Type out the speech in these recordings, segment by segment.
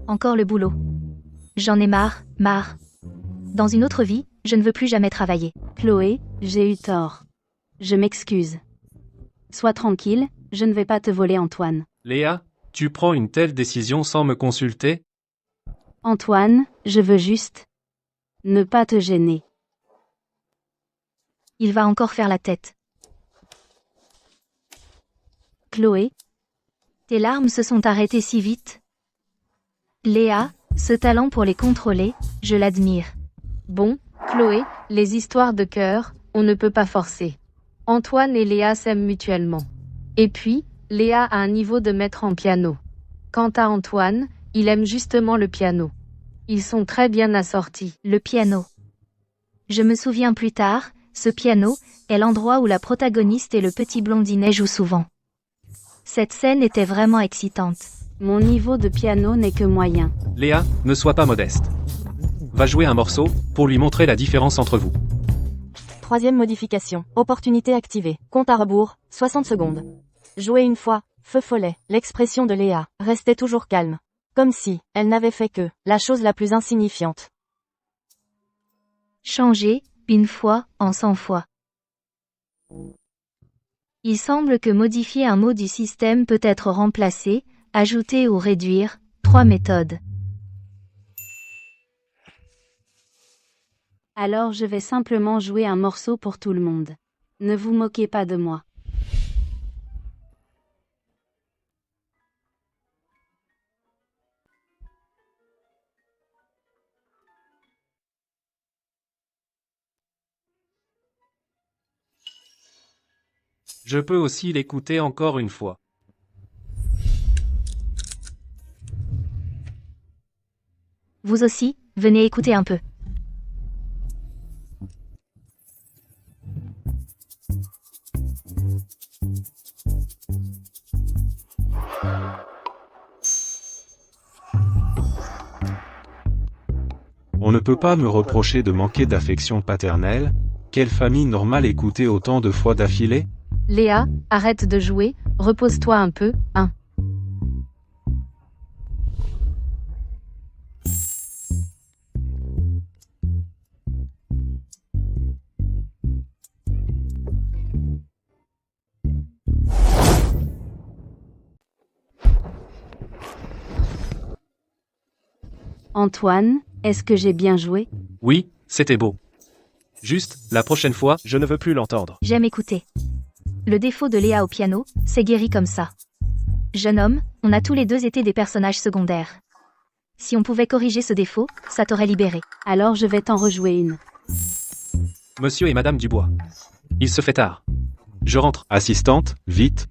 Encore le boulot. J'en ai marre. Dans une autre vie, je ne veux plus jamais travailler. Chloé, j'ai eu tort. Je m'excuse. Sois tranquille, je ne vais pas te voler Antoine. Léa, tu prends une telle décision sans me consulter? Antoine, je veux juste ne pas te gêner. Il va encore faire la tête. Chloé, Tes larmes se sont arrêtées si vite. Léa, ce talent pour les contrôler, je l'admire. Bon, Chloé, les histoires de cœur, on ne peut pas forcer. Antoine et Léa s'aiment mutuellement. Et puis, Léa a un niveau de maître en piano. Quant à Antoine, il aime justement le piano. Ils sont très bien assortis. Le piano. Je me souviens plus tard, ce piano est l'endroit où la protagoniste et le petit blondinet jouent souvent. Cette scène était vraiment excitante. mon niveau de piano n'est que moyen. Léa, ne sois pas modeste. Va jouer un morceau, pour lui montrer la différence entre vous. Troisième modification. Opportunité activée. Compte à rebours, 60 secondes. Jouer une fois, feu follet. L'expression de Léa restait toujours calme. Comme si, elle n'avait fait que, la chose la plus insignifiante. Changer, une fois, en 100 fois. Il semble que modifier un mot du système peut être remplacé, ajouter ou réduire, 3 méthodes. Alors je vais simplement jouer un morceau pour tout le monde. Ne vous moquez pas de moi. Je peux aussi l'écouter encore une fois. Vous aussi, venez écouter un peu. On ne peut pas me reprocher de manquer d'affection paternelle. Quelle famille normale écouter autant de fois d'affilée? Léa, arrête de jouer, repose-toi un peu, hein. Antoine, est-ce que j'ai bien joué? Oui, c'était beau. Juste, la prochaine fois, je ne veux plus l'entendre. J'aime écouter. Le défaut de Léa au piano, c'est guéri comme ça. Jeune homme, on a tous les deux été des personnages secondaires. Si on pouvait corriger ce défaut, ça t'aurait libéré. Alors je vais t'en rejouer une. Monsieur et Madame Dubois. Il se fait tard. Je rentre. Assistante, vite.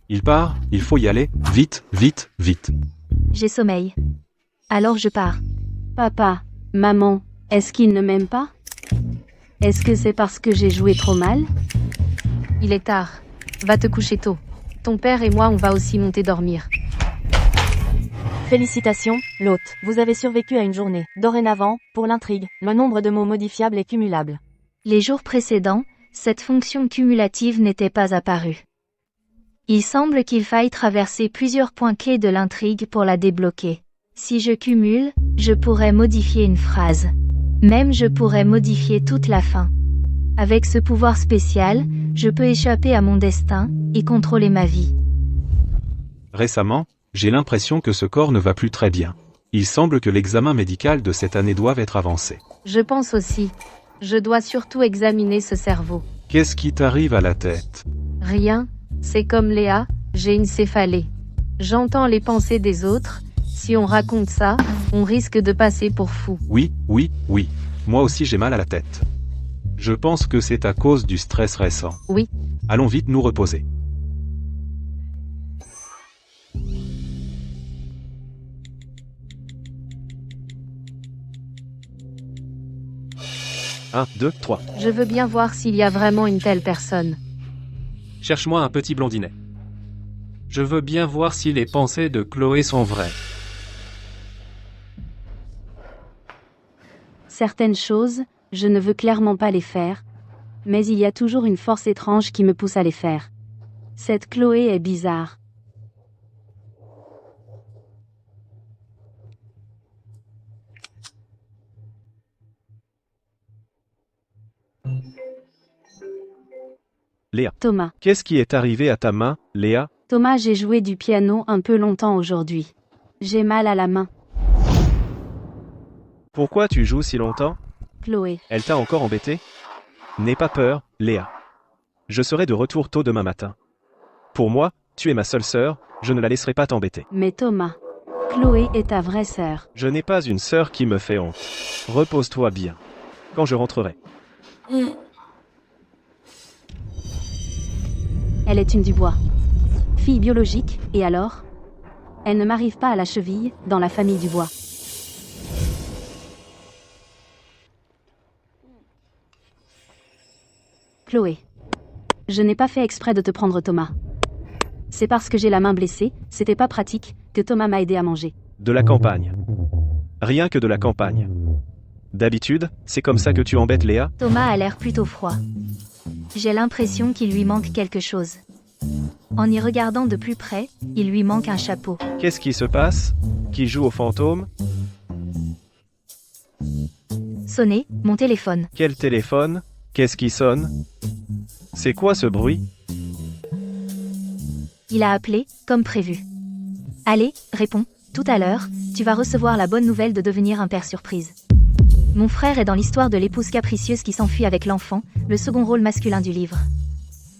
Il part, il faut y aller, vite, vite, vite. J'ai sommeil. Alors je pars. Papa, maman, est-ce qu'ils ne m'aiment pas? Est-ce que c'est parce que j'ai joué trop mal? Il est tard. Va te coucher tôt. Ton père et moi on va aussi monter dormir. Félicitations, l'hôte. Vous avez survécu à une journée. Dorénavant, pour l'intrigue, le nombre de mots modifiables est cumulable. Les jours précédents, cette fonction cumulative n'était pas apparue. Il semble qu'il faille traverser plusieurs points clés de l'intrigue pour la débloquer. Si je cumule, je pourrais modifier une phrase. Même je pourrais modifier toute la fin. Avec ce pouvoir spécial, je peux échapper à mon destin, et contrôler ma vie. Récemment, j'ai l'impression que ce corps ne va plus très bien. Il semble que l'examen médical de cette année doive être avancé. Je pense aussi. Je dois surtout examiner ce cerveau. Qu'est-ce qui t'arrive à la tête? Rien, c'est comme Léa, j'ai une céphalée. J'entends les pensées des autres, si on raconte ça, on risque de passer pour fou. Oui, oui, oui. Moi aussi j'ai mal à la tête. Je pense que c'est à cause du stress récent. Oui. Allons vite nous reposer. Un, deux, trois. Je veux bien voir s'il y a vraiment une telle personne. Cherche-moi un petit blondinet. Je veux bien voir si les pensées de Chloé sont vraies. Certaines choses, je ne veux clairement pas les faire, mais il y a toujours une force étrange qui me pousse à les faire. Cette Chloé est bizarre. Léa. Thomas. Qu'est-ce qui est arrivé à ta main, Léa? Thomas, j'ai joué du piano un peu longtemps aujourd'hui. J'ai mal à la main. Pourquoi tu joues si longtemps? Chloé. Elle t'a encore embêté? N'aie pas peur, Léa. Je serai de retour tôt demain matin. Pour moi, tu es ma seule sœur, je ne la laisserai pas t'embêter. Mais Thomas. Chloé est ta vraie sœur. Je n'ai pas une sœur qui me fait honte. Repose-toi bien. Quand je rentrerai. Elle est une Dubois. Fille biologique, et alors? Elle ne m'arrive pas à la cheville, dans la famille Dubois. Chloé. Je n'ai pas fait exprès de te prendre Thomas. C'est parce que j'ai la main blessée, c'était pas pratique, que Thomas m'a aidé à manger. De la campagne. Rien que de la campagne. D'habitude, c'est comme ça que tu embêtes Léa? Thomas a l'air plutôt froid. J'ai l'impression qu'il lui manque quelque chose. En y regardant de plus près, il lui manque un chapeau. Qu'est-ce qui se passe? Qui joue au fantôme? Sonnez, mon téléphone. Quel téléphone? Qu'est-ce qui sonne? C'est quoi ce bruit? Il a appelé, comme prévu. Allez, réponds, tout à l'heure, tu vas recevoir la bonne nouvelle de devenir un père surprise. Mon frère est dans l'histoire de l'épouse capricieuse qui s'enfuit avec l'enfant, le second rôle masculin du livre.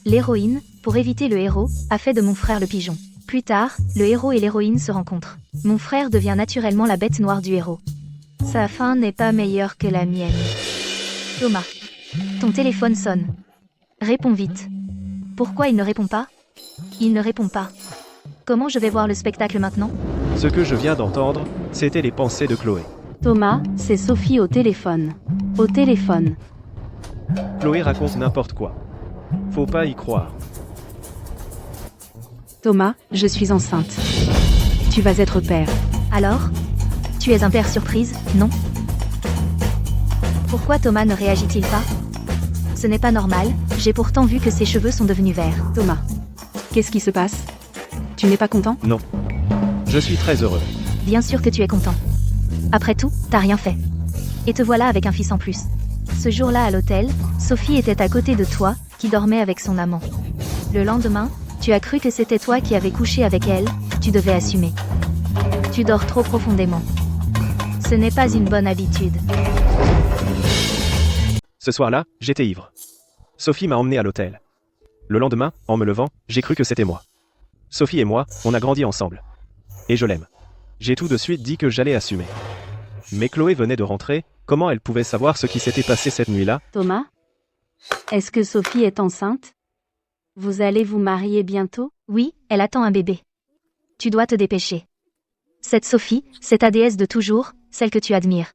L'héroïne, pour éviter le héros, a fait de mon frère le pigeon. Plus tard, le héros et l'héroïne se rencontrent. Mon frère devient naturellement la bête noire du héros. Sa fin n'est pas meilleure que la mienne. Thomas, ton téléphone sonne. Réponds vite. Pourquoi il ne répond pas? Il ne répond pas. Comment je vais voir le spectacle maintenant? Ce que je viens d'entendre, c'était les pensées de Chloé. Thomas, c'est Sophie au téléphone. Au téléphone. Chloé raconte n'importe quoi. Faut pas y croire. Thomas, je suis enceinte. Tu vas être père. Alors? Tu es un père surprise, non? Pourquoi Thomas ne réagit-il pas? Ce n'est pas normal, j'ai pourtant vu que ses cheveux sont devenus verts. Thomas. Qu'est-ce qui se passe? Tu n'es pas content? Non. Je suis très heureux. Bien sûr que tu es content. Après tout, t'as rien fait. Et te voilà avec un fils en plus. Ce jour-là à l'hôtel, Sophie était à côté de toi, qui dormait avec son amant. Le lendemain, tu as cru que c'était toi qui avais couché avec elle, tu devais assumer. Tu dors trop profondément. Ce n'est pas une bonne habitude. Ce soir-là, j'étais ivre. Sophie m'a emmené à l'hôtel. Le lendemain, en me levant, j'ai cru que c'était moi. Sophie et moi, on a grandi ensemble. Et je l'aime. J'ai tout de suite dit que j'allais assumer. Mais Chloé venait de rentrer, comment elle pouvait savoir ce qui s'était passé cette nuit-là? Thomas? Est-ce que Sophie est enceinte? Vous allez vous marier bientôt? Oui, elle attend un bébé. Tu dois te dépêcher. Cette Sophie, c'est ta déesse de toujours, celle que tu admires.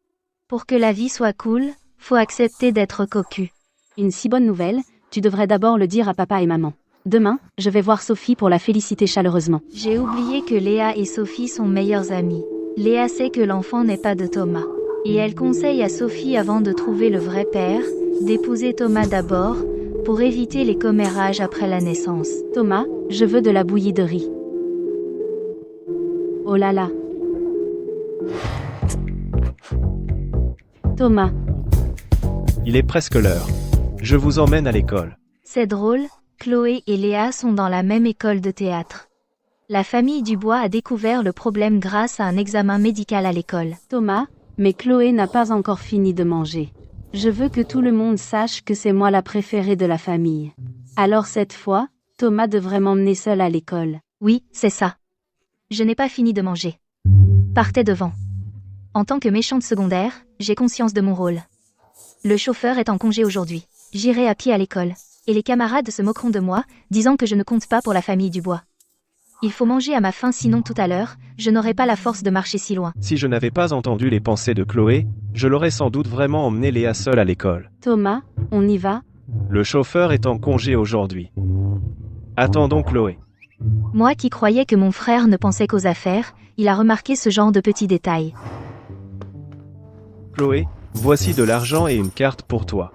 Pour que la vie soit cool, faut accepter d'être cocu. Une si bonne nouvelle, tu devrais d'abord le dire à papa et maman. Demain, je vais voir Sophie pour la féliciter chaleureusement. J'ai oublié que Léa et Sophie sont meilleures amies. Léa sait que l'enfant n'est pas de Thomas. Et elle conseille à Sophie avant de trouver le vrai père, d'épouser Thomas d'abord, pour éviter les commérages après la naissance. Thomas, je veux de la bouillie de riz. Oh là là. Thomas. Il est presque l'heure. Je vous emmène à l'école. C'est drôle, Chloé et Léa sont dans la même école de théâtre. La famille Dubois a découvert le problème grâce à un examen médical à l'école. Thomas, mais Chloé n'a pas encore fini de manger. Je veux que tout le monde sache que c'est moi la préférée de la famille. Alors cette fois, Thomas devrait m'emmener seul à l'école. Oui, c'est ça. Je n'ai pas fini de manger. Partez devant. En tant que méchante secondaire, j'ai conscience de mon rôle. Le chauffeur est en congé aujourd'hui. J'irai à pied à l'école. Et les camarades se moqueront de moi, disant que je ne compte pas pour la famille Dubois. Il faut manger à ma faim sinon tout à l'heure, je n'aurai pas la force de marcher si loin. Si je n'avais pas entendu les pensées de Chloé, je l'aurais sans doute vraiment emmené Léa seule à l'école. Thomas, on y va? Le chauffeur est en congé aujourd'hui. Attendons Chloé. Moi qui croyais que mon frère ne pensait qu'aux affaires, il a remarqué ce genre de petits détails. Chloé, voici de l'argent et une carte pour toi.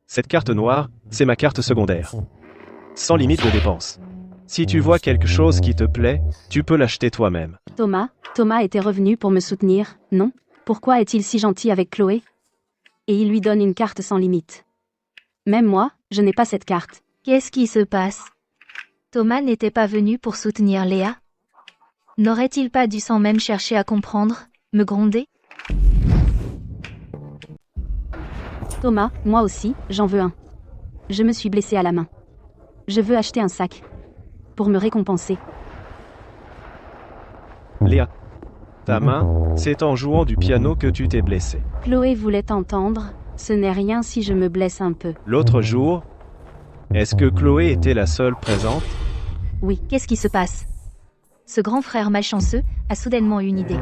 Cette carte noire, c'est ma carte secondaire. Sans limite de dépenses. Si tu vois quelque chose qui te plaît, tu peux l'acheter toi-même. Thomas était revenu pour me soutenir, non? Pourquoi est-il si gentil avec Chloé? Et il lui donne une carte sans limite. Même moi, je n'ai pas cette carte. Qu'est-ce qui se passe? Thomas n'était pas venu pour soutenir Léa? N'aurait-il pas dû sans même chercher à comprendre, me gronder? Thomas, moi aussi, j'en veux un. Je me suis blessé à la main. Je veux acheter un sac. Pour me récompenser. Léa. Ta main, c'est en jouant du piano que tu t'es blessé. Chloé voulait entendre, ce n'est rien si je me blesse un peu. L'autre jour, est-ce que Chloé était la seule présente? Oui. Qu'est-ce qui se passe? Ce grand frère malchanceux a soudainement une idée.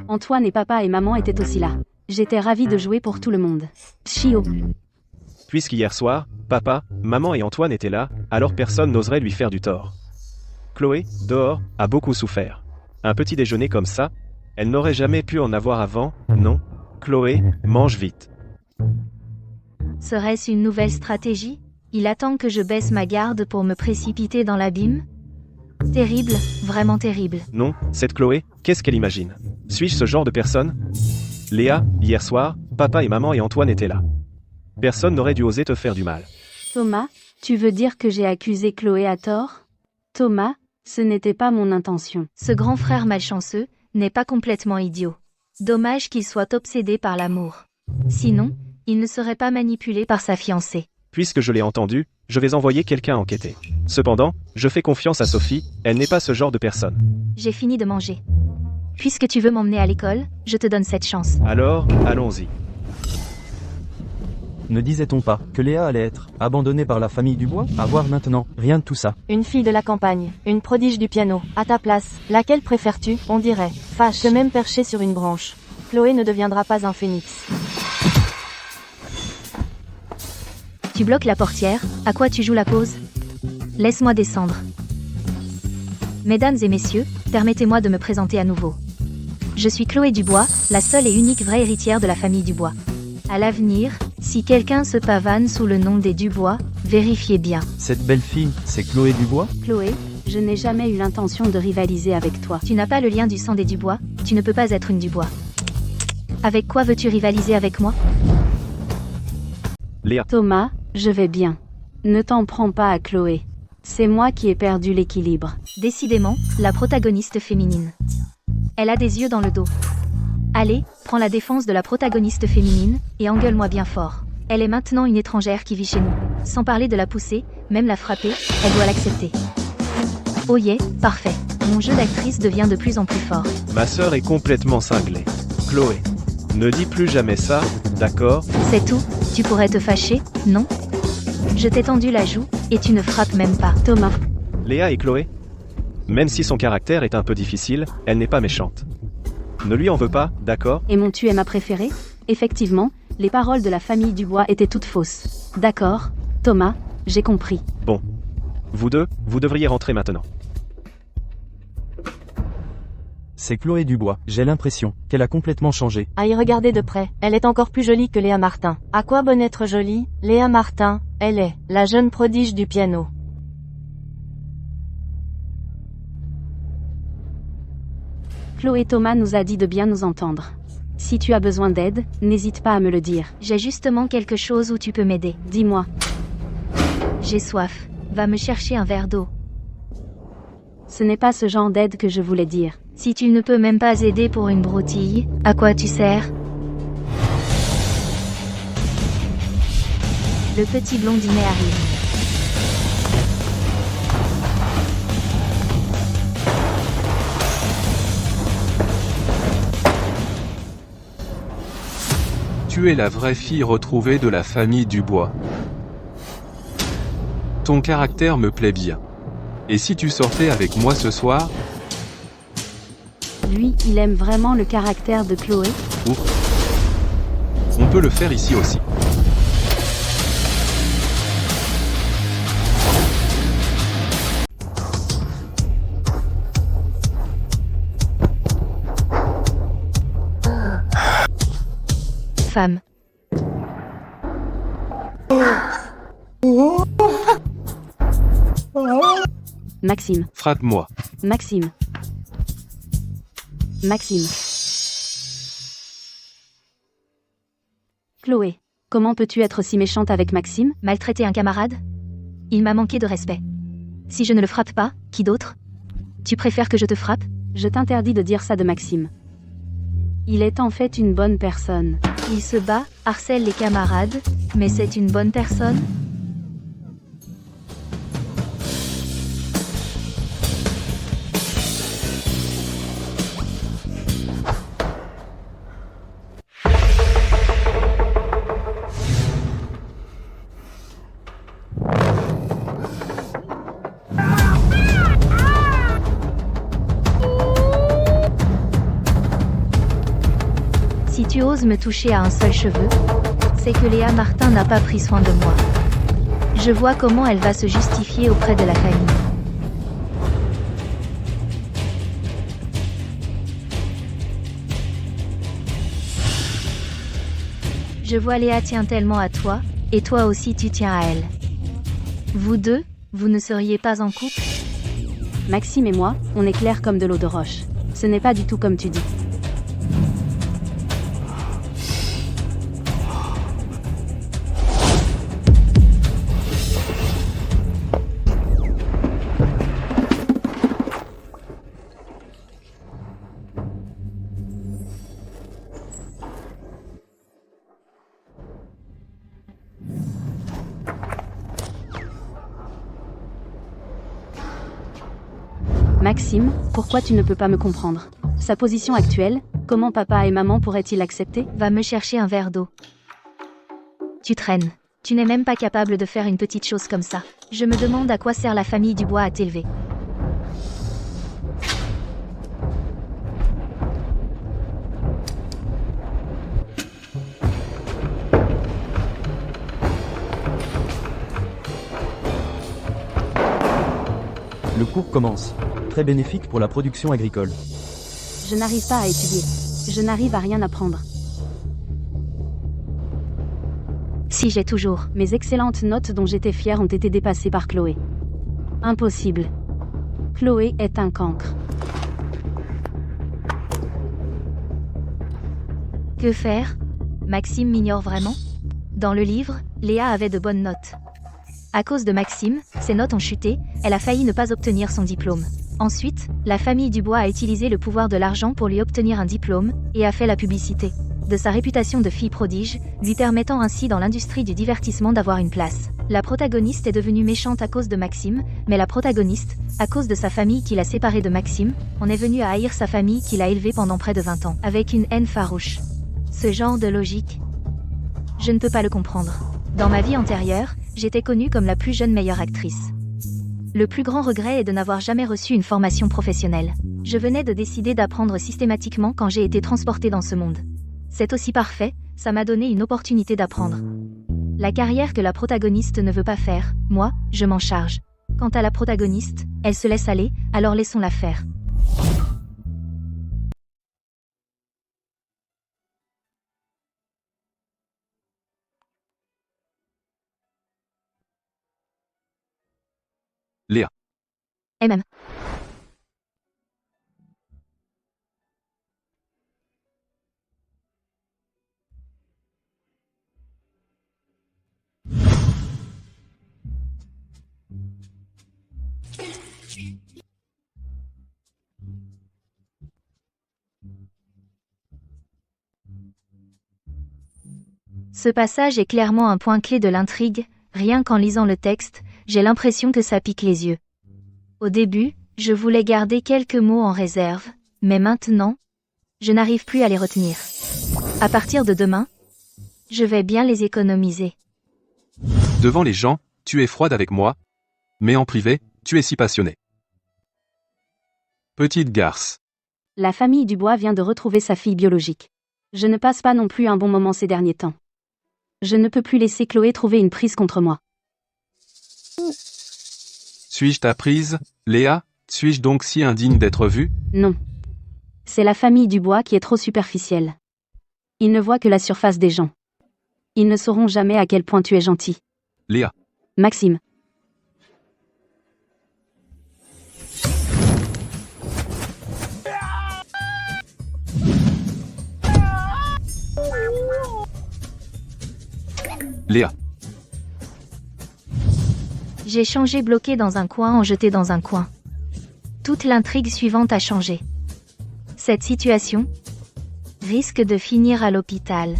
Antoine et papa et maman étaient aussi là. J'étais ravie de jouer pour tout le monde. Chio. Puisqu'hier soir, papa, maman et Antoine étaient là, alors personne n'oserait lui faire du tort. Chloé, dehors, a beaucoup souffert. Un petit déjeuner comme ça, elle n'aurait jamais pu en avoir avant, non? Chloé, mange vite. Serait-ce une nouvelle stratégie? Il attend que je baisse ma garde pour me précipiter dans l'abîme? Terrible, vraiment terrible. Non, cette Chloé, qu'est-ce qu'elle imagine? Suis-je ce genre de personne? Léa, hier soir, papa et maman et Antoine étaient là. Personne n'aurait dû oser te faire du mal. Thomas, tu veux dire que j'ai accusé Chloé à tort? Thomas, ce n'était pas mon intention. Ce grand frère malchanceux n'est pas complètement idiot. Dommage qu'il soit obsédé par l'amour. Sinon, il ne serait pas manipulé par sa fiancée. Puisque je l'ai entendu, je vais envoyer quelqu'un enquêter. Cependant, je fais confiance à Sophie, elle n'est pas ce genre de personne. J'ai fini de manger. Puisque tu veux m'emmener à l'école, je te donne cette chance. Alors, allons-y. Ne disait-on pas que Léa allait être abandonnée par la famille Dubois? À voir maintenant, rien de tout ça. Une fille de la campagne, une prodige du piano. À ta place, laquelle préfères-tu? On dirait, fâche, que même perché sur une branche. Chloé ne deviendra pas un phénix. Tu bloques la portière, à quoi tu joues la pause? Laisse-moi descendre. Mesdames et messieurs, permettez-moi de me présenter à nouveau. Je suis Chloé Dubois, la seule et unique vraie héritière de la famille Dubois. À l'avenir, si quelqu'un se pavane sous le nom des Dubois, vérifiez bien. Cette belle fille, c'est Chloé Dubois? Chloé, je n'ai jamais eu l'intention de rivaliser avec toi. Tu n'as pas le lien du sang des Dubois, tu ne peux pas être une Dubois. Avec quoi veux-tu rivaliser avec moi? Léa. Thomas, je vais bien. Ne t'en prends pas à Chloé. C'est moi qui ai perdu l'équilibre. Décidément, la protagoniste féminine. Elle a des yeux dans le dos. Allez, prends la défense de la protagoniste féminine, et engueule-moi bien fort. Elle est maintenant une étrangère qui vit chez nous. Sans parler de la pousser, même la frapper, elle doit l'accepter. Oh yeah, parfait. Mon jeu d'actrice devient de plus en plus fort. Ma sœur est complètement cinglée. Chloé. Ne dis plus jamais ça, d'accord? C'est tout, tu pourrais te fâcher, non? Je t'ai tendu la joue, et tu ne frappes même pas. Thomas. Léa et Chloé? Même si son caractère est un peu difficile, elle n'est pas méchante. Ne lui en veux pas, d'accord? Et tu es ma préférée? Effectivement, les paroles de la famille Dubois étaient toutes fausses. D'accord, Thomas, j'ai compris. Bon. Vous deux, vous devriez rentrer maintenant. C'est Chloé Dubois. J'ai l'impression qu'elle a complètement changé. À y regarder de près, elle est encore plus jolie que Léa Martin. À quoi bon être jolie? Léa Martin, elle est la jeune prodige du piano. Chloé Thomas nous a dit de bien nous entendre. Si tu as besoin d'aide, n'hésite pas à me le dire. J'ai justement quelque chose où tu peux m'aider. Dis-moi. J'ai soif. Va me chercher un verre d'eau. Ce n'est pas ce genre d'aide que je voulais dire. Si tu ne peux même pas aider pour une broutille, à quoi tu sers? Le petit blondinet arrive. Tu es la vraie fille retrouvée de la famille Dubois. Ton caractère me plaît bien. Et si tu sortais avec moi ce soir? Lui, il aime vraiment le caractère de Chloé. On peut le faire ici aussi. Femme. Maxime. Frappe-moi. Maxime. Maxime. Chloé. Comment peux-tu être si méchante avec Maxime? Maltraiter un camarade? Il m'a manqué de respect. Si je ne le frappe pas, qui d'autre? Tu préfères que je te frappe? Je t'interdis de dire ça de Maxime. Il est en fait une bonne personne. Il se bat, harcèle les camarades, mais c'est une bonne personne? Si tu oses me toucher à un seul cheveu, c'est que Léa Martin n'a pas pris soin de moi. Je vois comment elle va se justifier auprès de la famille. Je vois Léa tient tellement à toi, et toi aussi tu tiens à elle. Vous deux, vous ne seriez pas en couple? Maxime et moi, on est clairs comme de l'eau de roche. Ce n'est pas du tout comme tu dis. Maxime, pourquoi tu ne peux pas me comprendre? Sa position actuelle, comment papa et maman pourraient-ils l'accepter? Va me chercher un verre d'eau. Tu traînes. Tu n'es même pas capable de faire une petite chose comme ça. Je me demande à quoi sert la famille Dubois à t'élever. Le cours commence. Très bénéfique pour la production agricole. Je n'arrive pas à étudier. Je n'arrive à rien apprendre. Si j'ai toujours. Mes excellentes notes dont j'étais fière ont été dépassées par Chloé. Impossible. Chloé est un cancre. Que faire? Maxime m'ignore vraiment? Dans le livre, Léa avait de bonnes notes. À cause de Maxime, ses notes ont chuté, elle a failli ne pas obtenir son diplôme. Ensuite, la famille Dubois a utilisé le pouvoir de l'argent pour lui obtenir un diplôme, et a fait la publicité de sa réputation de fille prodige, lui permettant ainsi dans l'industrie du divertissement d'avoir une place. La protagoniste est devenue méchante à cause de Maxime, mais la protagoniste, à cause de sa famille qui l'a séparée de Maxime, en est venue à haïr sa famille qui l'a élevée pendant près de 20 ans, avec une haine farouche. Ce genre de logique, je ne peux pas le comprendre. Dans ma vie antérieure, j'étais connue comme la plus jeune meilleure actrice. Le plus grand regret est de n'avoir jamais reçu une formation professionnelle. Je venais de décider d'apprendre systématiquement quand j'ai été transportée dans ce monde. C'est aussi parfait, ça m'a donné une opportunité d'apprendre. La carrière que la protagoniste ne veut pas faire, moi, je m'en charge. Quant à la protagoniste, elle se laisse aller, alors laissons-la faire. Léa. Et même. Ce passage est clairement un point clé de l'intrigue, rien qu'en lisant le texte, j'ai l'impression que ça pique les yeux. Au début, je voulais garder quelques mots en réserve, mais maintenant, je n'arrive plus à les retenir. À partir de demain, je vais bien les économiser. Devant les gens, tu es froide avec moi, mais en privé, tu es si passionnée. Petite garce. La famille Dubois vient de retrouver sa fille biologique. Je ne passe pas non plus un bon moment ces derniers temps. Je ne peux plus laisser Chloé trouver une prise contre moi. Suis-je ta prise, Léa? Suis-je donc si indigne d'être vue? Non. C'est la famille Dubois qui est trop superficielle. Ils ne voient que la surface des gens. Ils ne sauront jamais à quel point tu es gentil. Léa. Maxime. Léa. J'ai changé bloqué dans un coin en jeté dans un coin. Toute l'intrigue suivante a changé. Cette situation risque de finir à l'hôpital.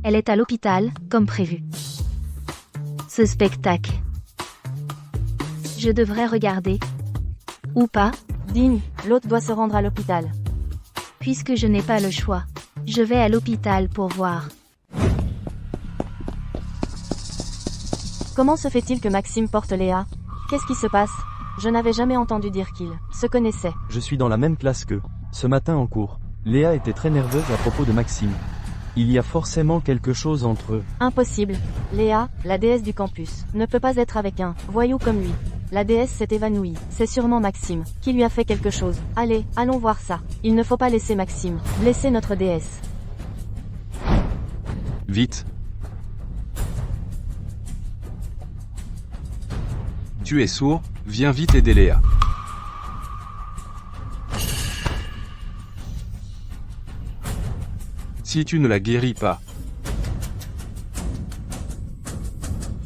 Elle est à l'hôpital, comme prévu. Ce spectacle. Je devrais regarder. Ou pas, Digne, l'autre doit se rendre à l'hôpital. puisque je n'ai pas le choix. Je vais à l'hôpital pour voir. Comment se fait-il que Maxime porte Léa? Qu'est-ce qui se passe? Je n'avais jamais entendu dire qu'ils se connaissaient. Je suis dans la même classe qu'eux. Ce matin en cours, Léa était très nerveuse à propos de Maxime. Il y a forcément quelque chose entre eux. Impossible. Léa, la déesse du campus, ne peut pas être avec un voyou comme lui. La déesse s'est évanouie. C'est sûrement Maxime qui lui a fait quelque chose. Allez, allons voir ça. Il ne faut pas laisser Maxime blesser notre déesse. Vite. Tu es sourd, viens vite aider Léa. Si tu ne la guéris pas,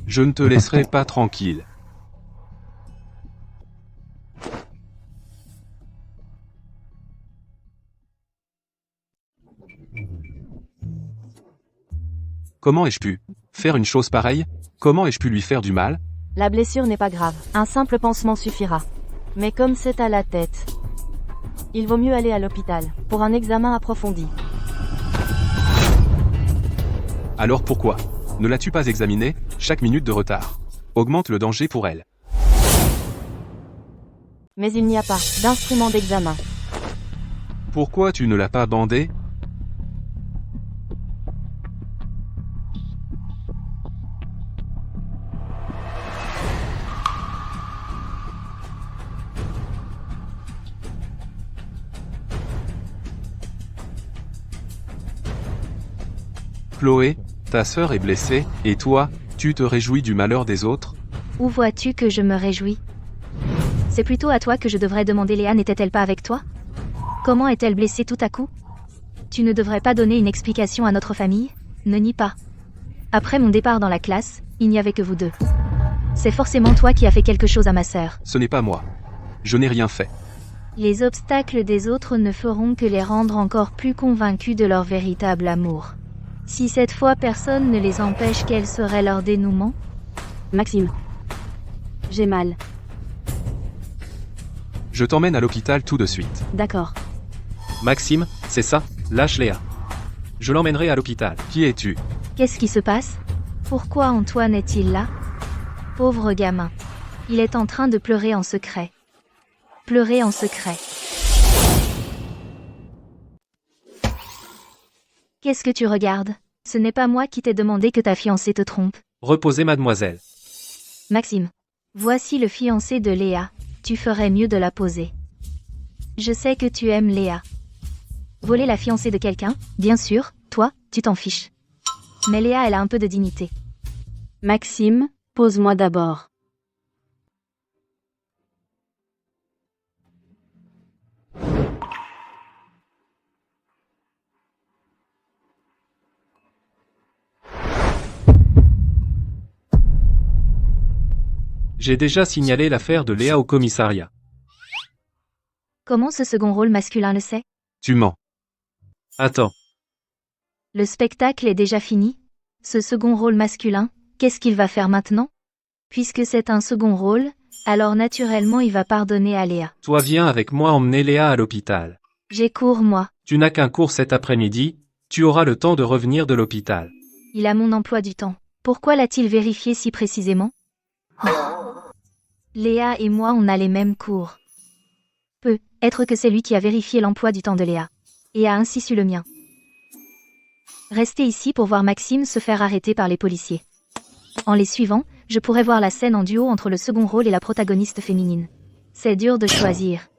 je ne te laisserai pas tranquille. Comment ai-je pu faire une chose pareille? Comment ai-je pu lui faire du mal? La blessure n'est pas grave. Un simple pansement suffira. Mais comme c'est à la tête, il vaut mieux aller à l'hôpital pour un examen approfondi. Alors pourquoi ne l'as-tu pas examinée? Chaque minute de retard augmente le danger pour elle. Mais il n'y a pas d'instrument d'examen. Pourquoi tu ne l'as pas bandée? Chloé, ta sœur est blessée, et toi, tu te réjouis du malheur des autres? Où vois-tu que je me réjouis? C'est plutôt à toi que je devrais demander. Léa n'était-elle pas avec toi? Comment est-elle blessée tout à coup? Tu ne devrais pas donner une explication à notre famille? Ne nie pas. Après mon départ dans la classe, il n'y avait que vous deux. C'est forcément toi qui as fait quelque chose à ma sœur. Ce n'est pas moi. Je n'ai rien fait. Les obstacles des autres ne feront que les rendre encore plus convaincus de leur véritable amour. Si cette fois personne ne les empêche, quel serait leur dénouement? Maxime. J'ai mal. Je t'emmène à l'hôpital tout de suite. D'accord. Maxime, c'est ça? Lâche Léa. Je l'emmènerai à l'hôpital. Qui es-tu? Qu'est-ce qui se passe? Pourquoi Antoine est-il là? Pauvre gamin. Il est en train de pleurer en secret. Pleurer en secret. Qu'est-ce que tu regardes? Ce n'est pas moi qui t'ai demandé que ta fiancée te trompe. Reposez mademoiselle. Maxime. Voici le fiancé de Léa. Tu ferais mieux de la poser. Je sais que tu aimes Léa. Voler la fiancée de quelqu'un, bien sûr, toi, tu t'en fiches. Mais Léa, elle a un peu de dignité. Maxime, pose-moi d'abord. J'ai déjà signalé l'affaire de Léa au commissariat. Comment ce second rôle masculin le sait? Tu mens. Attends. Le spectacle est déjà fini? Ce second rôle masculin, qu'est-ce qu'il va faire maintenant? Puisque c'est un second rôle, alors naturellement il va pardonner à Léa. Toi viens avec moi emmener Léa à l'hôpital. J'ai cours moi. Tu n'as qu'un cours cet après-midi, tu auras le temps de revenir de l'hôpital. Il a mon emploi du temps. Pourquoi l'a-t-il vérifié si précisément? Léa et moi on a les mêmes cours. Peut être que c'est lui qui a vérifié l'emploi du temps de Léa. Et a ainsi su le mien. Restez ici pour voir Maxime se faire arrêter par les policiers. En les suivant, je pourrais voir la scène en duo entre le second rôle et la protagoniste féminine. C'est dur de choisir.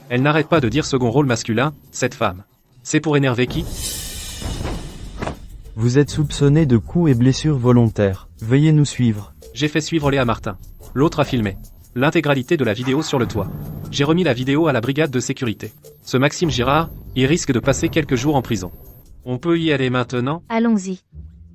Elle n'arrête pas de dire second rôle masculin, cette femme. C'est pour énerver qui? Vous êtes soupçonné de coups et blessures volontaires. Veuillez nous suivre. J'ai fait suivre Léa Martin. L'autre a filmé. l'intégralité de la vidéo sur le toit. J'ai remis la vidéo à la brigade de sécurité. Ce Maxime Girard, il risque de passer quelques jours en prison. On peut y aller maintenant? Allons-y.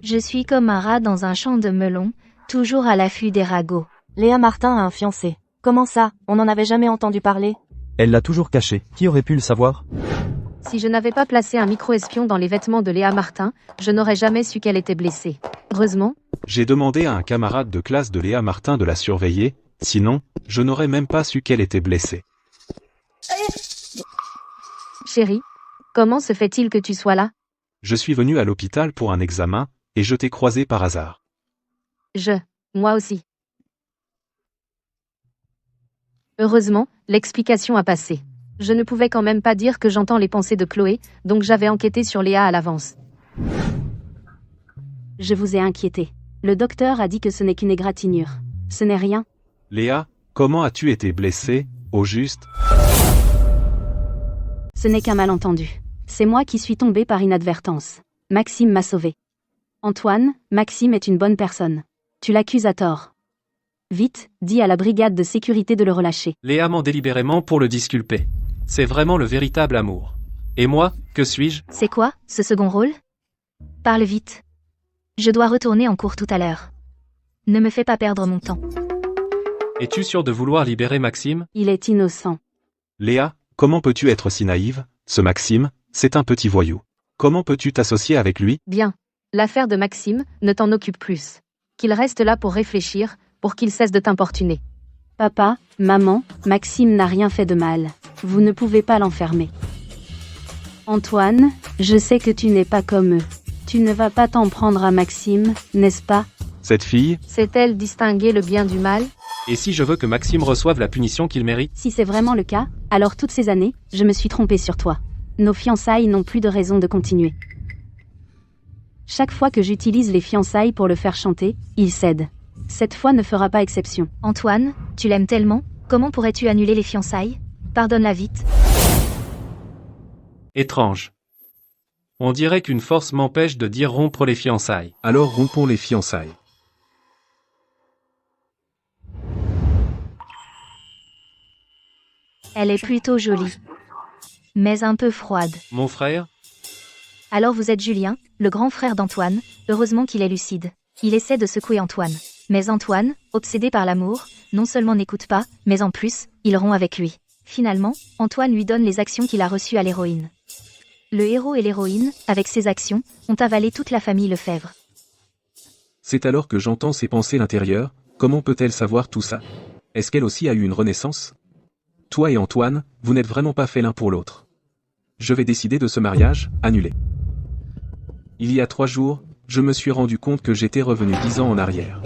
Je suis comme un rat dans un champ de melons, toujours à l'affût des ragots. Léa Martin a un fiancé. Comment ça, on n'en avait jamais entendu parler? Elle l'a toujours caché. Qui aurait pu le savoir? Si je n'avais pas placé un micro-espion dans les vêtements de Léa Martin, je n'aurais jamais su qu'elle était blessée. Heureusement, J'ai demandé à un camarade de classe de Léa Martin de la surveiller, sinon, je n'aurais même pas su qu'elle était blessée. chérie, comment se fait-il que tu sois là? Je suis venu à l'hôpital pour un examen, et je t'ai croisé par hasard. Moi aussi. Heureusement, l'explication a passé. Je ne pouvais quand même pas dire que j'entends les pensées de Chloé, donc j'avais enquêté sur Léa à l'avance. Je vous ai inquiété. Le docteur a dit que ce n'est qu'une égratignure. Ce n'est rien. Léa, comment as-tu été blessée, au juste? Ce n'est qu'un malentendu. C'est moi qui suis tombée par inadvertance. Maxime m'a sauvée. Antoine, Maxime est une bonne personne. Tu l'accuses à tort. Vite, dis à la brigade de sécurité de le relâcher. Léa ment délibérément pour le disculper. C'est vraiment le véritable amour. Et moi, que suis-je? C'est quoi, ce second rôle? Parle vite. Je dois retourner en cours tout à l'heure. Ne me fais pas perdre mon temps. Es-tu sûr de vouloir libérer Maxime? Il est innocent. Léa, comment peux-tu être si naïve? Ce Maxime, c'est un petit voyou. Comment peux-tu t'associer avec lui? Bien. L'affaire de Maxime, ne t'en occupe plus. Qu'il reste là pour réfléchir, pour qu'il cesse de t'importuner. Papa, maman, Maxime n'a rien fait de mal. Vous ne pouvez pas l'enfermer. Antoine, je sais que tu n'es pas comme eux. Tu ne vas pas t'en prendre à Maxime, n'est-ce pas? Cette fille, Sait-elle distinguer le bien du mal? Et si je veux que Maxime reçoive la punition qu'il mérite? Si c'est vraiment le cas, alors toutes ces années, je me suis trompée sur toi. Nos fiançailles n'ont plus de raison de continuer. Chaque fois que j'utilise les fiançailles pour le faire chanter, il cède. Cette fois ne fera pas exception. Antoine, tu l'aimes tellement, comment pourrais-tu annuler les fiançailles? Pardonne-la vite. Étrange. On dirait qu'une force m'empêche de dire rompre les fiançailles. Alors rompons les fiançailles. Elle est plutôt jolie. Mais un peu froide. Mon frère? Alors vous êtes Julien, le grand frère d'Antoine, heureusement qu'il est lucide. Il essaie de secouer Antoine. Mais Antoine, obsédé par l'amour, non seulement n'écoute pas, mais en plus, il rompt avec lui. Finalement, Antoine lui donne les actions qu'il a reçues à l'héroïne. Le héros et l'héroïne, avec ces actions, ont avalé toute la famille Lefebvre. C'est alors que j'entends ses pensées l'intérieur, comment peut-elle savoir tout ça? Est-ce qu'elle aussi a eu une renaissance? Toi et Antoine, vous n'êtes vraiment pas faits l'un pour l'autre. Je vais décider de ce mariage, annulé. Il y a 3 jours, je me suis rendu compte que j'étais revenu 10 ans en arrière.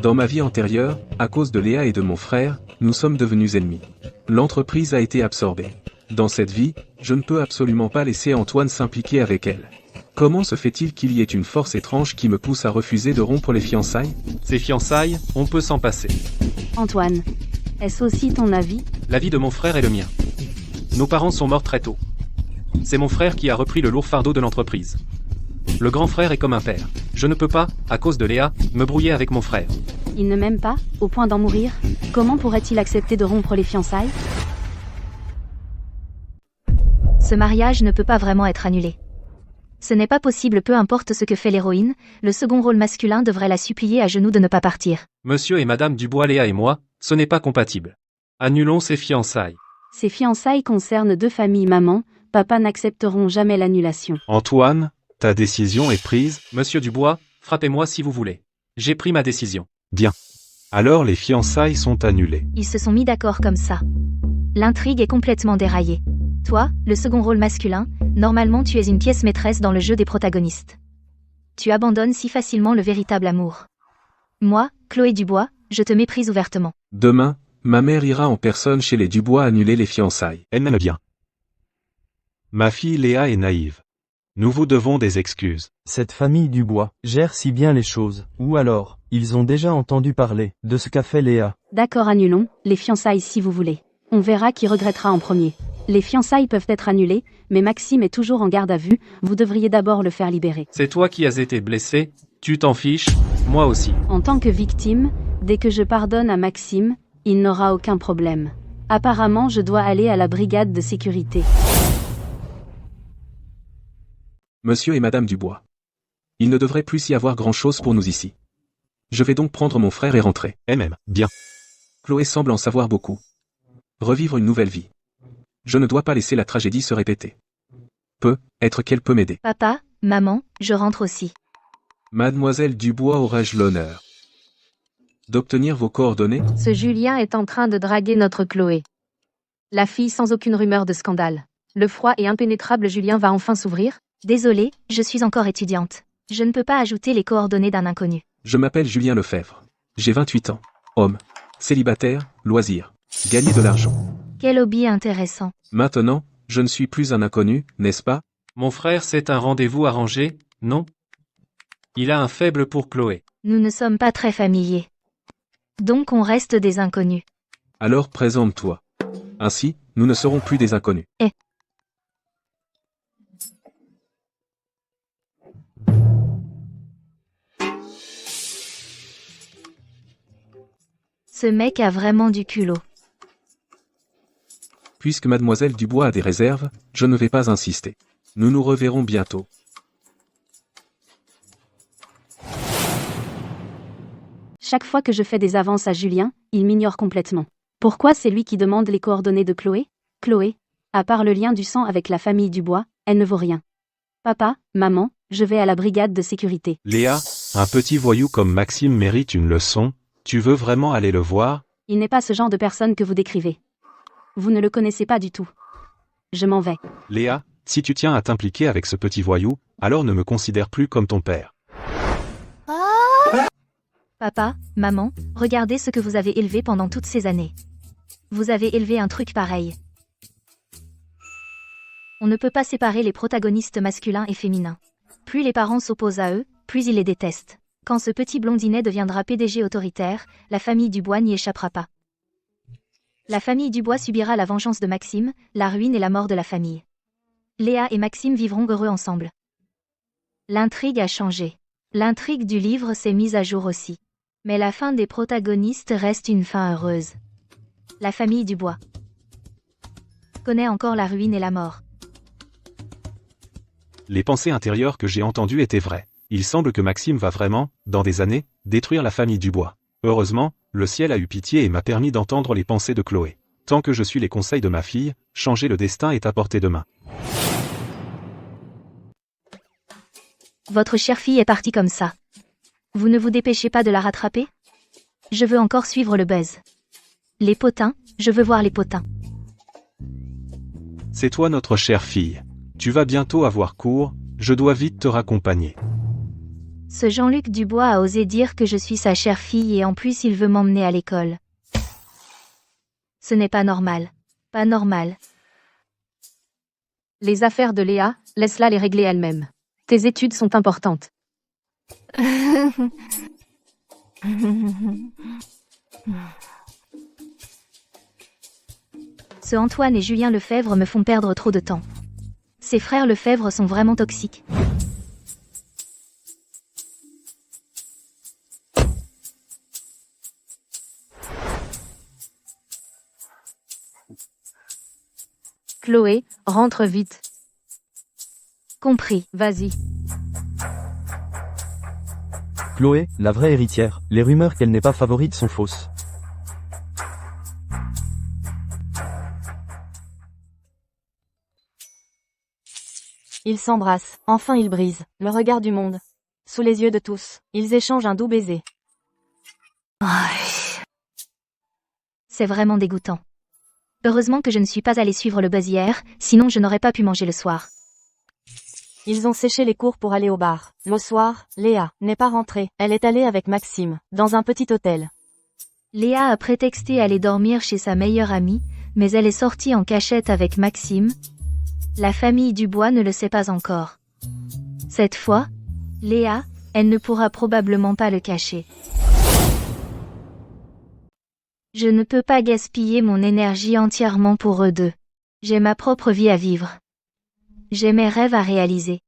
Dans ma vie antérieure, à cause de Léa et de mon frère, nous sommes devenus ennemis. L'entreprise a été absorbée. Dans cette vie, je ne peux absolument pas laisser Antoine s'impliquer avec elle. Comment se fait-il qu'il y ait une force étrange qui me pousse à refuser de rompre les fiançailles? Ces fiançailles, on peut s'en passer. Antoine, est-ce aussi ton avis? La vie de mon frère est le mien. Nos parents sont morts très tôt. C'est mon frère qui a repris le lourd fardeau de l'entreprise. Le grand frère est comme un père. Je ne peux pas, à cause de Léa, me brouiller avec mon frère. Il ne m'aime pas, au point d'en mourir? Comment pourrait-il accepter de rompre les fiançailles? Ce mariage ne peut pas vraiment être annulé. Ce n'est pas possible, peu importe ce que fait l'héroïne, le second rôle masculin devrait la supplier à genoux de ne pas partir. Monsieur et Madame Dubois, Léa et moi, ce n'est pas compatible. Annulons ces fiançailles. Ces fiançailles concernent 2 familles maman, papa n'accepteront jamais l'annulation. Antoine, ta décision est prise? Monsieur Dubois, frappez-moi si vous voulez. J'ai pris ma décision. Bien. Alors les fiançailles sont annulées. Ils se sont mis d'accord comme ça. L'intrigue est complètement déraillée. Toi, le second rôle masculin, normalement tu es une pièce maîtresse dans le jeu des protagonistes. Tu abandonnes si facilement le véritable amour. Moi, Chloé Dubois, je te méprise ouvertement. Demain, ma mère ira en personne chez les Dubois annuler les fiançailles. Elle m'aime bien. Ma fille Léa est naïve. Nous vous devons des excuses. Cette famille Dubois gère si bien les choses. Ou alors, ils ont déjà entendu parler de ce qu'a fait Léa. D'accord, annulons les fiançailles si vous voulez. On verra qui regrettera en premier. Les fiançailles peuvent être annulées, mais Maxime est toujours en garde à vue, vous devriez d'abord le faire libérer. C'est toi qui as été blessé, tu t'en fiches, moi aussi. En tant que victime, dès que je pardonne à Maxime, Il n'aura aucun problème. Apparemment, je dois aller à la brigade de sécurité. Monsieur et Madame Dubois. Il ne devrait plus y avoir grand-chose pour nous ici. Je vais donc prendre mon frère et rentrer. Bien. Chloé semble en savoir beaucoup. Revivre une nouvelle vie. Je ne dois pas laisser la tragédie se répéter. Peut-être qu'elle peut m'aider. Papa, maman, je rentre aussi. Mademoiselle Dubois, aurais-je l'honneur d'obtenir vos coordonnées? Ce Julien est en train de draguer notre Chloé. La fille sans aucune rumeur de scandale. Le froid et impénétrable Julien va enfin s'ouvrir? Désolée, je suis encore étudiante. Je ne peux pas ajouter les coordonnées d'un inconnu. Je m'appelle Julien Lefebvre. J'ai 28 ans. Homme. Célibataire, loisir. Gagner de l'argent. Quel hobby intéressant. Maintenant, je ne suis plus un inconnu, n'est-ce pas? Mon frère c'est un rendez-vous arrangé, non? Il a un faible pour Chloé. Nous ne sommes pas très familiers. Donc on reste des inconnus. Alors présente-toi. Ainsi, nous ne serons plus des inconnus. Ce mec a vraiment du culot. Puisque Mademoiselle Dubois a des réserves, je ne vais pas insister. Nous nous reverrons bientôt. Chaque fois que je fais des avances à Julien, il m'ignore complètement. Pourquoi c'est lui qui demande les coordonnées de Chloé? Chloé, à part le lien du sang avec la famille Dubois, elle ne vaut rien. Papa, maman, je vais à la brigade de sécurité. Léa, un petit voyou comme Maxime mérite une leçon. Tu veux vraiment aller le voir? Il n'est pas ce genre de personne que vous décrivez. Vous ne le connaissez pas du tout. Je m'en vais. Léa, si tu tiens à t'impliquer avec ce petit voyou, alors ne me considère plus comme ton père. Papa, maman, regardez ce que vous avez élevé pendant toutes ces années. Vous avez élevé un truc pareil. On ne peut pas séparer les protagonistes masculins et féminins. Plus les parents s'opposent à eux, plus ils les détestent. Quand ce petit blondinet deviendra PDG autoritaire, la famille Dubois n'y échappera pas. La famille Dubois subira la vengeance de Maxime, la ruine et la mort de la famille. Léa et Maxime vivront heureux ensemble. L'intrigue a changé. L'intrigue du livre s'est mise à jour aussi. Mais la fin des protagonistes reste une fin heureuse. La famille Dubois connaît encore la ruine et la mort. Les pensées intérieures que j'ai entendues étaient vraies. Il semble que Maxime va vraiment, dans des années, détruire la famille Dubois. Heureusement, le ciel a eu pitié et m'a permis d'entendre les pensées de Chloé. Tant que je suis les conseils de ma fille, changer le destin est à portée de main. Votre chère fille est partie comme ça. Vous ne vous dépêchez pas de la rattraper? Je veux encore suivre le buzz. Les potins, je veux voir les potins. C'est toi notre chère fille. Tu vas bientôt avoir cours, je dois vite te raccompagner. Ce Jean-Luc Dubois a osé dire que je suis sa chère fille et en plus il veut m'emmener à l'école. Ce n'est pas normal. Pas normal. Les affaires de Léa, laisse-la les régler elle-même. Tes études sont importantes. Ce Antoine et Julien Lefebvre me font perdre trop de temps. Ces frères Lefebvre sont vraiment toxiques. Chloé, rentre vite. Compris. Vas-y. Chloé, la vraie héritière, les rumeurs qu'elle n'est pas favorite sont fausses. Ils s'embrassent, enfin ils brisent le regard du monde. Sous les yeux de tous, ils échangent un doux baiser. C'est vraiment dégoûtant. Heureusement que je ne suis pas allée suivre le buzz hier, sinon je n'aurais pas pu manger le soir. Ils ont séché les cours pour aller au bar. Le soir, Léa n'est pas rentrée. Elle est allée avec Maxime, dans un petit hôtel. Léa a prétexté aller dormir chez sa meilleure amie, mais elle est sortie en cachette avec Maxime. La famille Dubois ne le sait pas encore. Cette fois, Léa, elle ne pourra probablement pas le cacher. Je ne peux pas gaspiller mon énergie entièrement pour eux deux. J'ai ma propre vie à vivre. J'ai mes rêves à réaliser.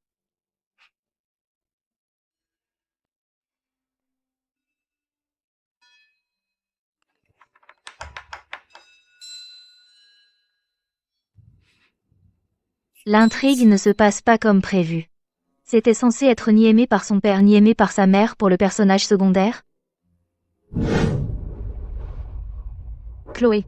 L'intrigue ne se passe pas comme prévu. C'était censé être ni aimé par son père ni aimé par sa mère pour le personnage secondaire? Chloé.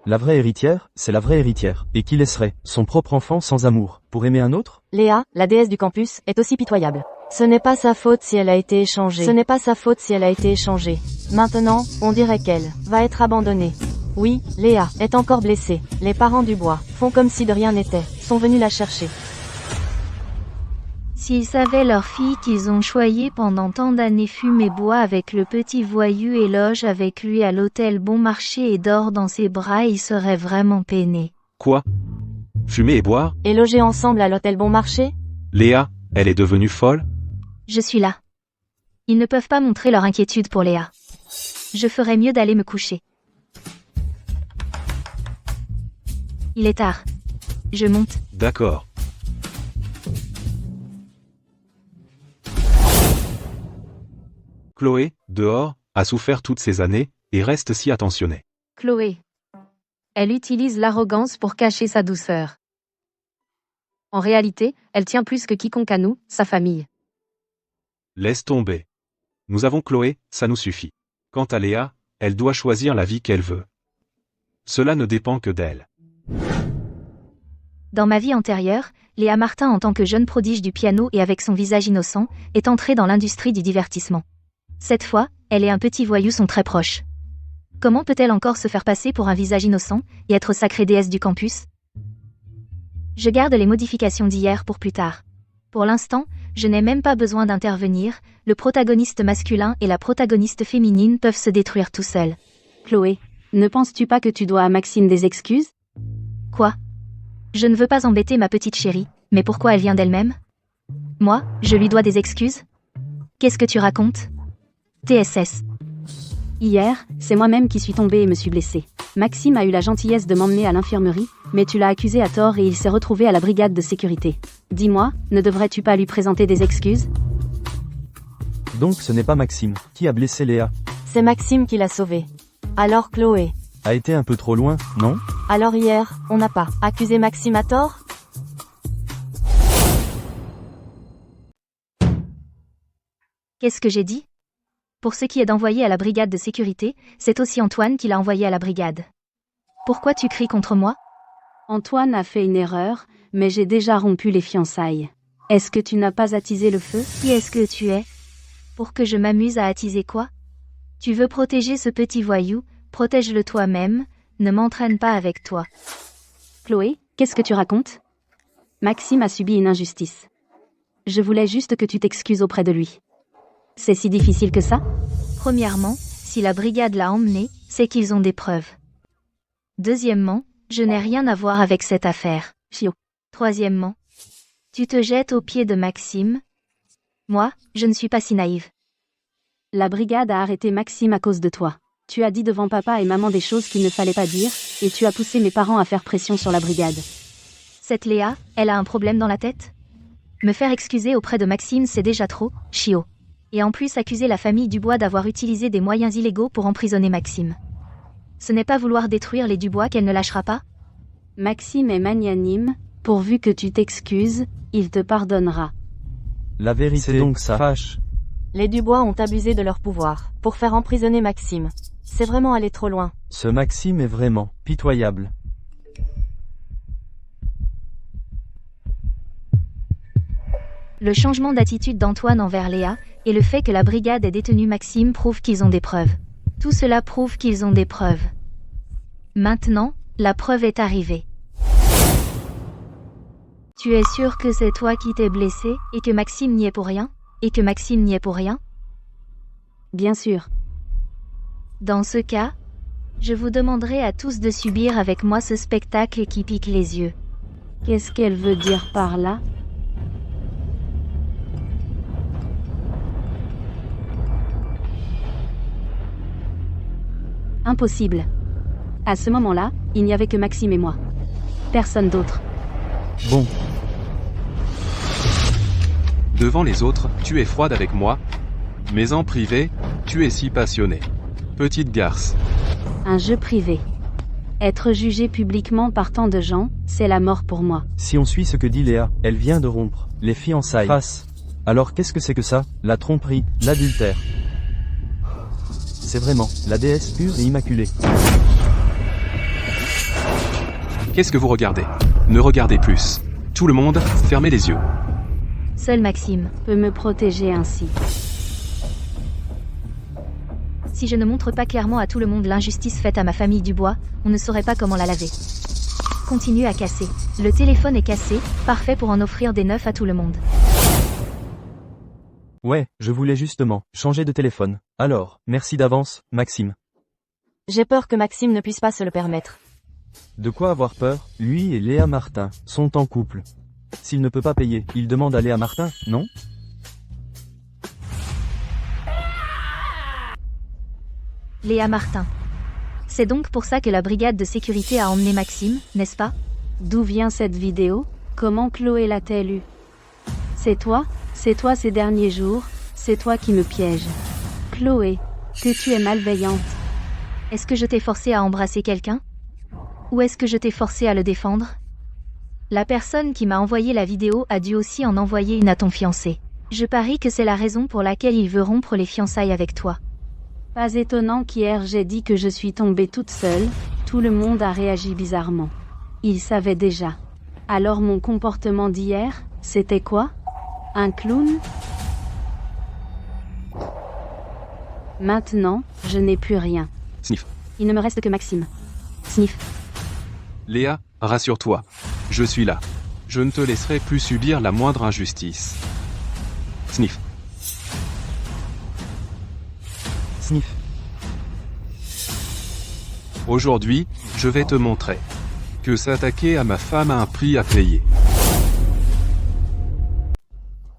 La vraie héritière, c'est la vraie héritière. Et qui laisserait son propre enfant sans amour, pour aimer un autre? Léa, la déesse du campus, est aussi pitoyable. Ce n'est pas sa faute si elle a été échangée. Ce n'est pas sa faute si elle a été échangée. Maintenant, on dirait qu'elle va être abandonnée. Oui, Léa est encore blessée. Les parents du bois font comme si de rien n'était, sont venus la chercher. S'ils savaient leur fille qu'ils ont choyée pendant tant d'années fume et boit avec le petit voyou et loge avec lui à l'hôtel Bon Marché et dort dans ses bras, ils seraient vraiment peinés. Quoi? Fumer et boire? Et loger ensemble à l'hôtel Bon Marché? Léa, elle est devenue folle? Je suis là. Ils ne peuvent pas montrer leur inquiétude pour Léa. Je ferais mieux d'aller me coucher. Il est tard. Je monte. D'accord. Chloé, dehors, a souffert toutes ces années, et reste si attentionnée. Chloé. Elle utilise l'arrogance pour cacher sa douceur. En réalité, elle tient plus que quiconque à nous, sa famille. Laisse tomber. Nous avons Chloé, ça nous suffit. Quant à Léa, elle doit choisir la vie qu'elle veut. Cela ne dépend que d'elle. Dans ma vie antérieure, Léa Martin en tant que jeune prodige du piano et avec son visage innocent, est entrée dans l'industrie du divertissement. Cette fois, elle et un petit voyou sont très proches. Comment peut-elle encore se faire passer pour un visage innocent, et être sacrée déesse du campus? Je garde les modifications d'hier pour plus tard. Pour l'instant, je n'ai même pas besoin d'intervenir, le protagoniste masculin et la protagoniste féminine peuvent se détruire tout seuls. Chloé, ne penses-tu pas que tu dois à Maxime des excuses? Quoi? Je ne veux pas embêter ma petite chérie, mais pourquoi elle vient d'elle-même? Moi, je lui dois des excuses? Qu'est-ce que tu racontes? TSS. Hier, c'est moi-même qui suis tombée et me suis blessée. Maxime a eu la gentillesse de m'emmener à l'infirmerie, mais tu l'as accusé à tort et il s'est retrouvé à la brigade de sécurité. Dis-moi, ne devrais-tu pas lui présenter des excuses? Donc ce n'est pas Maxime qui a blessé Léa. C'est Maxime qui l'a sauvée. Alors Chloé. A été un peu trop loin, non? Alors hier, on n'a pas accusé Maxime à tort? Qu'est-ce que j'ai dit? Pour ce qui est d'envoyer à la brigade de sécurité, c'est aussi Antoine qui l'a envoyé à la brigade. Pourquoi tu cries contre moi? Antoine a fait une erreur, mais j'ai déjà rompu les fiançailles. Est-ce que tu n'as pas attisé le feu? Qui est-ce que tu es? Pour que je m'amuse à attiser quoi? Tu veux protéger ce petit voyou, protège-le toi-même, ne m'entraîne pas avec toi. Chloé, qu'est-ce que tu racontes? Maxime a subi une injustice. Je voulais juste que tu t'excuses auprès de lui. C'est si difficile que ça? Premièrement, si la brigade l'a emmené, c'est qu'ils ont des preuves. Deuxièmement, je n'ai rien à voir avec cette affaire. Chio. Troisièmement, tu te jettes aux pieds de Maxime. Moi, je ne suis pas si naïve. La brigade a arrêté Maxime à cause de toi. Tu as dit devant papa et maman des choses qu'il ne fallait pas dire, et tu as poussé mes parents à faire pression sur la brigade. Cette Léa, elle a un problème dans la tête? Me faire excuser auprès de Maxime, c'est déjà trop, Chio. Et en plus accuser la famille Dubois d'avoir utilisé des moyens illégaux pour emprisonner Maxime. Ce n'est pas vouloir détruire les Dubois qu'elle ne lâchera pas? Maxime est magnanime, pourvu que tu t'excuses, il te pardonnera. La vérité, c'est donc ça fâche. Les Dubois ont abusé de leur pouvoir pour faire emprisonner Maxime. C'est vraiment aller trop loin. Ce Maxime est vraiment pitoyable. Le changement d'attitude d'Antoine envers Léa, et le fait que la brigade ait détenu Maxime prouve qu'ils ont des preuves. Tout cela prouve qu'ils ont des preuves. Maintenant, la preuve est arrivée. Tu es sûr que c'est toi qui t'es blessé, et que Maxime n'y est pour rien? Et que Maxime n'y est pour rien? Bien sûr. Dans ce cas, je vous demanderai à tous de subir avec moi ce spectacle qui pique les yeux. Qu'est-ce qu'elle veut dire par là? Impossible. À ce moment-là, il n'y avait que Maxime et moi. Personne d'autre. Bon. Devant les autres, tu es froide avec moi, mais en privé, tu es si passionnée. Petite garce. Un jeu privé. Être jugé publiquement par tant de gens, c'est la mort pour moi. Si on suit ce que dit Léa, elle vient de rompre les fiançailles. Face. Alors qu'est-ce que c'est que ça? La tromperie, l'adultère. C'est vraiment la déesse pure et immaculée. Qu'est-ce que vous regardez? Ne regardez plus. Tout le monde, fermez les yeux. Seul Maxime Peut me protéger ainsi. Si je ne montre pas clairement à tout le monde l'injustice faite à ma famille Dubois, on ne saurait pas comment la laver. Continue à casser. Le téléphone est cassé, parfait pour en offrir des neufs à tout le monde. Ouais, je voulais justement changer de téléphone. Alors, merci d'avance, Maxime. J'ai peur que Maxime ne puisse pas se le permettre. De quoi avoir peur? Lui et Léa Martin sont en couple. S'il ne peut pas payer, il demande à Léa Martin, non? Léa Martin. C'est donc pour ça que la brigade de sécurité a emmené Maxime, n'est-ce pas? D'où vient cette vidéo? Comment Chloé l'a-t-elle eue? C'est toi ces derniers jours, c'est toi qui me pièges. Chloé, que tu es malveillante. Est-ce que je t'ai forcé à embrasser quelqu'un? Ou est-ce que je t'ai forcé à le défendre? La personne qui m'a envoyé la vidéo a dû aussi en envoyer une à ton fiancé. Je parie que c'est la raison pour laquelle il veut rompre les fiançailles avec toi. Pas étonnant qu'hier j'ai dit que je suis tombée toute seule, tout le monde a réagi bizarrement. Il savait déjà. Alors mon comportement d'hier, c'était quoi? Un clown? Maintenant, je n'ai plus rien. Sniff. Il ne me reste que Maxime. Sniff. Léa, rassure-toi. Je suis là. Je ne te laisserai plus subir la moindre injustice. Sniff. Sniff. Aujourd'hui, je vais te montrer que s'attaquer à ma femme a un prix à payer.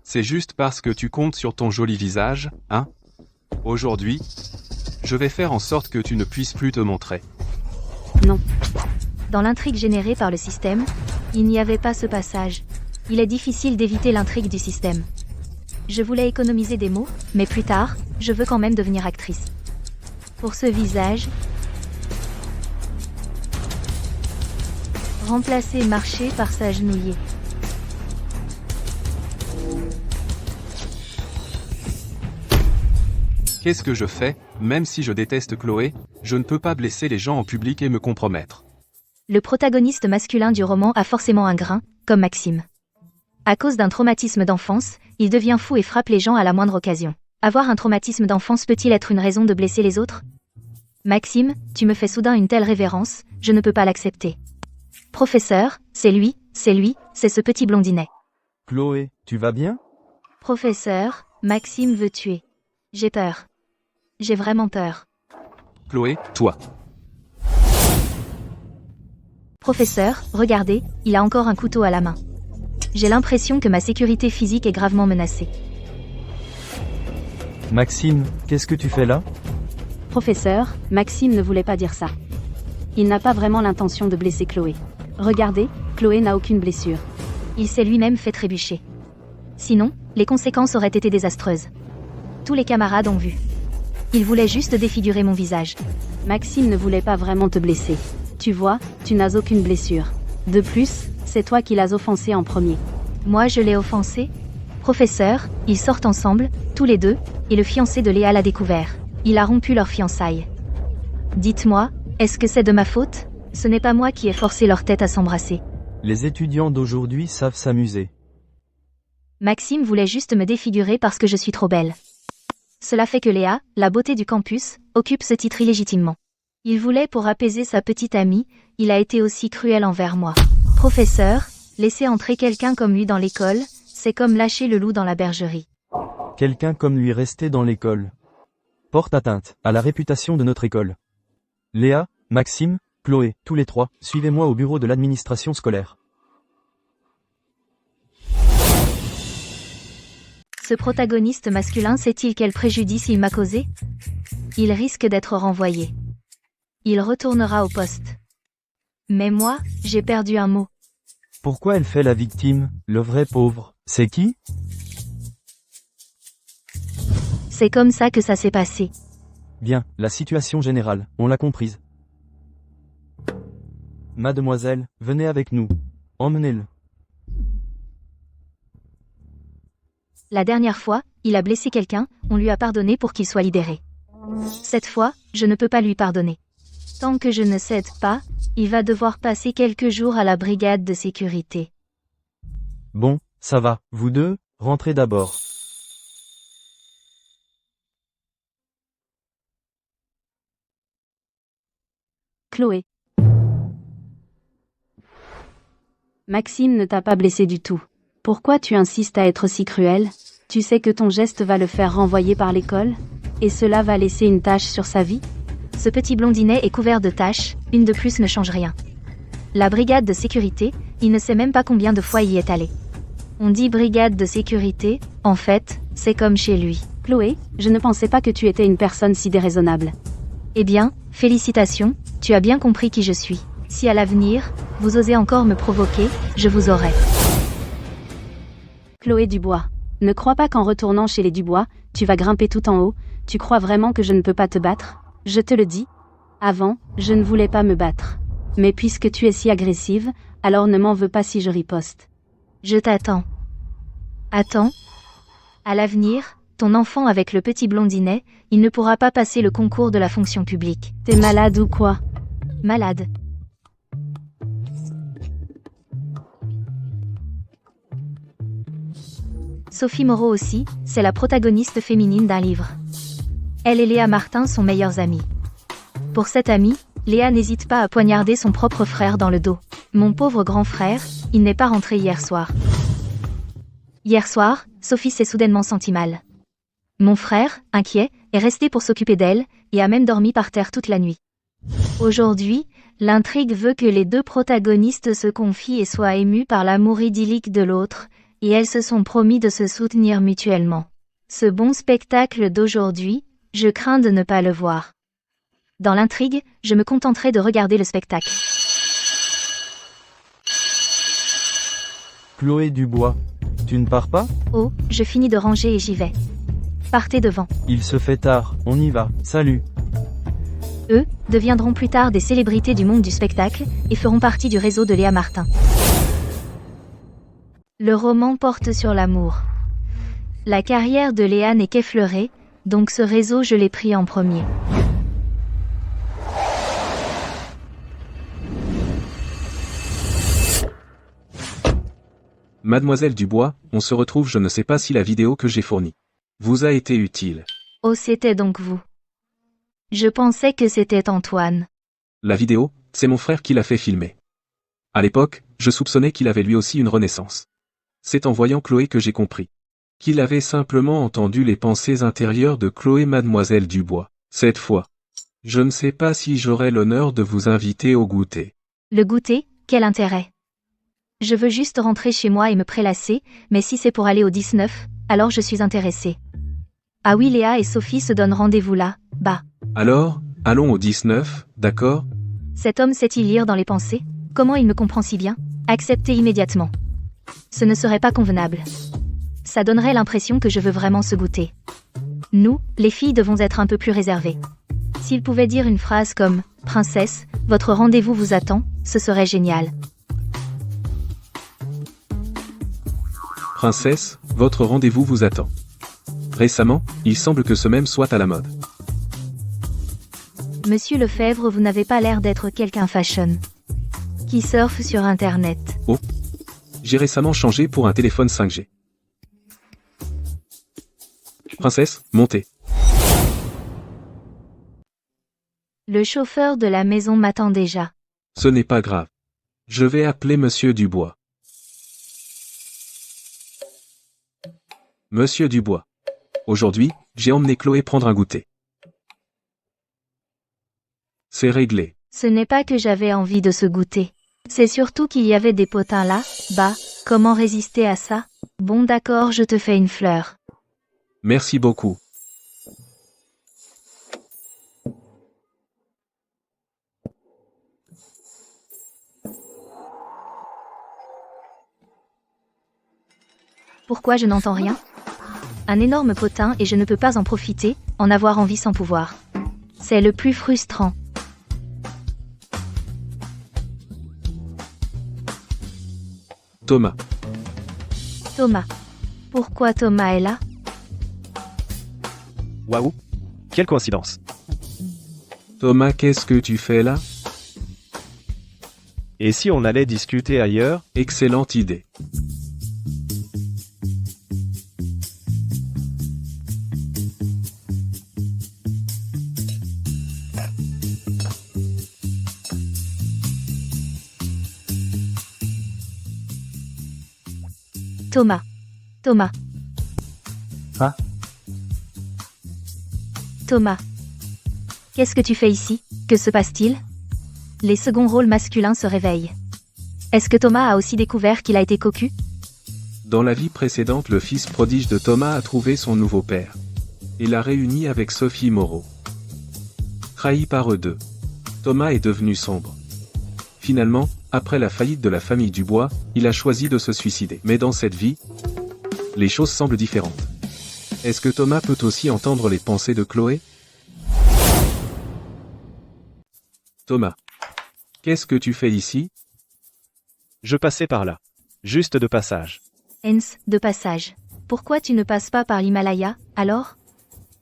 C'est juste parce que tu comptes sur ton joli visage, hein? Aujourd'hui, je vais faire en sorte que tu ne puisses plus te montrer. Non. Dans l'intrigue générée par le système, il n'y avait pas ce passage. Il est difficile d'éviter l'intrigue du système. Je voulais économiser des mots, mais plus tard, je veux quand même devenir actrice. Pour ce visage, remplacer marcher par s'agenouiller. Qu'est-ce que je fais? Même si je déteste Chloé, je ne peux pas blesser les gens en public et me compromettre. Le protagoniste masculin du roman a forcément un grain, comme Maxime. À cause d'un traumatisme d'enfance, il devient fou et frappe les gens à la moindre occasion. Avoir un traumatisme d'enfance peut-il être une raison de blesser les autres? Maxime, tu me fais soudain une telle révérence, je ne peux pas l'accepter. Professeur, c'est lui, c'est ce petit blondinet. Chloé, tu vas bien? Professeur, Maxime veut tuer. J'ai peur. J'ai vraiment peur. Chloé, toi. Professeur, regardez, il a encore un couteau à la main. J'ai l'impression que ma sécurité physique est gravement menacée. Maxime, qu'est-ce que tu fais là? Professeur, Maxime ne voulait pas dire ça. Il n'a pas vraiment l'intention de blesser Chloé. Regardez, Chloé n'a aucune blessure. Il s'est lui-même fait trébucher. Sinon, les conséquences auraient été désastreuses. Tous les camarades ont vu. Il voulait juste défigurer mon visage. Maxime ne voulait pas vraiment te blesser. Tu vois, tu n'as aucune blessure. De plus, c'est toi qui l'as offensé en premier. Moi je l'ai offensé? Professeur, ils sortent ensemble, tous les deux, et le fiancé de Léa l'a découvert. Il a rompu leurs fiançailles. Dites-moi, est-ce que c'est de ma faute? Ce n'est pas moi qui ai forcé leur tête à s'embrasser. Les étudiants d'aujourd'hui savent s'amuser. Maxime voulait juste me défigurer parce que je suis trop belle. Cela fait que Léa, la beauté du campus, occupe ce titre illégitimement. Il voulait pour apaiser sa petite amie, il a été aussi cruel envers moi. Professeur, laisser entrer quelqu'un comme lui dans l'école, c'est comme lâcher le loup dans la bergerie. Quelqu'un comme lui rester dans l'école porte atteinte à la réputation de notre école. Léa, Maxime, Chloé, tous les trois, suivez-moi au bureau de l'administration scolaire. Ce protagoniste masculin sait-il quel préjudice il m'a causé? Il risque d'être renvoyé. Il retournera au poste. Mais moi, j'ai perdu un mot. Pourquoi elle fait la victime, le vrai pauvre? C'est qui? C'est comme ça que ça s'est passé. Bien, la situation générale, on l'a comprise. Mademoiselle, venez avec nous. Emmenez-le. La dernière fois, il a blessé quelqu'un, on lui a pardonné pour qu'il soit libéré. Cette fois, je ne peux pas lui pardonner. Tant que je ne cède pas, il va devoir passer quelques jours à la brigade de sécurité. Bon, ça va, vous deux, rentrez d'abord. Chloé. Maxime ne t'a pas blessé du tout. Pourquoi tu insistes à être si cruel? Tu sais que ton geste va le faire renvoyer par l'école? Et cela va laisser une tache sur sa vie? Ce petit blondinet est couvert de taches, une de plus ne change rien. La brigade de sécurité, il ne sait même pas combien de fois il y est allé. On dit brigade de sécurité, en fait, c'est comme chez lui. Chloé, je ne pensais pas que tu étais une personne si déraisonnable. Eh bien, félicitations, tu as bien compris qui je suis. Si à l'avenir, vous osez encore me provoquer, je vous aurai. Chloé Dubois. Ne crois pas qu'en retournant chez les Dubois, tu vas grimper tout en haut. Tu crois vraiment que je ne peux pas te battre? Je te le dis. Avant, je ne voulais pas me battre. Mais puisque tu es si agressive, alors ne m'en veux pas si je riposte. Je t'attends. Attends. À l'avenir, ton enfant avec le petit blondinet, il ne pourra pas passer le concours de la fonction publique. T'es malade ou quoi? Malade. Sophie Moreau aussi, c'est la protagoniste féminine d'un livre. Elle et Léa Martin sont meilleures amies. Pour cette amie, Léa n'hésite pas à poignarder son propre frère dans le dos. Mon pauvre grand frère, il n'est pas rentré hier soir. Hier soir, Sophie s'est soudainement sentie mal. Mon frère, inquiet, est resté pour s'occuper d'elle, et a même dormi par terre toute la nuit. Aujourd'hui, l'intrigue veut que les deux protagonistes se confient et soient émus par l'amour idyllique de l'autre, et elles se sont promis de se soutenir mutuellement. Ce bon spectacle d'aujourd'hui, je crains de ne pas le voir. Dans l'intrigue, je me contenterai de regarder le spectacle. Chloé Dubois. Tu ne pars pas? Oh, je finis de ranger et j'y vais. Partez devant. Il se fait tard, on y va, salut. Eux, deviendront plus tard des célébrités du monde du spectacle, et feront partie du réseau de Léa Martin. Le roman porte sur l'amour. La carrière de Léa n'est qu'effleurée, donc ce réseau je l'ai pris en premier. Mademoiselle Dubois, on se retrouve. Je ne sais pas si la vidéo que j'ai fournie vous a été utile. Oh, c'était donc vous. Je pensais que c'était Antoine. La vidéo, c'est mon frère qui l'a fait filmer. À l'époque, je soupçonnais qu'il avait lui aussi une renaissance. C'est en voyant Chloé que j'ai compris qu'il avait simplement entendu les pensées intérieures de Chloé. Mademoiselle Dubois. Cette fois, je ne sais pas si j'aurai l'honneur de vous inviter au goûter. Le goûter, quel intérêt? Je veux juste rentrer chez moi et me prélasser, mais si c'est pour aller au 19, alors je suis intéressée. Ah oui, Léa et Sophie se donnent rendez-vous là, bah. Alors, allons au 19, d'accord? Cet homme sait-il lire dans les pensées? Comment il me comprend si bien? Acceptez immédiatement. Ce ne serait pas convenable. Ça donnerait l'impression que je veux vraiment ce goûter. Nous, les filles, devons être un peu plus réservées. S'il pouvait dire une phrase comme « Princesse, votre rendez-vous vous attend », ce serait génial. Princesse, votre rendez-vous vous attend. Récemment, il semble que ce même soit à la mode. Monsieur Lefebvre, vous n'avez pas l'air d'être quelqu'un fashion. Qui surfe sur Internet. Oh. J'ai récemment changé pour un téléphone 5G. Princesse, montez. Le chauffeur de la maison m'attend déjà. Ce n'est pas grave. Je vais appeler Monsieur Dubois. Monsieur Dubois. Aujourd'hui, j'ai emmené Chloé prendre un goûter. C'est réglé. Ce n'est pas que j'avais envie de ce goûter. C'est surtout qu'il y avait des potins là, bah, comment résister à ça? Bon d'accord, je te fais une fleur. Merci beaucoup. Pourquoi je n'entends rien? Un énorme potin et je ne peux pas en profiter, en avoir envie sans pouvoir. C'est le plus frustrant. Thomas. Thomas. Pourquoi Thomas est là? Waouh! Quelle coïncidence! Thomas, qu'est-ce que tu fais là? Et si on allait discuter ailleurs? Excellente idée. Thomas. Thomas. Ah. Thomas. Qu'est-ce que tu fais ici? Que se passe-t-il? Les seconds rôles masculins se réveillent. Est-ce que Thomas a aussi découvert qu'il a été cocu? Dans la vie précédente, le fils prodige de Thomas a trouvé son nouveau père. Et l'a réuni avec Sophie Moreau. Trahi par eux deux, Thomas est devenu sombre. Finalement, après la faillite de la famille Dubois, il a choisi de se suicider. Mais dans cette vie, les choses semblent différentes. Est-ce que Thomas peut aussi entendre les pensées de Chloé? Thomas. Qu'est-ce que tu fais ici? Je passais par là. Juste de passage. Hens, de passage. Pourquoi tu ne passes pas par l'Himalaya, alors?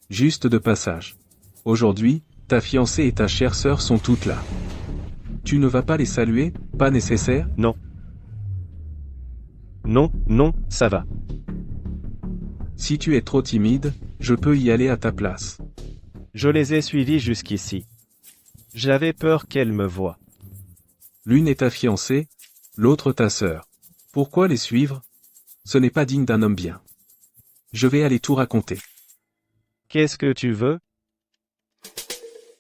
Juste de passage. Aujourd'hui, ta fiancée et ta chère sœur sont toutes là. Tu ne vas pas les saluer, pas nécessaire? Non. Non, non, ça va. Si tu es trop timide, je peux y aller à ta place. Je les ai suivis jusqu'ici. J'avais peur qu'elles me voient. L'une est ta fiancée, l'autre ta sœur. Pourquoi les suivre? Ce n'est pas digne d'un homme bien. Je vais aller tout raconter. Qu'est-ce que tu veux?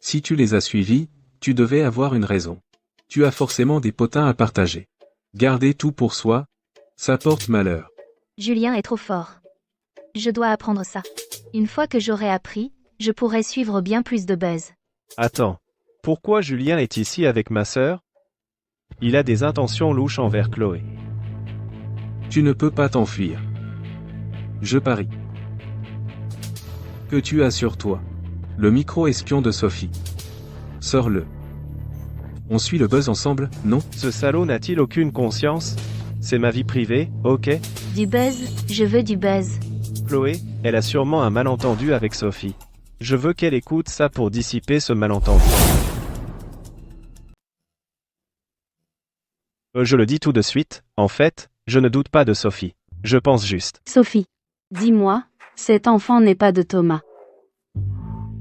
Si tu les as suivis, tu devais avoir une raison. Tu as forcément des potins à partager. Garder tout pour soi, ça porte malheur. Julien est trop fort. Je dois apprendre ça. Une fois que j'aurai appris, je pourrai suivre bien plus de buzz. Attends. Pourquoi Julien est ici avec ma sœur? Il a des intentions louches envers Chloé. Tu ne peux pas t'enfuir. Je parie que tu as sur toi le micro-espion de Sophie. Sors-le. On suit le buzz ensemble, non? Ce salaud n'a-t-il aucune conscience? C'est ma vie privée, ok? Du buzz, je veux du buzz. Chloé, elle a sûrement un malentendu avec Sophie. Je veux qu'elle écoute ça pour dissiper ce malentendu. Je le dis tout de suite, en fait, je ne doute pas de Sophie. Je pense juste. Sophie. Dis-moi, cet enfant n'est pas de Thomas.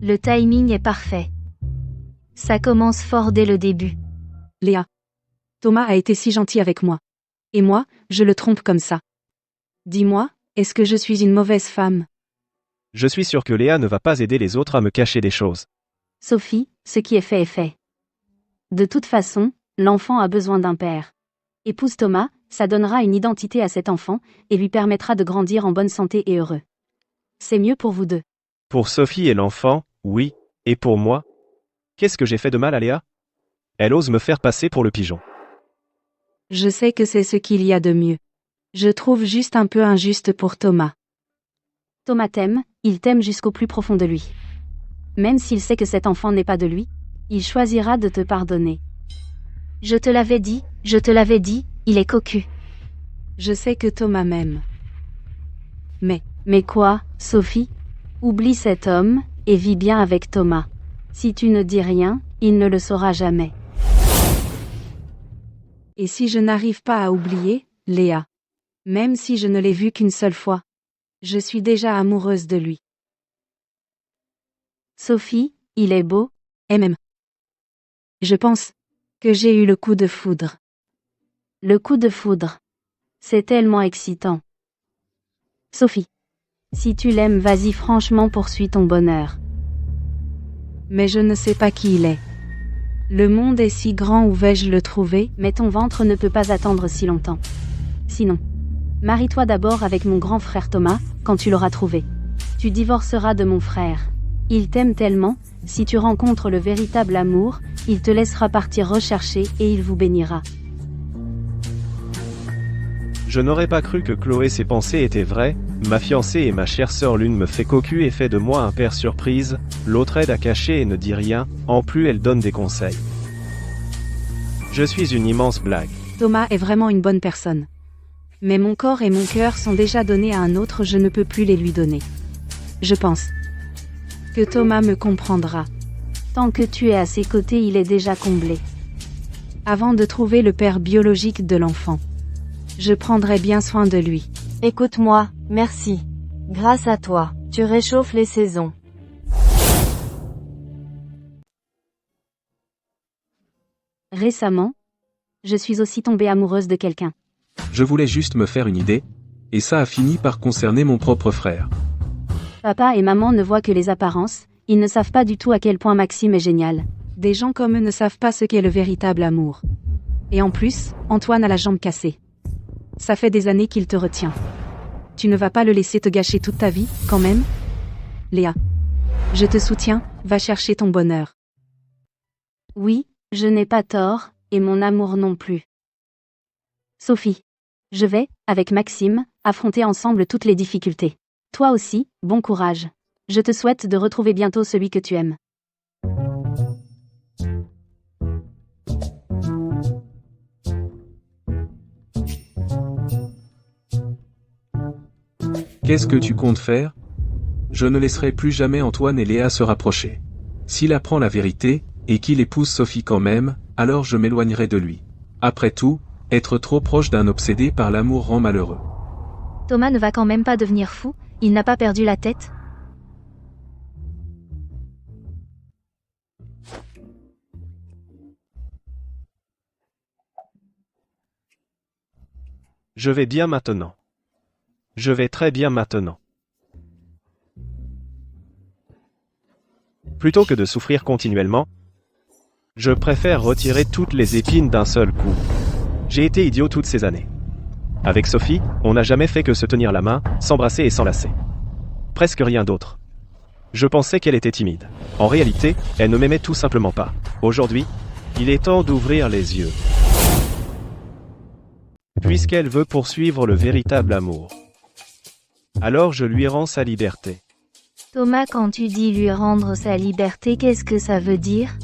Le timing est parfait. Ça commence fort dès le début. Léa. Thomas a été si gentil avec moi. Et moi, je le trompe comme ça. Dis-moi, est-ce que je suis une mauvaise femme? Je suis sûr que Léa ne va pas aider les autres à me cacher des choses. Sophie, ce qui est fait est fait. De toute façon, l'enfant a besoin d'un père. Épouse Thomas, ça donnera une identité à cet enfant, et lui permettra de grandir en bonne santé et heureux. C'est mieux pour vous deux. Pour Sophie et l'enfant, oui, et pour moi? Qu'est-ce que j'ai fait de mal à Léa? Elle ose me faire passer pour le pigeon. Je sais que c'est ce qu'il y a de mieux. Je trouve juste un peu injuste pour Thomas. Thomas t'aime, il t'aime jusqu'au plus profond de lui. Même s'il sait que cet enfant n'est pas de lui, il choisira de te pardonner. Je te l'avais dit, il est cocu. Je sais que Thomas m'aime. Mais quoi, Sophie? Oublie cet homme, et vis bien avec Thomas. Si tu ne dis rien, il ne le saura jamais. Et si je n'arrive pas à oublier, Léa? Même si je ne l'ai vu qu'une seule fois. Je suis déjà amoureuse de lui. Sophie, il est beau, MM. Je pense que j'ai eu le coup de foudre. Le coup de foudre. C'est tellement excitant. Sophie. Si tu l'aimes, vas-y franchement poursuis ton bonheur. Mais je ne sais pas qui il est. Le monde est si grand, où vais-je le trouver? Mais ton ventre ne peut pas attendre si longtemps. Sinon, marie-toi d'abord avec mon grand frère Thomas, quand tu l'auras trouvé. Tu divorceras de mon frère. Il t'aime tellement, si tu rencontres le véritable amour, il te laissera partir rechercher et il vous bénira. Je n'aurais pas cru que Chloé ses pensées étaient vraies. Ma fiancée et ma chère sœur, l'une me fait cocu et fait de moi un père surprise, l'autre aide à cacher et ne dit rien, en plus elle donne des conseils. Je suis une immense blague. Thomas est vraiment une bonne personne. Mais mon corps et mon cœur sont déjà donnés à un autre, je ne peux plus les lui donner. Je pense que Thomas me comprendra. Tant que tu es à ses côtés, il est déjà comblé. Avant de trouver le père biologique de l'enfant, je prendrai bien soin de lui. Écoute-moi, merci. Grâce à toi, tu réchauffes les saisons. Récemment, je suis aussi tombée amoureuse de quelqu'un. Je voulais juste me faire une idée, et ça a fini par concerner mon propre frère. Papa et maman ne voient que les apparences, ils ne savent pas du tout à quel point Maxime est génial. Des gens comme eux ne savent pas ce qu'est le véritable amour. Et en plus, Antoine a la jambe cassée. Ça fait des années qu'il te retient. Tu ne vas pas le laisser te gâcher toute ta vie, quand même? Léa. Je te soutiens, va chercher ton bonheur. Oui, je n'ai pas tort, et mon amour non plus. Sophie. Je vais, avec Maxime, affronter ensemble toutes les difficultés. Toi aussi, bon courage. Je te souhaite de retrouver bientôt celui que tu aimes. Qu'est-ce que tu comptes faire? Je ne laisserai plus jamais Antoine et Léa se rapprocher. S'il apprend la vérité, et qu'il épouse Sophie quand même, alors je m'éloignerai de lui. Après tout, être trop proche d'un obsédé par l'amour rend malheureux. Thomas ne va quand même pas devenir fou, il n'a pas perdu la tête? Je vais bien maintenant. Je vais très bien maintenant. Plutôt que de souffrir continuellement, je préfère retirer toutes les épines d'un seul coup. J'ai été idiot toutes ces années. Avec Sophie, on n'a jamais fait que se tenir la main, s'embrasser et s'enlacer. Presque rien d'autre. Je pensais qu'elle était timide. En réalité, elle ne m'aimait tout simplement pas. Aujourd'hui, il est temps d'ouvrir les yeux. Puisqu'elle veut poursuivre le véritable amour. Alors je lui rends sa liberté. Thomas, quand tu dis lui rendre sa liberté, qu'est-ce que ça veut dire?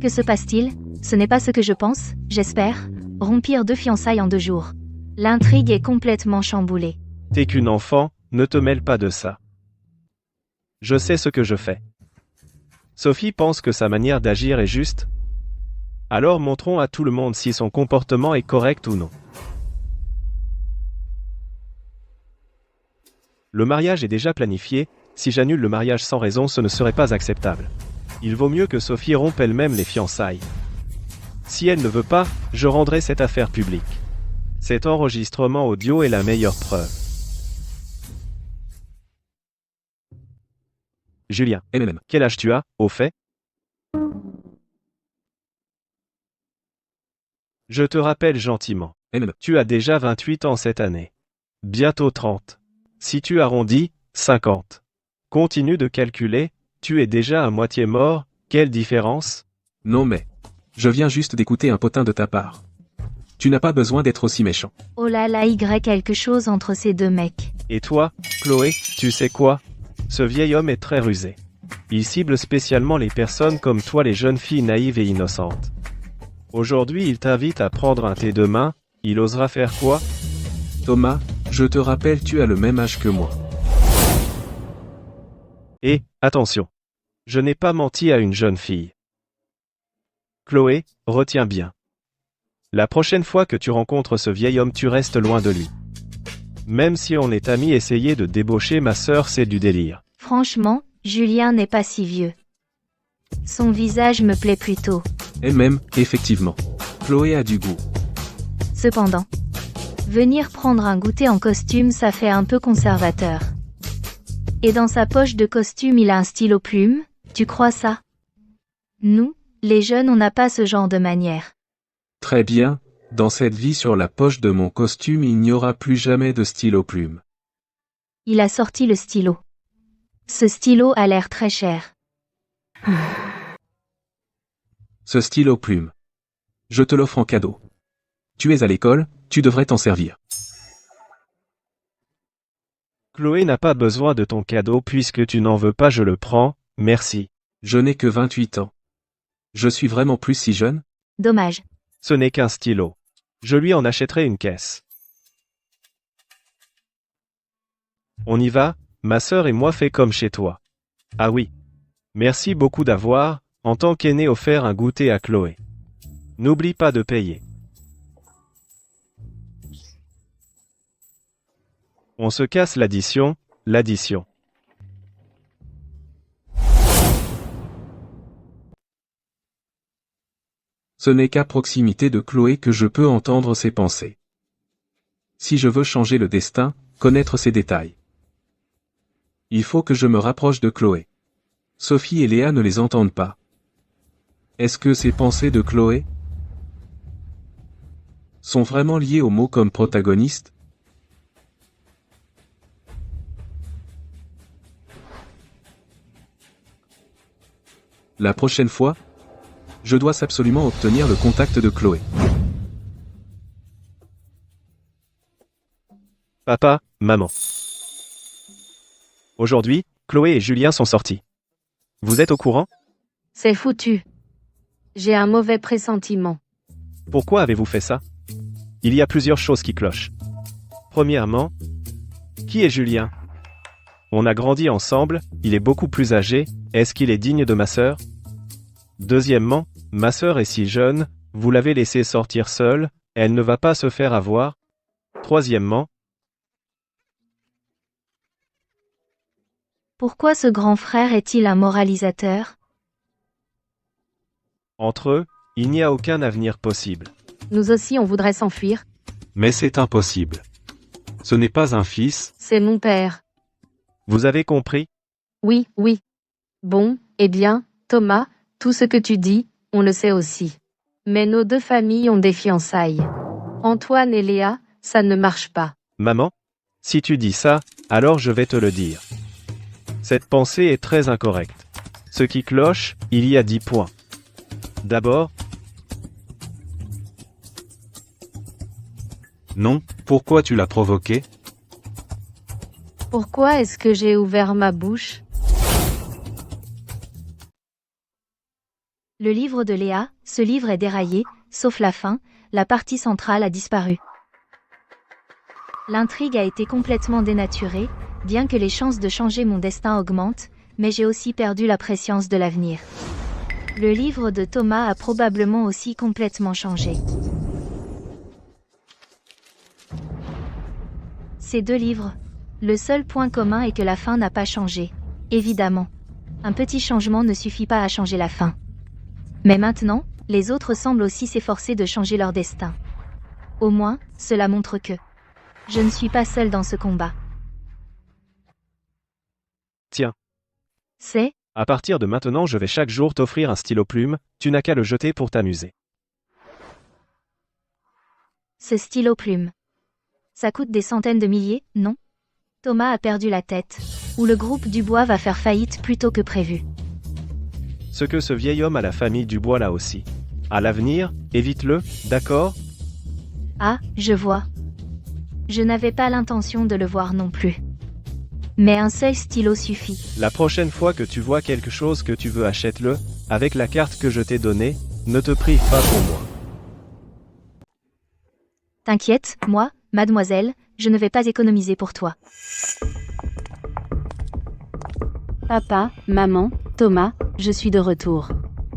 Que se passe-t-il? Ce n'est pas ce que je pense, j'espère. Rompir 2 fiançailles en 2 jours. L'intrigue est complètement chamboulée. T'es qu'une enfant, ne te mêle pas de ça. Je sais ce que je fais. Sophie pense que sa manière d'agir est juste. Alors montrons à tout le monde si son comportement est correct ou non. Le mariage est déjà planifié, si j'annule le mariage sans raison, ce ne serait pas acceptable. Il vaut mieux que Sophie rompe elle-même les fiançailles. Si elle ne veut pas, je rendrai cette affaire publique. Cet enregistrement audio est la meilleure preuve. Julien, quel âge tu as, au fait? Je te rappelle gentiment. Tu as déjà 28 ans cette année. Bientôt 30. Si tu arrondis, 50. Continue de calculer, tu es déjà à moitié mort, quelle différence? Non mais, je viens juste d'écouter un potin de ta part. Tu n'as pas besoin d'être aussi méchant. Oh là là, y quelque chose entre ces 2 mecs. Et toi, Chloé, tu sais quoi? Ce vieil homme est très rusé. Il cible spécialement les personnes comme toi, les jeunes filles naïves et innocentes. Aujourd'hui, il t'invite à prendre un thé demain, il osera faire quoi? Thomas, je te rappelle, tu as le même âge que moi. Et, attention, je n'ai pas menti à une jeune fille. Chloé, retiens bien. La prochaine fois que tu rencontres ce vieil homme, tu restes loin de lui. Même si on est amis, essayer de débaucher ma sœur, c'est du délire. Franchement, Julien n'est pas si vieux. Son visage me plaît plutôt. Et même, effectivement. Chloé a du goût. Cependant, venir prendre un goûter en costume, ça fait un peu conservateur. Et dans sa poche de costume, il a un stylo plume, tu crois ça? Nous, les jeunes, on n'a pas ce genre de manière. Très bien, dans cette vie sur la poche de mon costume, il n'y aura plus jamais de stylo plume. Il a sorti le stylo. Ce stylo a l'air très cher. Ce stylo plume. Je te l'offre en cadeau. Tu es à l'école, tu devrais t'en servir. Chloé n'a pas besoin de ton cadeau puisque tu n'en veux pas, je le prends, merci. Je n'ai que 28 ans. Je suis vraiment plus si jeune? Dommage. Ce n'est qu'un stylo. Je lui en achèterai une caisse. On y va, ma sœur et moi fait comme chez toi. Ah oui. Merci beaucoup d'avoir, en tant qu'aîné, offert un goûter à Chloé. N'oublie pas de payer. On se casse l'addition. Ce n'est qu'à proximité de Chloé que je peux entendre ses pensées. Si je veux changer le destin, connaître ses détails, il faut que je me rapproche de Chloé. Sophie et Léa ne les entendent pas. Est-ce que ces pensées de Chloé sont vraiment liées au mot comme protagoniste? La prochaine fois, je dois absolument obtenir le contact de Chloé. Papa, maman. Aujourd'hui, Chloé et Julien sont sortis. Vous êtes au courant? C'est foutu. J'ai un mauvais pressentiment. Pourquoi avez-vous fait ça? Il y a plusieurs choses qui clochent. Premièrement, qui est Julien? On a grandi ensemble, il est beaucoup plus âgé, est-ce qu'il est digne de ma sœur? Deuxièmement, ma sœur est si jeune, vous l'avez laissée sortir seule, elle ne va pas se faire avoir. Troisièmement, Pourquoi ce grand frère est-il un moralisateur? entre eux, il n'y a aucun avenir possible. Nous aussi on voudrait s'enfuir. Mais c'est impossible. Ce n'est pas un fils, C'est mon père. Vous avez compris? Oui, oui. Bon, eh bien, Thomas, tout ce que tu dis, on le sait aussi. Mais nos deux familles ont des fiançailles. Antoine et Léa, ça ne marche pas. Maman? Si tu dis ça, alors je vais te le dire. Cette pensée est très incorrecte. Ce qui cloche, il y a 10 points. D'abord, non, pourquoi tu l'as provoqué? Pourquoi est-ce que j'ai ouvert ma bouche? Le livre de Léa, ce livre est déraillé, sauf la fin, la partie centrale a disparu. L'intrigue a été complètement dénaturée, bien que les chances de changer mon destin augmentent, mais j'ai aussi perdu la prescience de l'avenir. Le livre de Thomas a probablement aussi complètement changé. Ces deux livres. Le seul point commun est que la fin n'a pas changé. Évidemment. Un petit changement ne suffit pas à changer la fin. Mais maintenant, les autres semblent aussi s'efforcer de changer leur destin. Au moins, cela montre que je ne suis pas seul dans ce combat. tiens, C'est à partir de maintenant je vais chaque jour t'offrir un stylo plume, tu n'as qu'à le jeter pour t'amuser. ce stylo plume. Ça coûte des centaines de milliers, non? Thomas a perdu la tête. Ou le groupe Dubois va faire faillite plus tôt que prévu. Ce que ce vieil homme à la famille Dubois là aussi. À l'avenir, évite-le, d'accord? Ah, je vois. Je n'avais pas l'intention de le voir non plus. Mais un seul stylo suffit. La prochaine fois que tu vois quelque chose que tu veux, achète-le, avec la carte que je t'ai donnée, ne te prive pas pour moi. T'inquiète, moi, mademoiselle, je ne vais pas économiser pour toi. Papa, maman, Thomas, je suis de retour.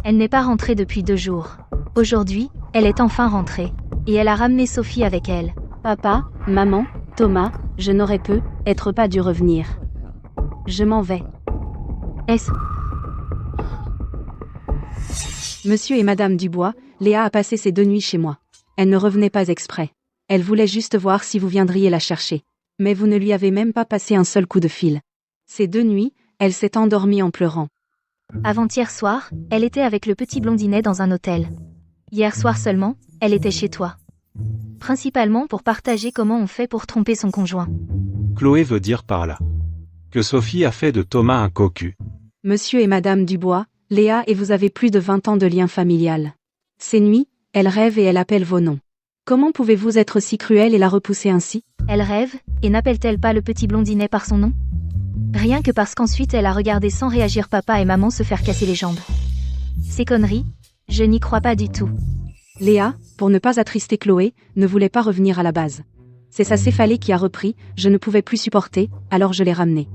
Elle n'est pas rentrée depuis 2 jours. Aujourd'hui, elle est enfin rentrée. Et elle a ramené Sophie avec elle. Papa, maman, Thomas, je n'aurais peut-être pas dû revenir. Je m'en vais. Est-ce Monsieur et Madame Dubois, Léa a passé ces 2 nuits chez moi. Elle ne revenait pas exprès. Elle voulait juste voir si vous viendriez la chercher. Mais vous ne lui avez même pas passé un seul coup de fil. Ces 2 nuits, elle s'est endormie en pleurant. Avant-hier soir, elle était avec le petit blondinet dans un hôtel. Hier soir seulement, elle était chez toi. Principalement pour partager comment on fait pour tromper son conjoint. Chloé veut dire par là que Sophie a fait de Thomas un cocu. Monsieur et Madame Dubois, Léa et vous avez plus de 20 ans de lien familial. Ces nuits, elle rêve et elle appelle vos noms. Comment pouvez-vous être si cruel et la repousser ainsi? Elle rêve, et n'appelle-t-elle pas le petit blondinet par son nom? Rien que parce qu'ensuite elle a regardé sans réagir papa et maman se faire casser les jambes. Ces conneries, je n'y crois pas du tout. Léa, pour ne pas attrister Chloé, ne voulait pas revenir à la base. C'est sa céphalée qui a repris, je ne pouvais plus supporter, alors je l'ai ramenée.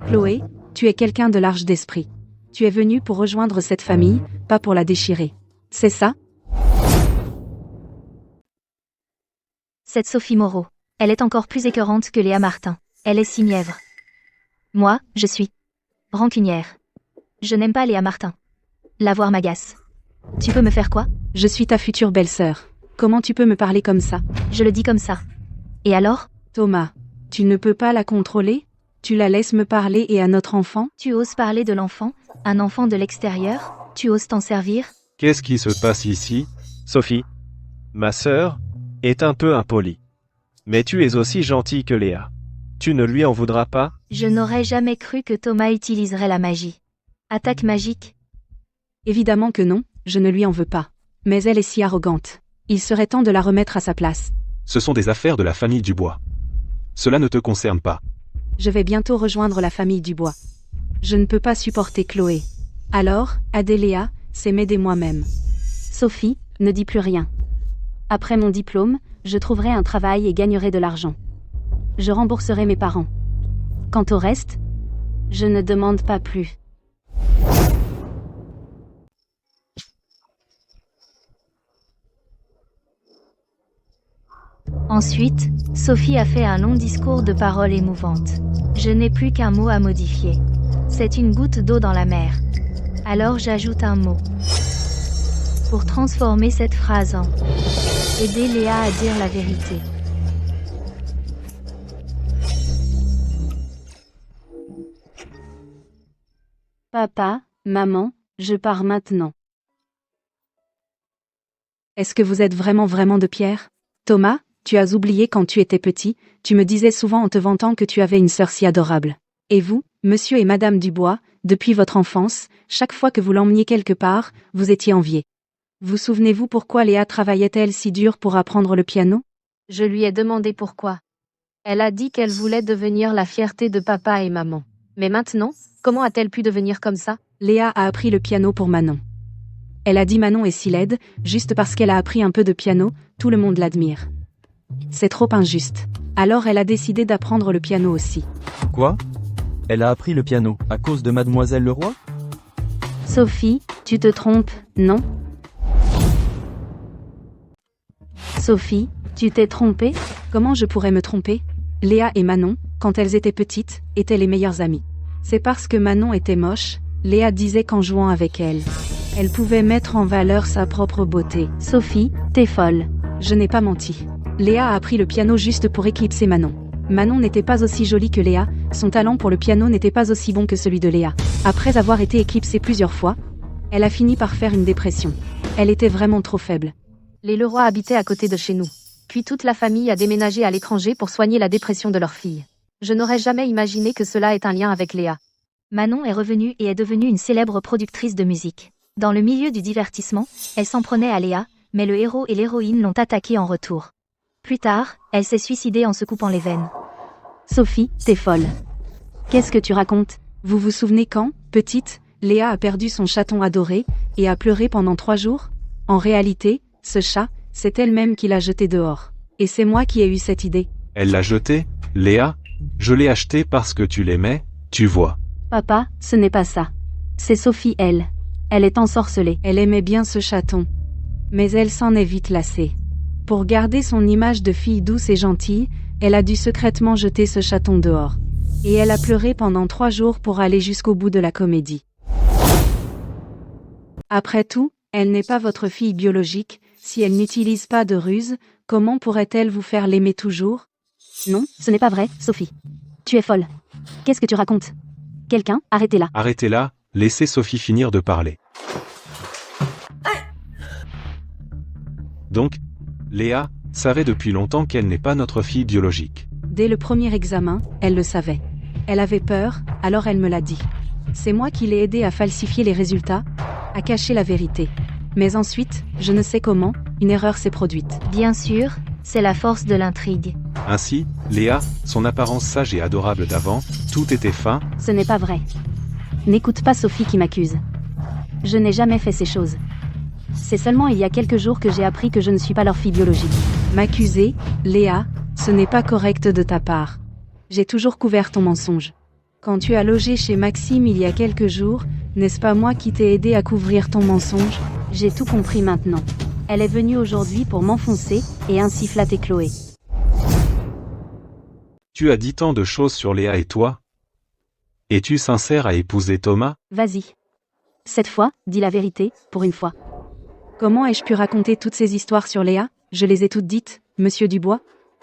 Chloé, tu es quelqu'un de large d'esprit. Tu es venue pour rejoindre cette famille, pas pour la déchirer. C'est ça? Cette Sophie Moreau. Elle est encore plus écœurante que Léa Martin. Elle est si mièvre. Moi, je suis rancunière. Je n'aime pas Léa Martin. La voir m'agace. Tu peux me faire quoi? Je suis ta future belle-sœur. Comment tu peux me parler comme ça? Je le dis comme ça. Et alors? Thomas, tu ne peux pas la contrôler? Tu la laisses me parler et à notre enfant? Tu oses parler de l'enfant? Un enfant de l'extérieur? Tu oses t'en servir? Qu'est-ce qui se passe ici? Sophie, ma sœur, est un peu impolie. Mais tu es aussi gentille que Léa. Tu ne lui en voudras pas? Je n'aurais jamais cru que Thomas utiliserait la magie. Attaque magique? Évidemment que non, je ne lui en veux pas. Mais elle est si arrogante. Il serait temps de la remettre à sa place. Ce sont des affaires de la famille Dubois. Cela ne te concerne pas. Je vais bientôt rejoindre la famille Dubois. Je ne peux pas supporter Chloé. Alors, Adéléa, c'est m'aider moi-même. Sophie, ne dis plus rien. Après mon diplôme, je trouverai un travail et gagnerai de l'argent. Je rembourserai mes parents. Quant au reste, je ne demande pas plus. Ensuite, Sophie a fait un long discours de paroles émouvantes. Je n'ai plus qu'un mot à modifier. C'est une goutte d'eau dans la mer. Alors j'ajoute un mot. Pour transformer cette phrase en « Aider Léa à dire la vérité ». Papa, maman, je pars maintenant. Est-ce que vous êtes vraiment de pierre? Thomas, tu as oublié quand tu étais petit, tu me disais souvent en te vantant que tu avais une sœur si adorable. Et vous, monsieur et madame Dubois, depuis votre enfance, chaque fois que vous l'emmeniez quelque part, vous étiez enviés. Vous souvenez-vous pourquoi Léa travaillait-elle si dur pour apprendre le piano? Je lui ai demandé pourquoi. Elle a dit qu'elle voulait devenir la fierté de papa et maman. Mais maintenant, comment a-t-elle pu devenir comme ça? Léa a appris le piano pour Manon. Elle a dit Manon est si laide, juste parce qu'elle a appris un peu de piano, tout le monde l'admire. C'est trop injuste. Alors elle a décidé d'apprendre le piano aussi. Quoi? Elle a appris le piano, à cause de Mademoiselle Leroy? Sophie, tu te trompes, non? Sophie, tu t'es trompée? Comment je pourrais me tromper? Léa et Manon, quand elles étaient petites, étaient les meilleures amies. C'est parce que Manon était moche, Léa disait qu'en jouant avec elle, elle pouvait mettre en valeur sa propre beauté. Sophie, t'es folle. Je n'ai pas menti. Léa a appris le piano juste pour éclipser Manon. Manon n'était pas aussi jolie que Léa, son talent pour le piano n'était pas aussi bon que celui de Léa. Après avoir été éclipsée plusieurs fois, elle a fini par faire une dépression. Elle était vraiment trop faible. Les Leroy habitaient à côté de chez nous. Puis toute la famille a déménagé à l'étranger pour soigner la dépression de leur fille. Je n'aurais jamais imaginé que cela ait un lien avec Léa. Manon est revenue et est devenue une célèbre productrice de musique. Dans le milieu du divertissement, elle s'en prenait à Léa, mais le héros et l'héroïne l'ont attaquée en retour. Plus tard, elle s'est suicidée en se coupant les veines. Sophie, t'es folle. Qu'est-ce que tu racontes? Vous vous souvenez quand, petite, Léa a perdu son chaton adoré, et a pleuré pendant 3 jours? En réalité, ce chat, c'est elle-même qui l'a jeté dehors. Et c'est moi qui ai eu cette idée. Elle l'a jeté, Léa? Je l'ai acheté parce que tu l'aimais, tu vois. Papa, ce n'est pas ça. C'est Sophie, elle. Elle est ensorcelée. Elle aimait bien ce chaton. Mais elle s'en est vite lassée. Pour garder son image de fille douce et gentille, elle a dû secrètement jeter ce chaton dehors. Et elle a pleuré pendant 3 jours pour aller jusqu'au bout de la comédie. Après tout, elle n'est pas votre fille biologique, si elle n'utilise pas de ruse, comment pourrait-elle vous faire l'aimer toujours? Non, ce n'est pas vrai, Sophie. Tu es folle. Qu'est-ce que tu racontes? Quelqu'un, arrêtez-la. Arrêtez-la, laissez Sophie finir de parler. Donc, Léa savait depuis longtemps qu'elle n'est pas notre fille biologique. Dès le premier examen, elle le savait. Elle avait peur, alors elle me l'a dit. C'est moi qui l'ai aidée à falsifier les résultats, à cacher la vérité. Mais ensuite, je ne sais comment, une erreur s'est produite. Bien sûr, c'est la force de l'intrigue. Ainsi, Léa, son apparence sage et adorable d'avant, tout était fin. Ce n'est pas vrai. N'écoute pas Sophie qui m'accuse. Je n'ai jamais fait ces choses. C'est seulement il y a quelques jours que j'ai appris que je ne suis pas leur fille biologique. M'accuser, Léa, Ce n'est pas correct de ta part. J'ai toujours couvert ton mensonge. Quand tu as logé chez Maxime il y a quelques jours, n'est-ce pas moi qui t'ai aidé à couvrir ton mensonge? J'ai tout compris maintenant. Elle est venue aujourd'hui pour m'enfoncer, et ainsi flatter Chloé. Tu as dit tant de choses sur Léa et toi. Es-tu sincère à épouser Thomas? Vas-y. Cette fois, dis la vérité, pour une fois. Comment ai-je pu raconter toutes ces histoires sur Léa? Je les ai toutes dites, monsieur Dubois.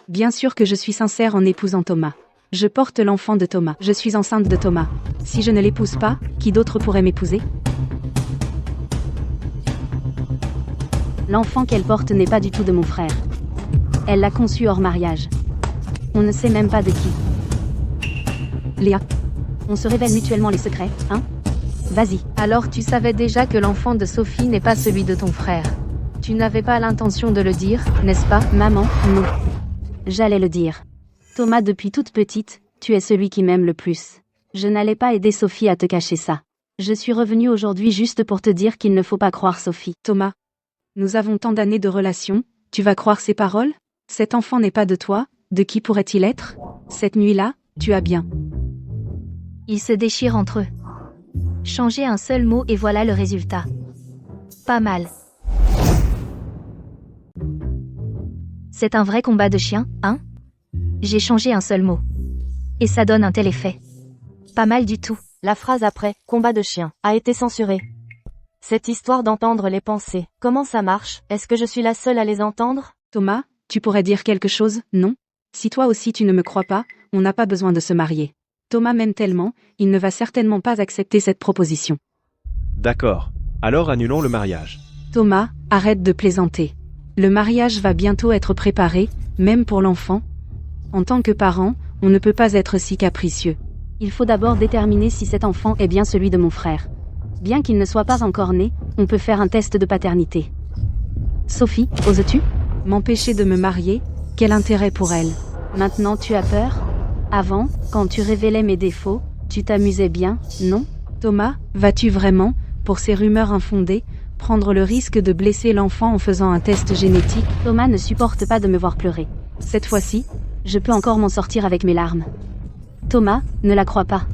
Bien sûr que je suis sincère en épousant Thomas. Je porte l'enfant de Thomas. Je suis enceinte de Thomas. Si je ne l'épouse pas, qui d'autre pourrait m'épouser? L'enfant qu'elle porte n'est pas du tout de mon frère. Elle l'a conçu hors mariage. On ne sait même pas de qui. Léa, On se révèle mutuellement les secrets, hein? Vas-y. Alors tu savais déjà que l'enfant de Sophie n'est pas celui de ton frère. Tu n'avais pas l'intention de le dire, n'est-ce pas? Maman, non. J'allais le dire. Thomas, depuis toute petite, tu es celui qui m'aime le plus. Je n'allais pas aider Sophie à te cacher ça. Je suis revenue aujourd'hui juste pour te dire qu'il ne faut pas croire Sophie. Thomas. Nous avons tant d'années de relation, tu vas croire ces paroles? Cet enfant n'est pas de toi, de qui pourrait-il être? Cette nuit-là, tu as bien. Ils se déchirent entre eux. Changer un seul mot et voilà le résultat. Pas mal. C'est un vrai combat de chiens, hein? J'ai changé un seul mot. Et ça donne un tel effet. Pas mal du tout. La phrase après, combat de chien, a été censurée. Cette histoire d'entendre les pensées, comment ça marche? Est-ce que je suis la seule à les entendre? Thomas, tu pourrais dire quelque chose, non? Si toi aussi tu ne me crois pas, on n'a pas besoin de se marier. Thomas m'aime tellement, il ne va certainement pas accepter cette proposition. D'accord. Alors annulons le mariage. Thomas, arrête de plaisanter. Le mariage va bientôt être préparé, même pour l'enfant. En tant que parent, on ne peut pas être si capricieux. Il faut d'abord déterminer si cet enfant est bien celui de mon frère. Bien qu'il ne soit pas encore né, on peut faire un test de paternité. Sophie, oses-tu? M'empêcher de me marier? Quel intérêt pour elle? Maintenant tu as peur? Avant, quand tu révélais mes défauts, tu t'amusais bien, non? Thomas, vas-tu vraiment, pour ces rumeurs infondées, prendre le risque de blesser l'enfant en faisant un test génétique? Thomas ne supporte pas de me voir pleurer. Cette fois-ci, je peux encore m'en sortir avec mes larmes. Thomas, ne la crois pas.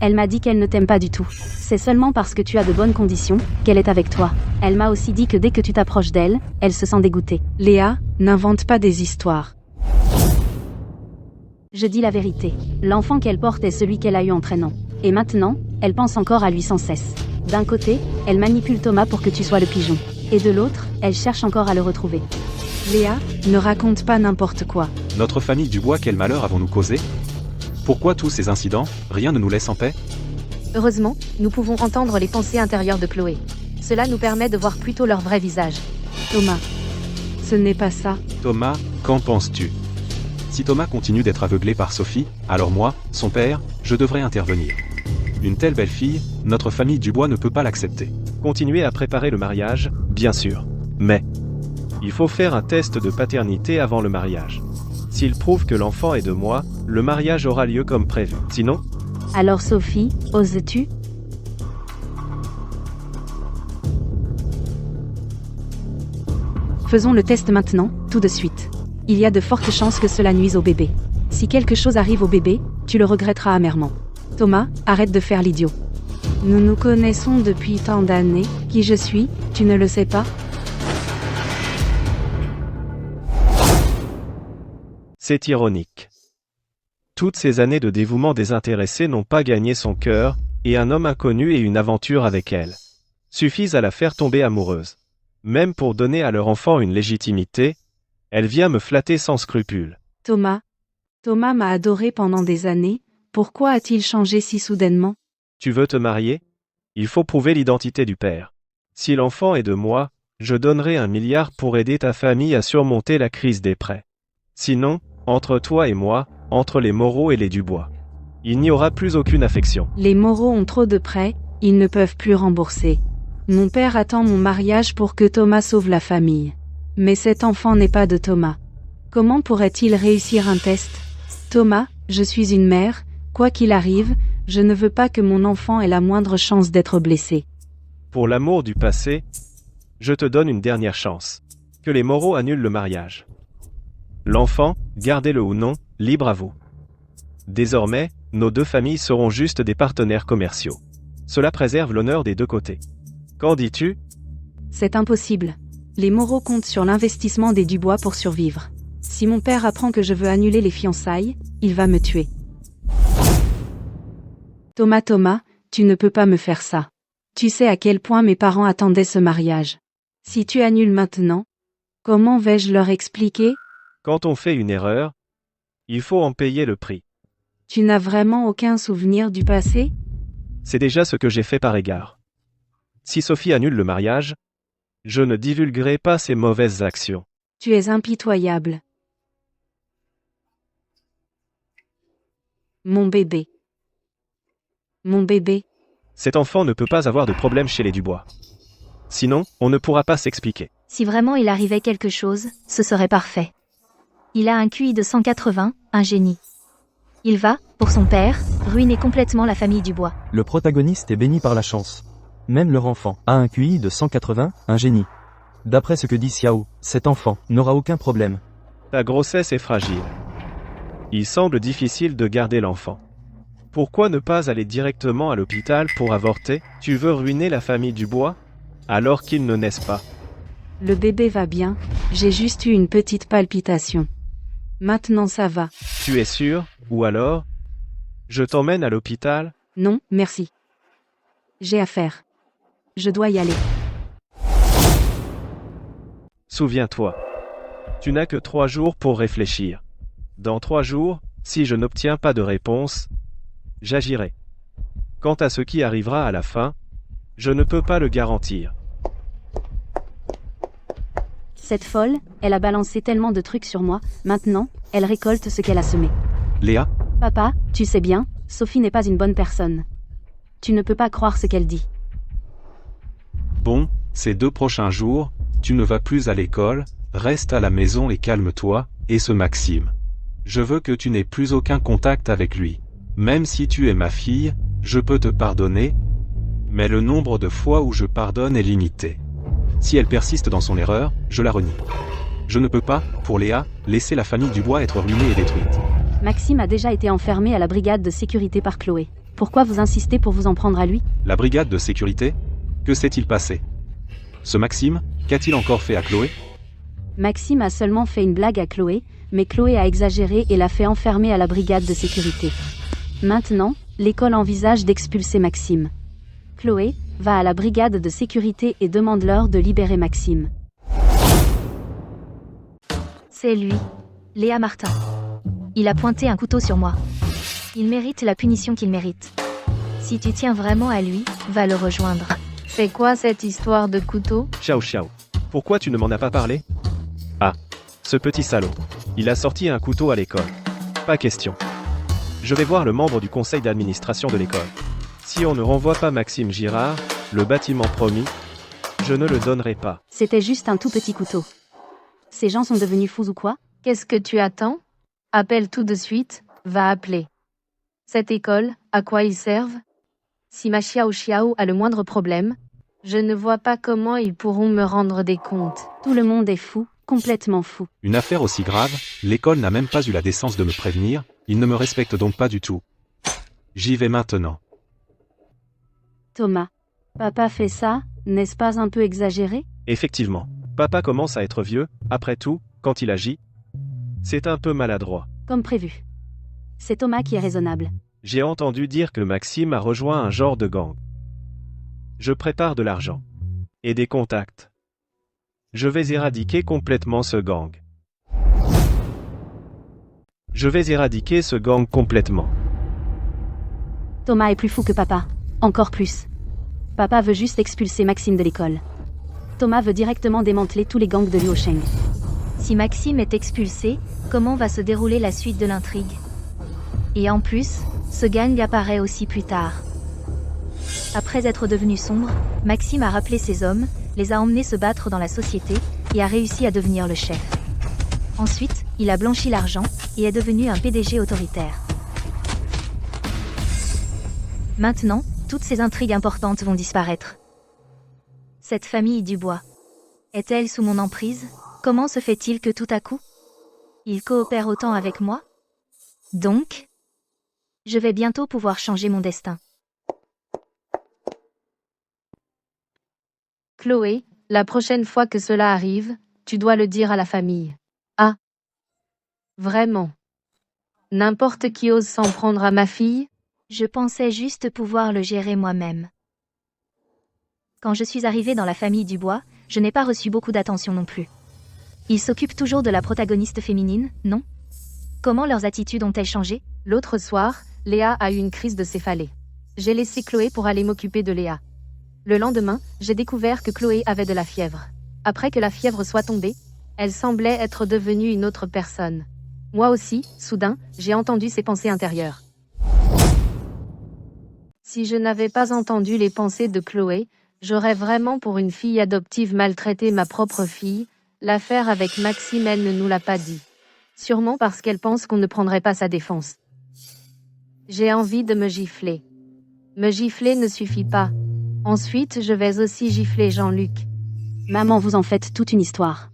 Elle m'a dit qu'elle ne t'aime pas du tout. C'est seulement parce que tu as de bonnes conditions qu'elle est avec toi. Elle m'a aussi dit que dès que tu t'approches d'elle, elle se sent dégoûtée. Léa, n'invente pas des histoires. Je dis la vérité. L'enfant qu'elle porte est celui qu'elle a eu en traînant. Et maintenant, elle pense encore à lui sans cesse. D'un côté, elle manipule Thomas pour que tu sois le pigeon. Et de l'autre, elle cherche encore à le retrouver. Léa, ne raconte pas n'importe quoi. Notre famille Dubois, quel malheur avons-nous causé? Pourquoi tous ces incidents? Rien ne nous laisse en paix? Heureusement, nous pouvons entendre les pensées intérieures de Chloé. Cela nous permet de voir plutôt leur vrai visage. Thomas, ce n'est pas ça. Thomas, qu'en penses-tu? Si Thomas continue d'être aveuglé par Sophie, alors moi, son père, je devrais intervenir. Une telle belle fille, notre famille Dubois ne peut pas l'accepter. Continuez à préparer le mariage, bien sûr. Mais il faut faire un test de paternité avant le mariage. S'il prouve que l'enfant est de moi, le mariage aura lieu comme prévu. Sinon, Alors Sophie, oses-tu? Faisons le test maintenant, tout de suite. Il y a de fortes chances que cela nuise au bébé. Si quelque chose arrive au bébé, tu le regretteras amèrement. Thomas, arrête de faire l'idiot. Nous nous connaissons depuis tant d'années. Qui je suis, tu ne le sais pas? c'est ironique. Toutes ces années de dévouement désintéressé n'ont pas gagné son cœur, et un homme inconnu et une aventure avec elle suffisent à la faire tomber amoureuse. Même pour donner à leur enfant une légitimité, elle vient me flatter sans scrupule. Thomas m'a adoré pendant des années, pourquoi a-t-il changé si soudainement? Tu veux te marier? Il faut prouver l'identité du père. Si l'enfant est de moi, je donnerai 1 milliard pour aider ta famille à surmonter la crise des prêts. Sinon, entre toi et moi, entre les Moreau et les Dubois, il n'y aura plus aucune affection. Les Moreau ont trop de prêts, ils ne peuvent plus rembourser. Mon père attend mon mariage pour que Thomas sauve la famille. Mais cet enfant n'est pas de Thomas. Comment pourrait-il réussir un test? Thomas, je suis une mère, quoi qu'il arrive, je ne veux pas que mon enfant ait la moindre chance d'être blessé. Pour l'amour du passé, je te donne une dernière chance. Que les Moreau annulent le mariage. L'enfant, gardez-le ou non, libre à vous. Désormais, nos deux familles seront juste des partenaires commerciaux. Cela préserve l'honneur des deux côtés. Qu'en dis-tu? C'est impossible. Les Moreau comptent sur l'investissement des Dubois pour survivre. Si mon père apprend que je veux annuler les fiançailles, il va me tuer. Thomas, tu ne peux pas me faire ça. Tu sais à quel point mes parents attendaient ce mariage. Si tu annules maintenant, comment vais-je leur expliquer? Quand on fait une erreur, il faut en payer le prix. Tu n'as vraiment aucun souvenir du passé? C'est déjà ce que j'ai fait par égard. Si Sophie annule le mariage, je ne divulguerai pas ses mauvaises actions. Tu es impitoyable. Mon bébé. Mon bébé. Cet enfant ne peut pas avoir de problème chez les Dubois. Sinon, on ne pourra pas s'expliquer. Si vraiment il arrivait quelque chose, ce serait parfait. Il a un QI de 180, un génie. Il va, pour son père, ruiner complètement la famille Dubois. Le protagoniste est béni par la chance. Même leur enfant a un QI de 180, un génie. D'après ce que dit Xiao, cet enfant n'aura aucun problème. Ta grossesse est fragile. Il semble difficile de garder l'enfant. Pourquoi ne pas aller directement à l'hôpital pour avorter? Tu veux ruiner la famille Dubois? Alors qu'ils ne naissent pas. Le bébé va bien, j'ai juste eu une petite palpitation. Maintenant ça va. Tu es sûr? Ou alors, je t'emmène à l'hôpital? Non, merci. J'ai affaire. Je dois y aller. Souviens-toi. Tu n'as que 3 jours pour réfléchir. Dans 3 jours, si je n'obtiens pas de réponse, j'agirai. Quant à ce qui arrivera à la fin, je ne peux pas le garantir. Cette folle, elle a balancé tellement de trucs sur moi, maintenant, elle récolte ce qu'elle a semé. Léa, Papa, tu sais bien, Sophie n'est pas une bonne personne. Tu ne peux pas croire ce qu'elle dit. bon, ces 2 prochains jours, tu ne vas plus à l'école, reste à la maison et calme-toi, et ce Maxime. Je veux que tu n'aies plus aucun contact avec lui. Même si tu es ma fille, je peux te pardonner, mais le nombre de fois où je pardonne est limité. Si elle persiste dans son erreur, je la renie. Je ne peux pas, pour Léa, laisser la famille Dubois être ruinée et détruite. Maxime a déjà été enfermé à la brigade de sécurité par Chloé. Pourquoi vous insistez pour vous en prendre à lui? La brigade de sécurité? Que s'est-il passé? Ce Maxime, qu'a-t-il encore fait à Chloé? Maxime a seulement fait une blague à Chloé, mais Chloé a exagéré et l'a fait enfermer à la brigade de sécurité. Maintenant, l'école envisage d'expulser Maxime. Chloé, va à la brigade de sécurité et demande-leur de libérer Maxime. C'est lui. Léa Martin. Il a pointé un couteau sur moi. Il mérite la punition qu'il mérite. Si tu tiens vraiment à lui, va le rejoindre. C'est quoi cette histoire de couteau? Xiao. Pourquoi tu ne m'en as pas parlé? Ah, ce petit salaud. Il a sorti un couteau à l'école. Pas question. Je vais voir le membre du conseil d'administration de l'école. Si on ne renvoie pas Maxime Girard, le bâtiment promis, je ne le donnerai pas. C'était juste un tout petit couteau. Ces gens sont devenus fous ou quoi? Qu'est-ce que tu attends? Appelle tout de suite, va appeler. Cette école, à quoi ils servent? Si ma Xiao a le moindre problème, je ne vois pas comment ils pourront me rendre des comptes. Tout le monde est fou, complètement fou. Une affaire aussi grave, l'école n'a même pas eu la décence de me prévenir, ils ne me respectent donc pas du tout. J'y vais maintenant. Thomas. Papa fait ça, n'est-ce pas un peu exagéré? Effectivement. Papa commence à être vieux, après tout, quand il agit. C'est un peu maladroit. Comme prévu. C'est Thomas qui est raisonnable. J'ai entendu dire que Maxime a rejoint un genre de gang. Je prépare de l'argent. Et des contacts. Je vais éradiquer complètement ce gang. Je vais éradiquer ce gang complètement. Thomas est plus fou que papa. Encore plus. Papa veut juste expulser Maxime de l'école. Thomas veut directement démanteler tous les gangs de Luosheng. Si Maxime est expulsé, comment va se dérouler la suite de l'intrigue? Et en plus, ce gang apparaît aussi plus tard. Après être devenu sombre, Maxime a rappelé ses hommes, les a emmenés se battre dans la société, et a réussi à devenir le chef. Ensuite, il a blanchi l'argent, et est devenu un PDG autoritaire. Maintenant, toutes ces intrigues importantes vont disparaître. Cette famille Dubois. Est-elle sous mon emprise? Comment se fait-il que tout à coup, Il coopère autant avec moi? Donc, je vais bientôt pouvoir changer mon destin. Chloé, la prochaine fois que cela arrive, tu dois le dire à la famille. Ah. Vraiment. N'importe qui ose s'en prendre à ma fille? Je pensais juste pouvoir le gérer moi-même. Quand je suis arrivée dans la famille Dubois, je n'ai pas reçu beaucoup d'attention non plus. Ils s'occupent toujours de la protagoniste féminine, non? Comment leurs attitudes ont-elles changé? L'autre soir, Léa a eu une crise de céphalée. J'ai laissé Chloé pour aller m'occuper de Léa. Le lendemain, j'ai découvert que Chloé avait de la fièvre. Après que la fièvre soit tombée, elle semblait être devenue une autre personne. Moi aussi, soudain, j'ai entendu ses pensées intérieures. Si je n'avais pas entendu les pensées de Chloé, j'aurais vraiment pour une fille adoptive maltraité ma propre fille. L'affaire avec Maxime, elle ne nous l'a pas dit. Sûrement parce qu'elle pense qu'on ne prendrait pas sa défense. J'ai envie de me gifler. Me gifler ne suffit pas. Ensuite, je vais aussi gifler Jean-Luc. Maman, vous en faites toute une histoire.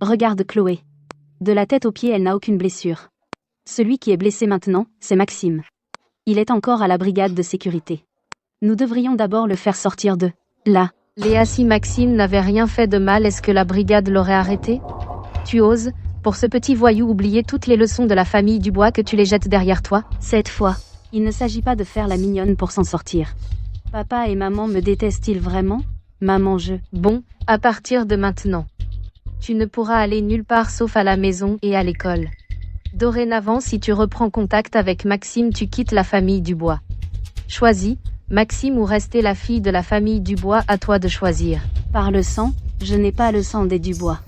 Regarde Chloé. De la tête aux pieds, elle n'a aucune blessure. Celui qui est blessé maintenant, c'est Maxime. Il est encore à la brigade de sécurité. Nous devrions d'abord le faire sortir de là. Léa, si Maxime n'avait rien fait de mal, est-ce que la brigade l'aurait arrêté? Tu oses, pour ce petit voyou, oublier toutes les leçons de la famille Dubois, que tu les jettes derrière toi? Cette fois, il ne s'agit pas de faire la mignonne pour s'en sortir. Papa et maman me détestent-ils vraiment? Maman, Bon, à partir de maintenant, tu ne pourras aller nulle part sauf à la maison et à l'école. Dorénavant, si tu reprends contact avec Maxime, tu quittes la famille Dubois. Choisis, Maxime ou rester la fille de la famille Dubois, à toi de choisir. Par le sang, je n'ai pas le sang des Dubois.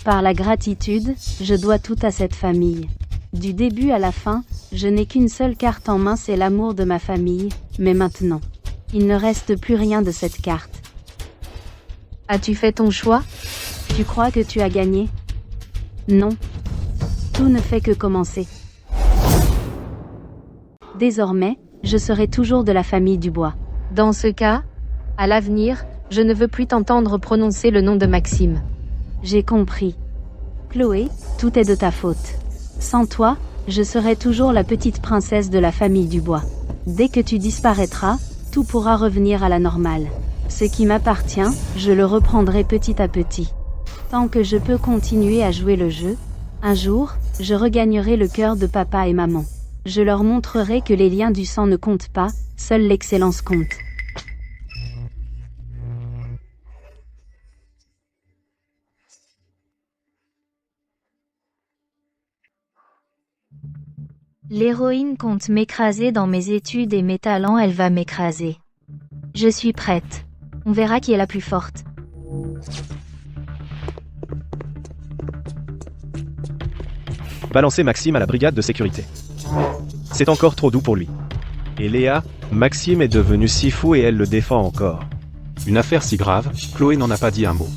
Par la gratitude, je dois tout à cette famille. Du début à la fin, je n'ai qu'une seule carte en main, c'est l'amour de ma famille, mais maintenant, il ne reste plus rien de cette carte. As-tu fait ton choix? Tu crois que tu as gagné? Non. Tout ne fait que commencer. Désormais, je serai toujours de la famille Dubois. Dans ce cas, à l'avenir, je ne veux plus t'entendre prononcer le nom de Maxime. J'ai compris. Chloé, tout est de ta faute. Sans toi, je serai toujours la petite princesse de la famille Dubois. Dès que tu disparaîtras, tout pourra revenir à la normale. Ce qui m'appartient, je le reprendrai petit à petit. Tant que je peux continuer à jouer le jeu, un jour, je regagnerai le cœur de papa et maman. Je leur montrerai que les liens du sang ne comptent pas, seule l'excellence compte. l'héroïne compte m'écraser dans mes études et mes talents, elle va m'écraser. Je suis prête. On verra qui est la plus forte. Balancer Maxime à la brigade de sécurité. C'est encore trop doux pour lui. Et Léa, Maxime est devenu si fou et elle le défend encore. Une affaire si grave, Chloé n'en a pas dit un mot.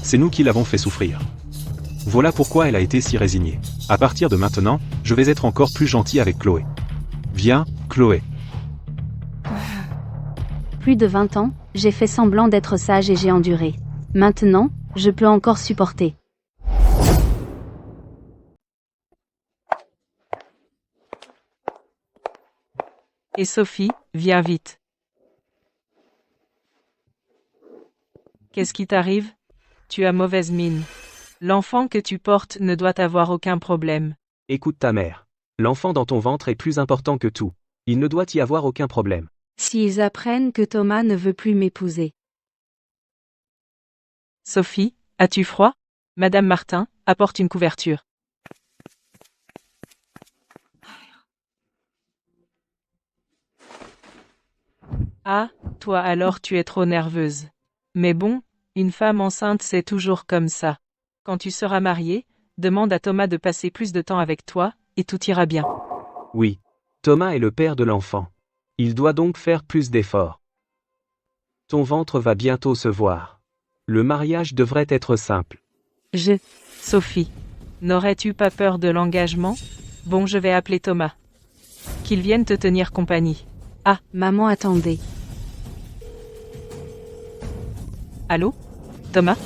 C'est nous qui l'avons fait souffrir. Voilà pourquoi elle a été si résignée. À partir de maintenant, je vais être encore plus gentil avec Chloé. Viens, Chloé. Plus de 20 ans, j'ai fait semblant d'être sage et j'ai enduré. Maintenant, je peux encore supporter. Et Sophie, viens vite. Qu'est-ce qui t'arrive? Tu as mauvaise mine. L'enfant que tu portes ne doit avoir aucun problème. Écoute ta mère. L'enfant dans ton ventre est plus important que tout. Il ne doit y avoir aucun problème. S'ils apprennent que Thomas ne veut plus m'épouser. Sophie, as-tu froid? Madame Martin, apporte une couverture. Ah, toi alors tu es trop nerveuse. Mais bon, une femme enceinte c'est toujours comme ça. Quand tu seras mariée, demande à Thomas de passer plus de temps avec toi, et tout ira bien. Oui. Thomas est le père de l'enfant. Il doit donc faire plus d'efforts. Ton ventre va bientôt se voir. Le mariage devrait être simple. Sophie, n'aurais-tu pas peur de l'engagement? Bon, je vais appeler Thomas. Qu'il vienne te tenir compagnie. Ah, maman, attendez. Allô? Thomas?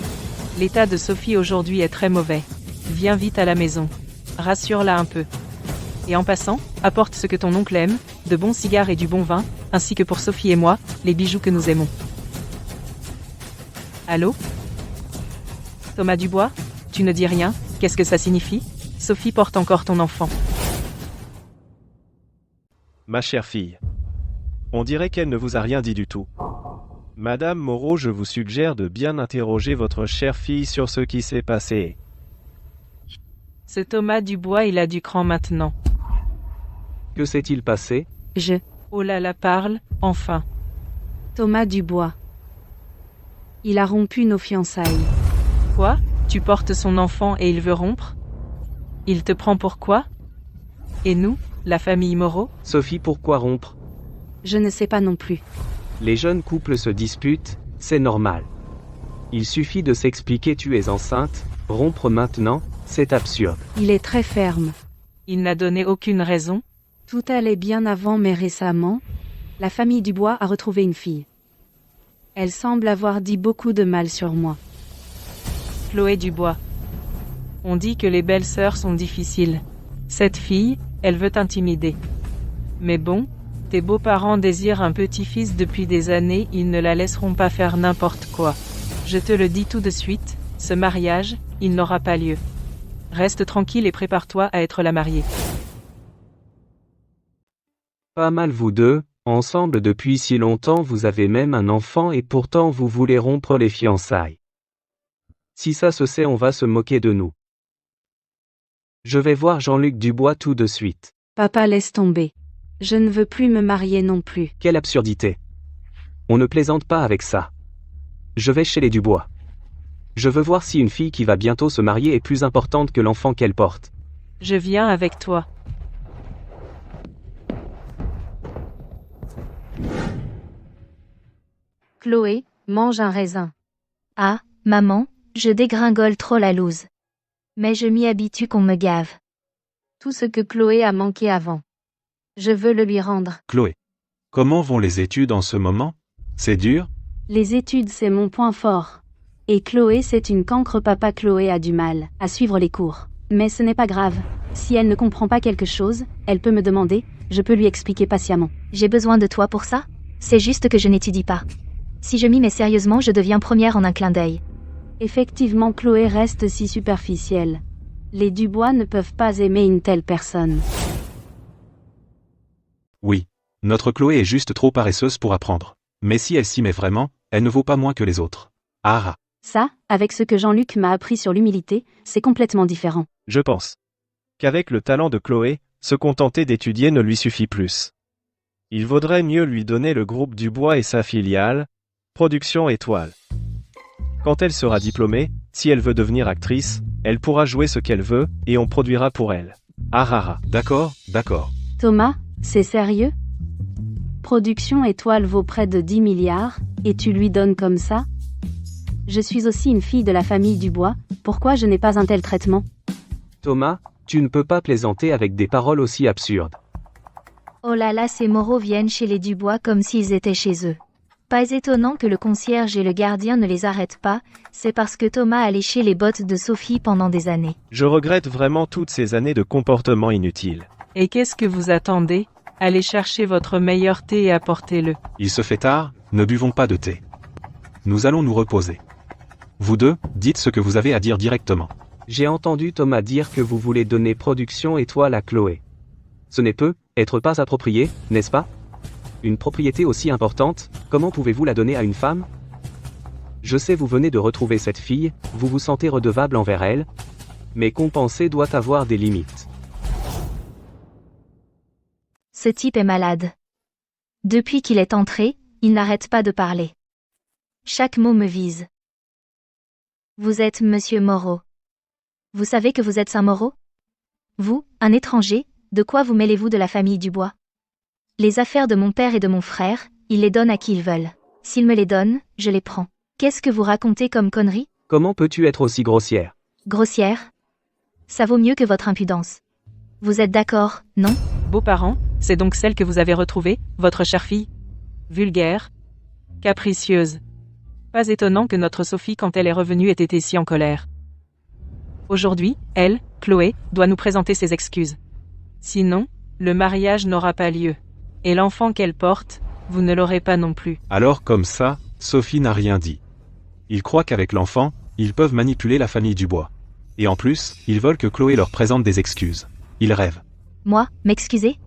L'état de Sophie aujourd'hui est très mauvais. Viens vite à la maison. Rassure-la un peu. Et en passant, apporte ce que ton oncle aime, de bons cigares et du bon vin, ainsi que pour Sophie et moi, les bijoux que nous aimons. Allô? Thomas Dubois? Tu ne dis rien, qu'est-ce que ça signifie? Sophie porte encore ton enfant. Ma chère fille. On dirait qu'elle ne vous a rien dit du tout. Madame Moreau, je vous suggère de bien interroger votre chère fille sur ce qui s'est passé. Ce Thomas Dubois, il a du cran maintenant. Que s'est-il passé? Oh là là, parle, enfin. Thomas Dubois. Il a rompu nos fiançailles. Quoi? Tu portes son enfant et il veut rompre? Il te prend pour quoi? Et nous, la famille Moreau? Sophie, pourquoi rompre? Je ne sais pas non plus. Les jeunes couples se disputent, c'est normal. Il suffit de s'expliquer, tu es enceinte, rompre maintenant, c'est absurde. Il est très ferme. Il n'a donné aucune raison. Tout allait bien avant, mais récemment, la famille Dubois a retrouvé une fille. Elle semble avoir dit beaucoup de mal sur moi. Chloé Dubois. On dit que les belles-sœurs sont difficiles. Cette fille, elle veut t'intimider. Mais bon, tes beaux-parents désirent un petit-fils depuis des années, ils ne la laisseront pas faire n'importe quoi. Je te le dis tout de suite, ce mariage, il n'aura pas lieu. Reste tranquille et prépare-toi à être la mariée. Pas mal vous deux, ensemble depuis si longtemps, vous avez même un enfant et pourtant vous voulez rompre les fiançailles. Si ça se sait, on va se moquer de nous. Je vais voir Jean-Luc Dubois tout de suite. Papa, laisse tomber. Je ne veux plus me marier non plus. Quelle absurdité. On ne plaisante pas avec ça. Je vais chez les Dubois. Je veux voir si une fille qui va bientôt se marier est plus importante que l'enfant qu'elle porte. Je viens avec toi. Chloé, mange un raisin. Ah, maman, je dégringole trop la loose. Mais je m'y habitue qu'on me gave. Tout ce que Chloé a manqué avant. Je veux le lui rendre. Chloé. Comment vont les études en ce moment? C'est dur? Les études, c'est mon point fort. Et Chloé, c'est une cancre. Papa, Chloé a du mal à suivre les cours. Mais ce n'est pas grave. Si elle ne comprend pas quelque chose, elle peut me demander, je peux lui expliquer patiemment. J'ai besoin de toi pour ça? C'est juste que je n'étudie pas. Si je m'y mets sérieusement, je deviens première en un clin d'œil. Effectivement, Chloé reste si superficielle. Les Dubois ne peuvent pas aimer une telle personne. Oui. Notre Chloé est juste trop paresseuse pour apprendre. Mais si elle s'y met vraiment, elle ne vaut pas moins que les autres. Ah. Ça, avec ce que Jean-Luc m'a appris sur l'humilité, c'est complètement différent. Je pense qu'avec le talent de Chloé, se contenter d'étudier ne lui suffit plus. Il vaudrait mieux lui donner le groupe Dubois et sa filiale, Production Étoile. Quand elle sera diplômée, si elle veut devenir actrice, elle pourra jouer ce qu'elle veut, et on produira pour elle. Ah. D'accord. Thomas, c'est sérieux? Production Étoile vaut près de 10 milliards, et tu lui donnes comme ça? Je suis aussi une fille de la famille Dubois, pourquoi je n'ai pas un tel traitement? Thomas, tu ne peux pas plaisanter avec des paroles aussi absurdes. Oh là là, ces Moreau viennent chez les Dubois comme s'ils étaient chez eux. Pas étonnant que le concierge et le gardien ne les arrêtent pas, c'est parce que Thomas a léché les bottes de Sophie pendant des années. Je regrette vraiment toutes ces années de comportement inutile. Et qu'est-ce que vous attendez? Allez chercher votre meilleur thé et apportez-le. Il se fait tard, ne buvons pas de thé. Nous allons nous reposer. Vous deux, dites ce que vous avez à dire directement. J'ai entendu Thomas dire que vous voulez donner Production Étoile à Chloé. Ce n'est peut-être pas approprié, n'est-ce pas? Une propriété aussi importante, comment pouvez-vous la donner à une femme? Je sais, vous venez de retrouver cette fille, vous vous sentez redevable envers elle, mais compenser doit avoir des limites. Ce type est malade. Depuis qu'il est entré, il n'arrête pas de parler. Chaque mot me vise. Vous êtes Monsieur Moreau. Vous savez que vous êtes Saint-Moreau? Vous, un étranger, de quoi vous mêlez-vous de la famille Dubois? Les affaires de mon père et de mon frère, ils les donnent à qui ils veulent. S'ils me les donnent, je les prends. Qu'est-ce que vous racontez comme connerie? Comment peux-tu être aussi grossière? Grossière? Ça vaut mieux que votre impudence. Vous êtes d'accord, non? Beaux-parents, c'est donc celle que vous avez retrouvée, votre chère fille? Vulgaire? Capricieuse? Pas étonnant que notre Sophie, quand elle est revenue, ait été si en colère. Aujourd'hui, elle, Chloé, doit nous présenter ses excuses. Sinon, le mariage n'aura pas lieu. Et l'enfant qu'elle porte, vous ne l'aurez pas non plus. Alors comme ça, Sophie n'a rien dit. Ils croient qu'avec l'enfant, ils peuvent manipuler la famille Dubois. Et en plus, ils veulent que Chloé leur présente des excuses. Ils rêvent. Moi, m'excuser?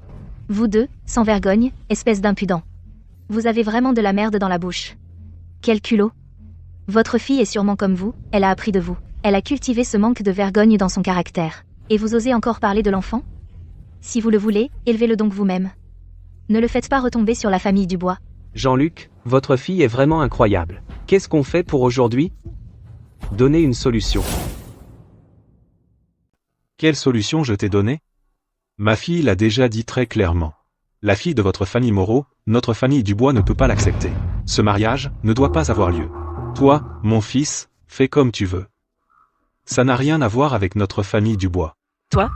Vous deux, sans vergogne, espèce d'impudent. Vous avez vraiment de la merde dans la bouche. Quel culot. Votre fille est sûrement comme vous, elle a appris de vous. Elle a cultivé ce manque de vergogne dans son caractère. Et vous osez encore parler de l'enfant? Si vous le voulez, élevez-le donc vous-même. Ne le faites pas retomber sur la famille Dubois. Jean-Luc, votre fille est vraiment incroyable. Qu'est-ce qu'on fait pour aujourd'hui? Donnez une solution. Quelle solution je t'ai donnée? Ma fille l'a déjà dit très clairement. La fille de votre famille Moreau, notre famille Dubois ne peut pas l'accepter. Ce mariage ne doit pas avoir lieu. Toi, mon fils, fais comme tu veux. Ça n'a rien à voir avec notre famille Dubois. Toi?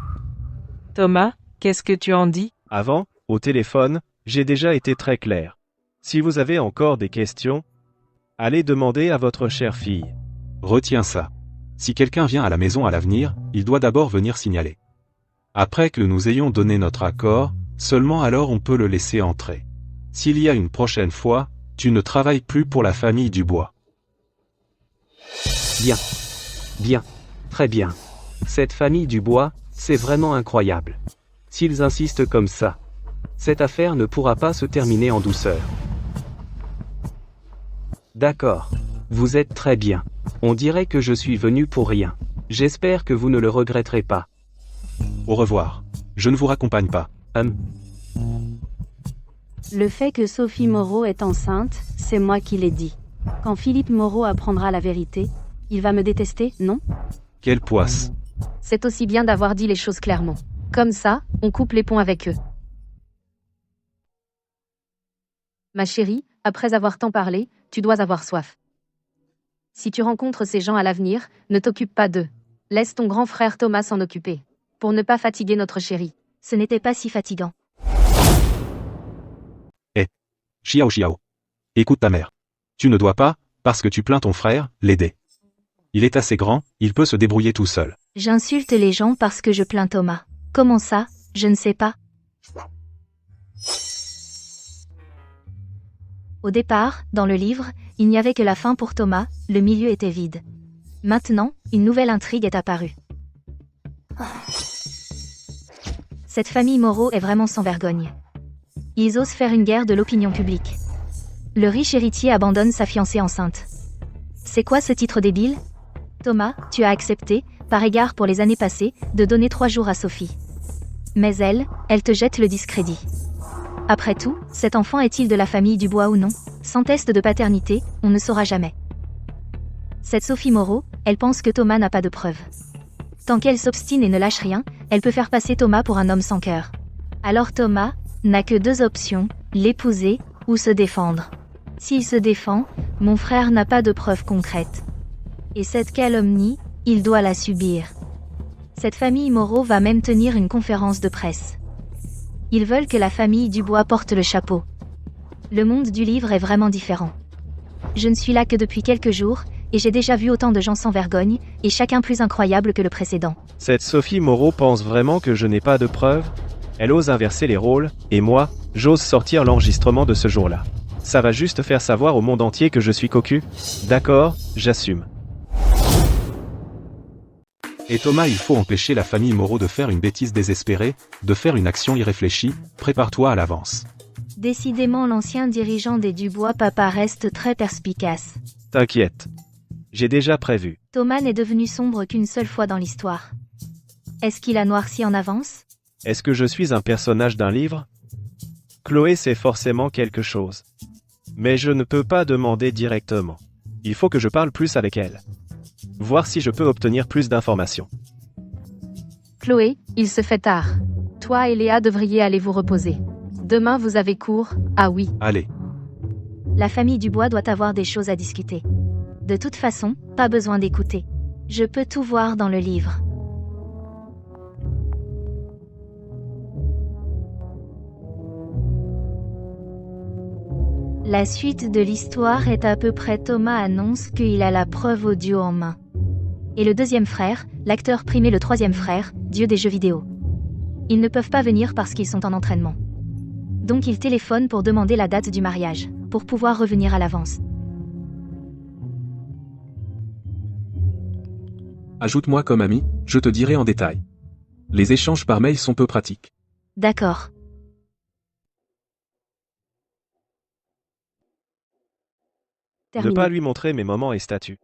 Thomas, qu'est-ce que tu en dis? Avant, au téléphone, j'ai déjà été très clair. Si vous avez encore des questions, allez demander à votre chère fille. Retiens ça. Si quelqu'un vient à la maison à l'avenir, il doit d'abord venir signaler. Après que nous ayons donné notre accord, seulement alors on peut le laisser entrer. S'il y a une prochaine fois, tu ne travailles plus pour la famille Dubois. Bien. Bien. Très bien. Cette famille Dubois, c'est vraiment incroyable. S'ils insistent comme ça, cette affaire ne pourra pas se terminer en douceur. D'accord. Vous êtes très bien. On dirait que je suis venu pour rien. J'espère que vous ne le regretterez pas. Au revoir. Je ne vous raccompagne pas. Le fait que Sophie Moreau est enceinte, c'est moi qui l'ai dit. Quand Philippe Moreau apprendra la vérité, il va me détester, non? Quelle poisse. C'est aussi bien d'avoir dit les choses clairement. Comme ça, on coupe les ponts avec eux. Ma chérie, après avoir tant parlé, tu dois avoir soif. Si tu rencontres ces gens à l'avenir, ne t'occupe pas d'eux. Laisse ton grand frère Thomas s'en occuper. Pour ne pas fatiguer notre chérie. Ce n'était pas si fatigant. Chiao chiao. Écoute ta mère. Tu ne dois pas, parce que tu plains ton frère, l'aider. Il est assez grand, il peut se débrouiller tout seul. J'insulte les gens parce que je plains Thomas. Comment ça? Je ne sais pas. Au départ, dans le livre, il n'y avait que la fin pour Thomas, le milieu était vide. Maintenant, une nouvelle intrigue est apparue. Cette famille Moreau est vraiment sans vergogne. Ils osent faire une guerre de l'opinion publique. Le riche héritier abandonne sa fiancée enceinte. C'est quoi ce titre débile? Thomas, tu as accepté, par égard pour les années passées, de donner 3 jours à Sophie. Mais elle te jette le discrédit. Après tout, cet enfant est-il de la famille Dubois ou non? Sans test de paternité, on ne saura jamais. Cette Sophie Moreau, elle pense que Thomas n'a pas de preuves. Tant qu'elle s'obstine et ne lâche rien, elle peut faire passer Thomas pour un homme sans cœur. Alors Thomas n'a que 2 options, l'épouser ou se défendre. S'il se défend, mon frère n'a pas de preuves concrètes. Et cette calomnie, il doit la subir. Cette famille Moreau va même tenir une conférence de presse. Ils veulent que la famille Dubois porte le chapeau. Le monde du livre est vraiment différent. Je ne suis là que depuis quelques jours, et j'ai déjà vu autant de gens sans vergogne, et chacun plus incroyable que le précédent. Cette Sophie Moreau pense vraiment que je n'ai pas de preuves? Elle ose inverser les rôles, et moi, j'ose sortir l'enregistrement de ce jour-là. Ça va juste faire savoir au monde entier que je suis cocu? D'accord, j'assume. Et Thomas, il faut empêcher la famille Moreau de faire une bêtise désespérée, de faire une action irréfléchie, prépare-toi à l'avance. Décidément l'ancien dirigeant des Dubois papa reste très perspicace. T'inquiète. J'ai déjà prévu. Thomas n'est devenu sombre qu'une seule fois dans l'histoire. Est-ce qu'il a noirci en avance? Est-ce que je suis un personnage d'un livre? Chloé sait forcément quelque chose. Mais je ne peux pas demander directement. Il faut que je parle plus avec elle. Voir si je peux obtenir plus d'informations. Chloé, il se fait tard. Toi et Léa devriez aller vous reposer. Demain vous avez cours, ah oui. Allez. La famille Dubois doit avoir des choses à discuter. De toute façon, pas besoin d'écouter. Je peux tout voir dans le livre. La suite de l'histoire est à peu près Thomas annonce qu'il a la preuve audio en main. Et le deuxième frère, l'acteur primé le troisième frère, dieu des jeux vidéo. Ils ne peuvent pas venir parce qu'ils sont en entraînement. Donc ils téléphonent pour demander la date du mariage, pour pouvoir revenir à l'avance. Ajoute-moi comme ami, je te dirai en détail. Les échanges par mail sont peu pratiques. D'accord. Ne Terminé. pas lui montrer mes moments et statuts.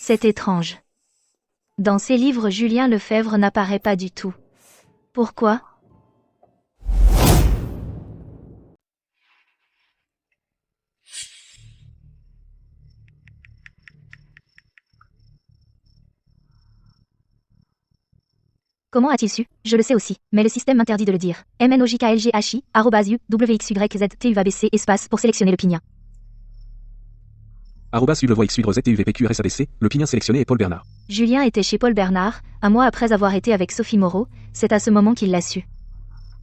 C'est étrange. Dans ses livres, Julien Lefebvre n'apparaît pas du tout. Pourquoi ? Comment a-t-il su ? Je le sais aussi, mais le système m'interdit de le dire. MNOJKLGHI, @u, WXYZTUVABC, espace pour sélectionner le pinien. @ULEVOXYZTUVPQRSADC, le pinien sélectionné est Paul Bernard. Julien était chez Paul Bernard, un mois après avoir été avec Sophie Moreau, c'est à ce moment qu'il l'a su.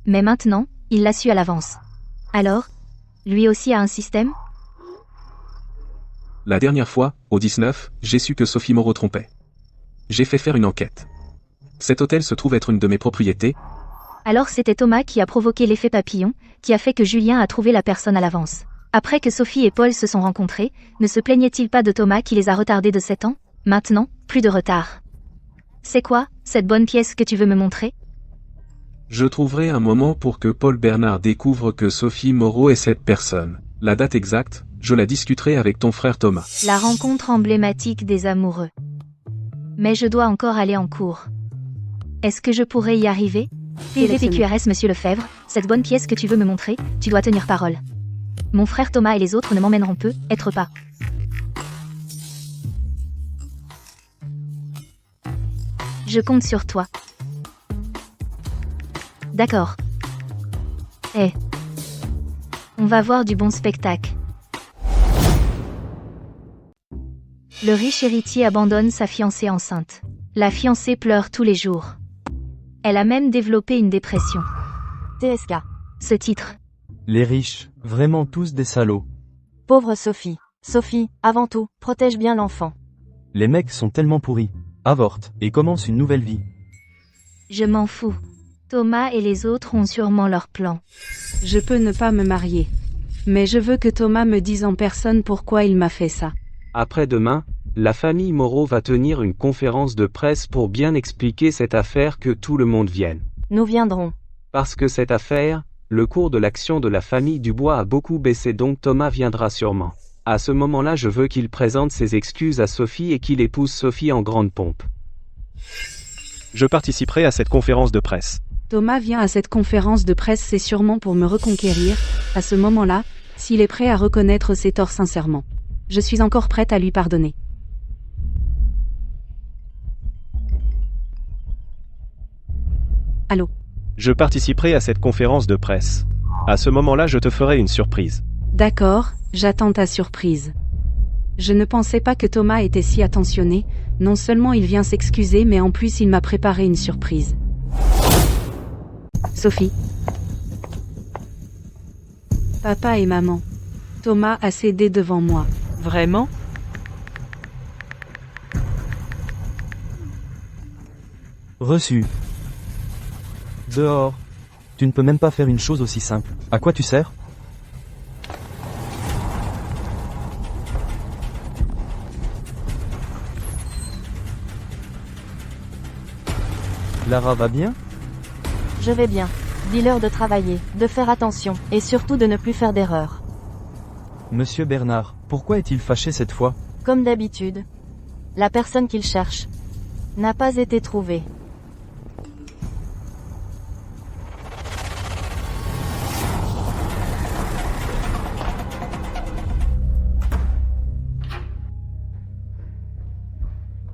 Mais maintenant, il l'a su à l'avance. Alors, lui aussi a un système ? La dernière fois, au 19, j'ai su que Sophie Moreau trompait. J'ai fait faire une enquête. Cet hôtel se trouve être une de mes propriétés. Alors c'était Thomas qui a provoqué l'effet papillon, qui a fait que Julien a trouvé la personne à l'avance. Après que Sophie et Paul se sont rencontrés, ne se plaignait-il pas de Thomas qui les a retardés de 7 ans ? Maintenant, plus de retard. C'est quoi, cette bonne pièce que tu veux me montrer ? Je trouverai un moment pour que Paul Bernard découvre que Sophie Moreau est cette personne. La date exacte, je la discuterai avec ton frère Thomas. La rencontre emblématique des amoureux. Mais je dois encore aller en cours. Est-ce que je pourrais y arriver ? PVPQRS Monsieur Lefebvre, cette bonne pièce que tu veux me montrer, tu dois tenir parole. Mon frère Thomas et les autres ne m'emmèneront peut-être pas. Je compte sur toi. D'accord. On va voir du bon spectacle. Le riche héritier abandonne sa fiancée enceinte. La fiancée pleure tous les jours. Elle a même développé une dépression. TSK. Ce titre. Les riches, vraiment tous des salauds. Pauvre Sophie. Sophie, avant tout, protège bien l'enfant. Les mecs sont tellement pourris. Avorte, et commence une nouvelle vie. Je m'en fous. Thomas et les autres ont sûrement leur plan. Je peux ne pas me marier. Mais je veux que Thomas me dise en personne pourquoi il m'a fait ça. Après-demain, la famille Moreau va tenir une conférence de presse pour bien expliquer cette affaire, que tout le monde vienne. Nous viendrons. Parce que cette affaire, le cours de l'action de la famille Dubois a beaucoup baissé, donc Thomas viendra sûrement. À ce moment-là, je veux qu'il présente ses excuses à Sophie et qu'il épouse Sophie en grande pompe. Je participerai à cette conférence de presse. Thomas vient à cette conférence de presse, c'est sûrement pour me reconquérir, à ce moment-là, s'il est prêt à reconnaître ses torts sincèrement. Je suis encore prête à lui pardonner. Allô ? Je participerai à cette conférence de presse. À ce moment-là, je te ferai une surprise. D'accord, j'attends ta surprise. Je ne pensais pas que Thomas était si attentionné, non seulement il vient s'excuser mais en plus il m'a préparé une surprise. Sophie. Papa et maman. Thomas a cédé devant moi. Vraiment ? Reçu. Dehors. Tu ne peux même pas faire une chose aussi simple. À quoi tu sers ? Lara va bien ? Je vais bien. Dis-leur de travailler, de faire attention, et surtout de ne plus faire d'erreurs. Monsieur Bernard, pourquoi est-il fâché cette fois ? Comme d'habitude. La personne qu'il cherche n'a pas été trouvée.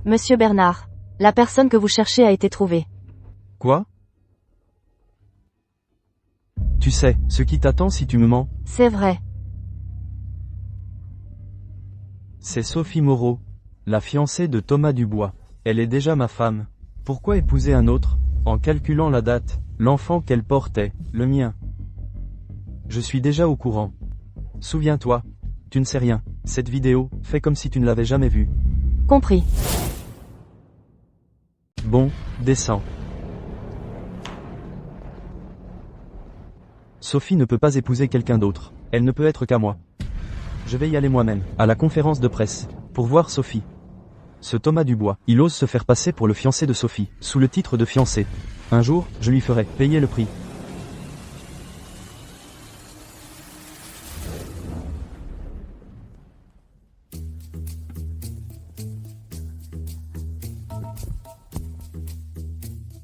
Monsieur Bernard, la personne que vous cherchez a été trouvée. Quoi ? Tu sais, ce qui t'attend si tu me mens, C'est vrai. c'est Sophie Moreau, la fiancée de Thomas Dubois. Elle est déjà ma femme. Pourquoi épouser un autre, en calculant la date, l'enfant qu'elle portait, le mien ? Je suis déjà au courant. Souviens-toi, tu ne sais rien. Cette vidéo, fais comme si tu ne l'avais jamais vue. Compris. Bon, descends. Sophie ne peut pas épouser quelqu'un d'autre. Elle ne peut être qu'à moi. Je vais y aller moi-même, à la conférence de presse, pour voir Sophie. Ce Thomas Dubois, il ose se faire passer pour le fiancé de Sophie, sous le titre de fiancé. Un jour, je lui ferai payer le prix.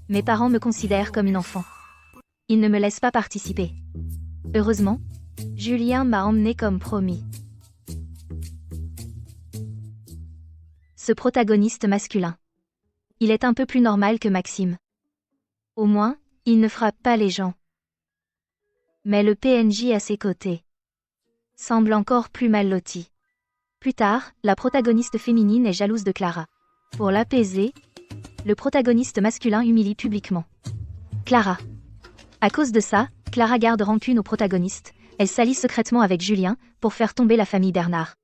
Mes parents me considèrent comme une enfant. Ils ne me laissent pas participer. Heureusement, Julien m'a emmené comme promis. Ce protagoniste masculin. Il est un peu plus normal que Maxime. Au moins, il ne frappe pas les gens. Mais le PNJ à ses côtés semble encore plus mal loti. Plus tard, la protagoniste féminine est jalouse de Clara. Pour l'apaiser, le protagoniste masculin humilie publiquement Clara. À cause de ça, Clara garde rancune au protagoniste. Elle s'allie secrètement avec Julien pour faire tomber la famille Bernard.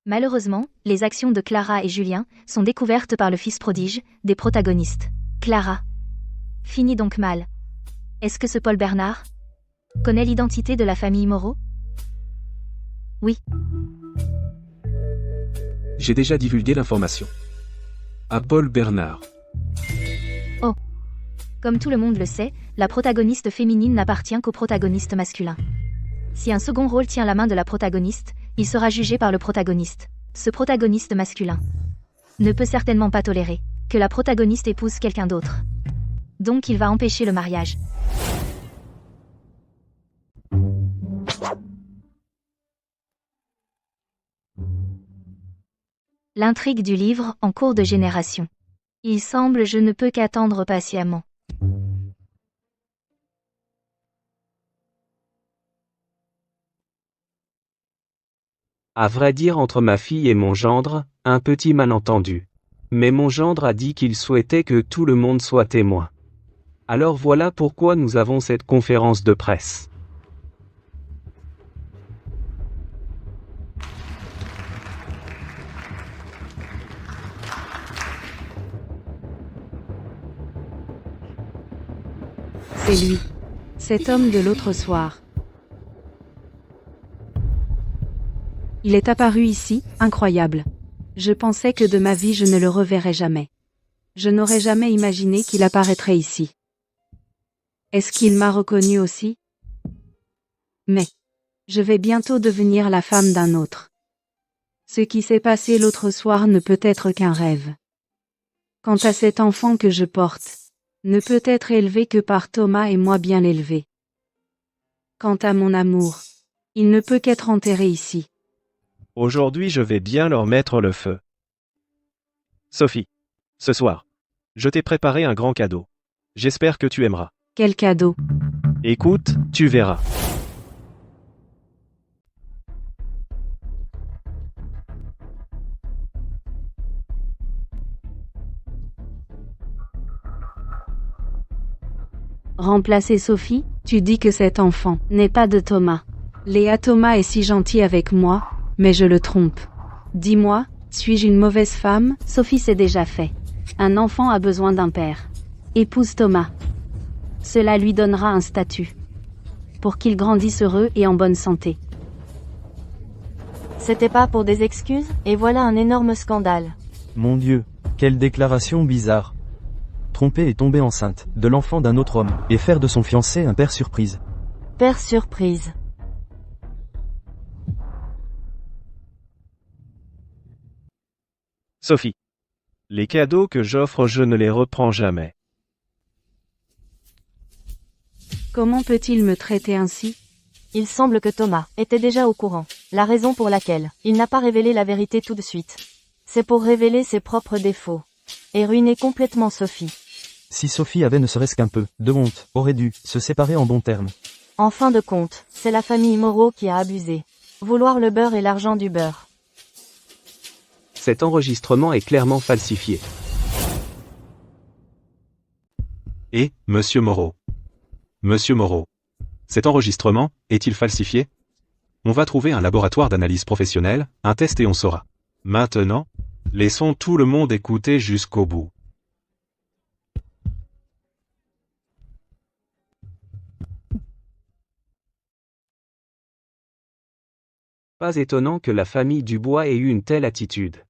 Malheureusement, les actions de Clara et Julien sont découvertes par le fils prodige des protagonistes. Clara finit donc mal. Est-ce que ce Paul Bernard connaît l'identité de la famille Moreau? Oui. J'ai déjà divulgué l'information. À Paul Bernard. Oh. Comme tout le monde le sait, la protagoniste féminine n'appartient qu'au protagoniste masculin. Si un second rôle tient la main de la protagoniste, il sera jugé par le protagoniste. Ce protagoniste masculin ne peut certainement pas tolérer que la protagoniste épouse quelqu'un d'autre. Donc il va empêcher le mariage. L'intrigue du livre en cours de génération. Il semble je ne peux qu'attendre patiemment. À vrai dire, entre ma fille et mon gendre, un petit malentendu. Mais mon gendre a dit qu'il souhaitait que tout le monde soit témoin. Alors voilà pourquoi nous avons cette conférence de presse. C'est lui. Cet homme de l'autre soir. Il est apparu ici, incroyable. Je pensais que de ma vie je ne le reverrais jamais. Je n'aurais jamais imaginé qu'il apparaîtrait ici. Est-ce qu'il m'a reconnu aussi? Mais je vais bientôt devenir la femme d'un autre. Ce qui s'est passé l'autre soir ne peut être qu'un rêve. Quant à cet enfant que je porte, ne peut être élevé que par Thomas et moi bien l'élever. Quant à mon amour, il ne peut qu'être enterré ici. Aujourd'hui je vais bien leur mettre le feu. Sophie. Ce soir. Je t'ai préparé un grand cadeau. J'espère que tu aimeras. Quel cadeau? Écoute, tu verras. Remplacer Sophie? Tu dis que cet enfant n'est pas de Thomas. Léa, Thomas est si gentil avec moi, mais je le trompe. Dis-moi, suis-je une mauvaise femme? Sophie, c'est déjà fait. Un enfant a besoin d'un père. Épouse Thomas. Cela lui donnera un statut. Pour qu'il grandisse heureux et en bonne santé. C'était pas pour des excuses, et voilà un énorme scandale. Mon Dieu, quelle déclaration bizarre. Tromper et tomber enceinte de l'enfant d'un autre homme, et faire de son fiancé un père surprise. Père surprise. Sophie. Les cadeaux que j'offre, je ne les reprends jamais. Comment peut-il me traiter ainsi? Il semble que Thomas était déjà au courant. La raison pour laquelle il n'a pas révélé la vérité tout de suite. C'est pour révéler ses propres défauts. Et ruiner complètement Sophie. Si Sophie avait ne serait-ce qu'un peu de honte, aurait dû se séparer en bons termes. En fin de compte, c'est la famille Moreau qui a abusé. Vouloir le beurre et l'argent du beurre. Cet enregistrement est clairement falsifié. Et, Monsieur Moreau. Monsieur Moreau. Cet enregistrement, est-il falsifié? On va trouver un laboratoire d'analyse professionnelle, un test et on saura. Maintenant, laissons tout le monde écouter jusqu'au bout. Pas étonnant que la famille Dubois ait eu une telle attitude.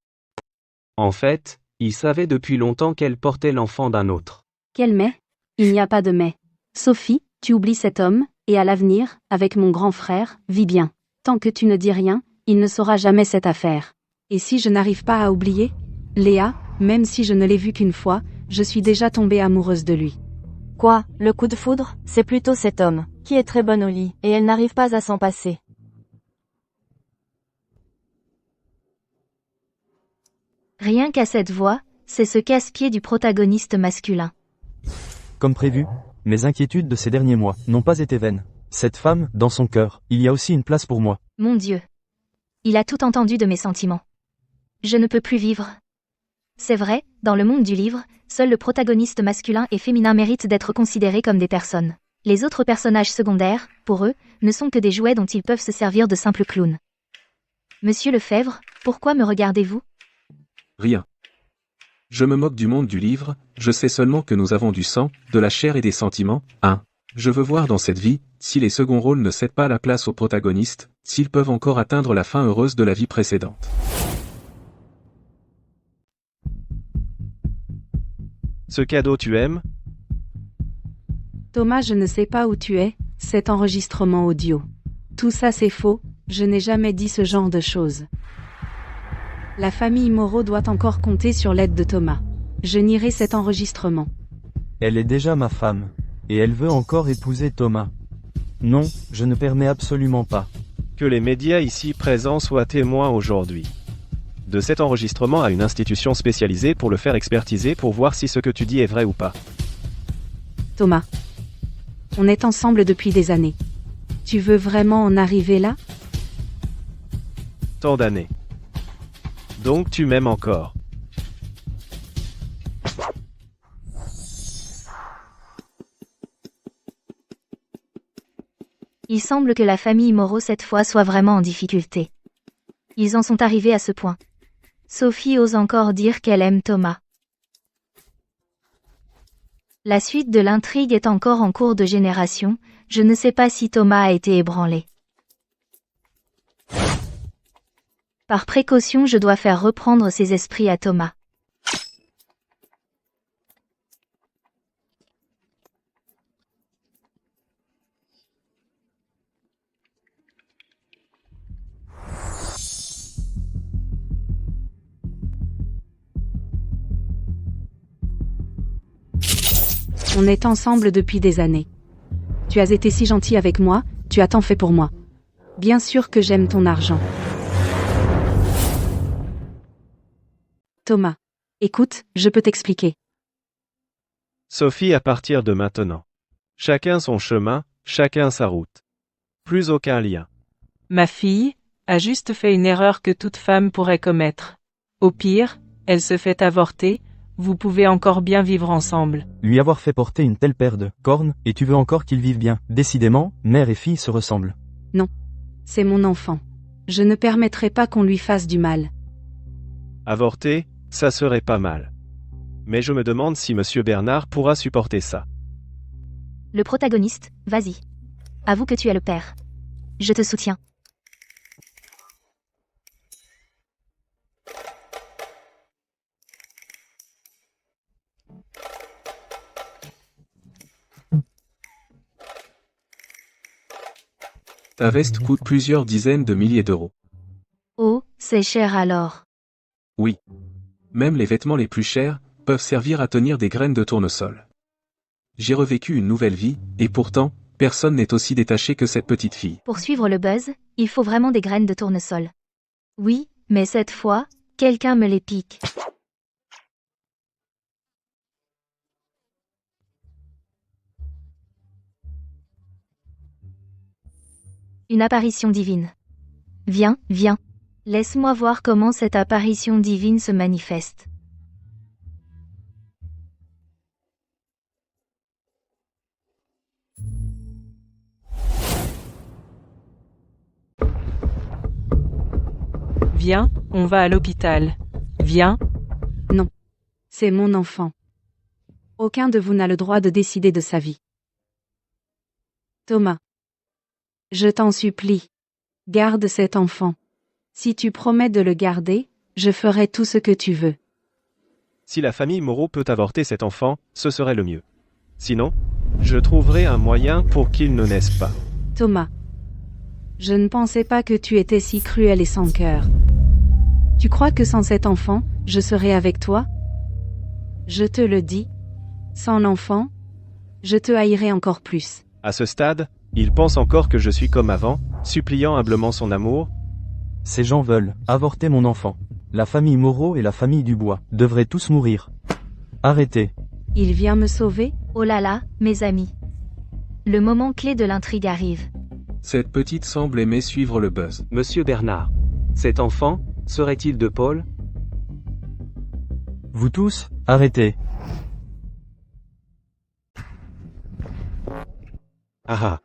En fait, ils savaient depuis longtemps qu'elle portait l'enfant d'un autre. Quel mais? Il n'y a pas de mais. Sophie, tu oublies cet homme, et à l'avenir, avec mon grand frère, vis bien. Tant que tu ne dis rien, il ne saura jamais cette affaire. Et si je n'arrive pas à oublier? Léa, même si je ne l'ai vu qu'une fois, je suis déjà tombée amoureuse de lui. Quoi, le coup de foudre? C'est plutôt cet homme, qui est très bon au lit, et elle n'arrive pas à s'en passer. Rien qu'à cette voix, c'est ce casse-pied du protagoniste masculin. Comme prévu, mes inquiétudes de ces derniers mois n'ont pas été vaines. Cette femme, dans son cœur, il y a aussi une place pour moi. Mon Dieu. Il a tout entendu de mes sentiments. Je ne peux plus vivre. C'est vrai, dans le monde du livre, seul le protagoniste masculin et féminin mérite d'être considérés comme des personnes. Les autres personnages secondaires, pour eux, ne sont que des jouets dont ils peuvent se servir de simples clowns. Monsieur Lefebvre, pourquoi me regardez-vous? Rien. Je me moque du monde du livre, je sais seulement que nous avons du sang, de la chair et des sentiments. Je veux voir dans cette vie, si les seconds rôles ne cèdent pas la place aux protagonistes, s'ils peuvent encore atteindre la fin heureuse de la vie précédente. Ce cadeau tu aimes? Thomas, je ne sais pas où tu es, cet enregistrement audio. Tout ça c'est faux, je n'ai jamais dit ce genre de choses. La famille Moreau doit encore compter sur l'aide de Thomas. Je nierai cet enregistrement. Elle est déjà ma femme. Et elle veut encore épouser Thomas. Non, je ne permets absolument pas. Que les médias ici présents soient témoins aujourd'hui de cet enregistrement à une institution spécialisée pour le faire expertiser pour voir si ce que tu dis est vrai ou pas. Thomas. On est ensemble depuis des années. Tu veux vraiment en arriver là? Tant d'années. Donc tu m'aimes encore. Il semble que la famille Moreau cette fois soit vraiment en difficulté. Ils en sont arrivés à ce point. Sophie ose encore dire qu'elle aime Thomas. La suite de l'intrigue est encore en cours de génération, je ne sais pas si Thomas a été ébranlé. Par précaution, je dois faire reprendre ses esprits à Thomas. On est ensemble depuis des années. Tu as été si gentil avec moi, tu as tant fait pour moi. Bien sûr que j'aime ton argent. Thomas. Écoute, je peux t'expliquer. Sophie, à partir de maintenant. Chacun son chemin, chacun sa route. Plus aucun lien. Ma fille a juste fait une erreur que toute femme pourrait commettre. Au pire, elle se fait avorter, vous pouvez encore bien vivre ensemble. Lui avoir fait porter une telle paire de cornes, et tu veux encore qu'ils vivent bien. Décidément, mère et fille se ressemblent. Non. C'est mon enfant. Je ne permettrai pas qu'on lui fasse du mal. Avorter, ça serait pas mal. Mais je me demande si Monsieur Bernard pourra supporter ça. Le protagoniste, vas-y. Avoue que tu es le père. Je te soutiens. Ta veste coûte plusieurs dizaines de milliers d'euros. Oh, c'est cher alors. Oui. Même les vêtements les plus chers peuvent servir à tenir des graines de tournesol. J'ai revécu une nouvelle vie, et pourtant, personne n'est aussi détaché que cette petite fille. Pour suivre le buzz, il faut vraiment des graines de tournesol. Oui, mais cette fois, quelqu'un me les pique. Une apparition divine. Viens, viens. Laisse-moi voir comment cette apparition divine se manifeste. Viens, on va à l'hôpital. Viens. Non. C'est mon enfant. Aucun de vous n'a le droit de décider de sa vie. Thomas. Je t'en supplie. Garde cet enfant. Si tu promets de le garder, je ferai tout ce que tu veux. Si la famille Moreau peut avorter cet enfant, ce serait le mieux. Sinon, je trouverai un moyen pour qu'il ne naisse pas. Thomas. Je ne pensais pas que tu étais si cruel et sans cœur. Tu crois que sans cet enfant, je serais avec toi? Je te le dis. Sans l'enfant, je te haïrai encore plus. À ce stade, il pense encore que je suis comme avant, suppliant humblement son amour. Ces gens veulent avorter mon enfant. La famille Moreau et la famille Dubois devraient tous mourir. Arrêtez. Il vient me sauver? Oh là là, mes amis. Le moment clé de l'intrigue arrive. Cette petite semble aimer suivre le buzz. Monsieur Bernard. Cet enfant, serait-il de Paul? Vous tous, arrêtez. Ah ah.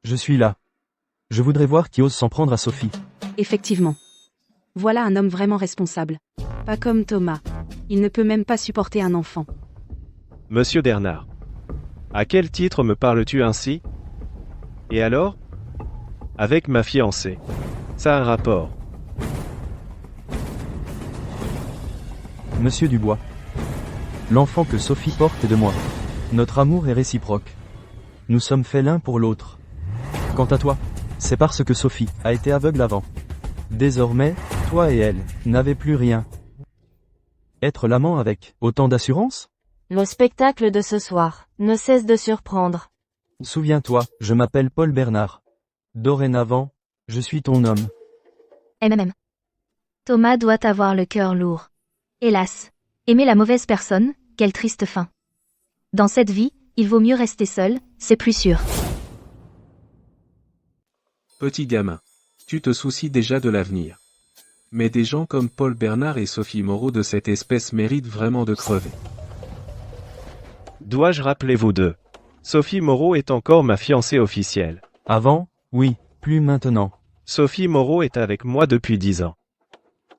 Je suis là. Je voudrais voir qui ose s'en prendre à Sophie. Effectivement. Voilà un homme vraiment responsable. Pas comme Thomas. Il ne peut même pas supporter un enfant. Monsieur Bernard. À quel titre me parles-tu ainsi? Et alors? Avec ma fiancée. Ça a un rapport. Monsieur Dubois. L'enfant que Sophie porte est de moi. Notre amour est réciproque. Nous sommes faits l'un pour l'autre. Quant à toi, c'est parce que Sophie a été aveugle avant. Désormais, toi et elle n'avez plus rien. Être l'amant avec autant d'assurance? Le spectacle de ce soir ne cesse de surprendre. Souviens-toi, je m'appelle Paul Bernard. Dorénavant, je suis ton homme. MMM. Thomas doit avoir le cœur lourd. Hélas. Aimer la mauvaise personne, quelle triste fin. Dans cette vie, il vaut mieux rester seul, c'est plus sûr. Petit gamin. Tu te soucies déjà de l'avenir. Mais des gens comme Paul Bernard et Sophie Moreau de cette espèce méritent vraiment de crever. Dois-je rappeler vous deux? Sophie Moreau est encore ma fiancée officielle. Avant, oui, plus maintenant. Sophie Moreau est avec moi depuis 10 ans.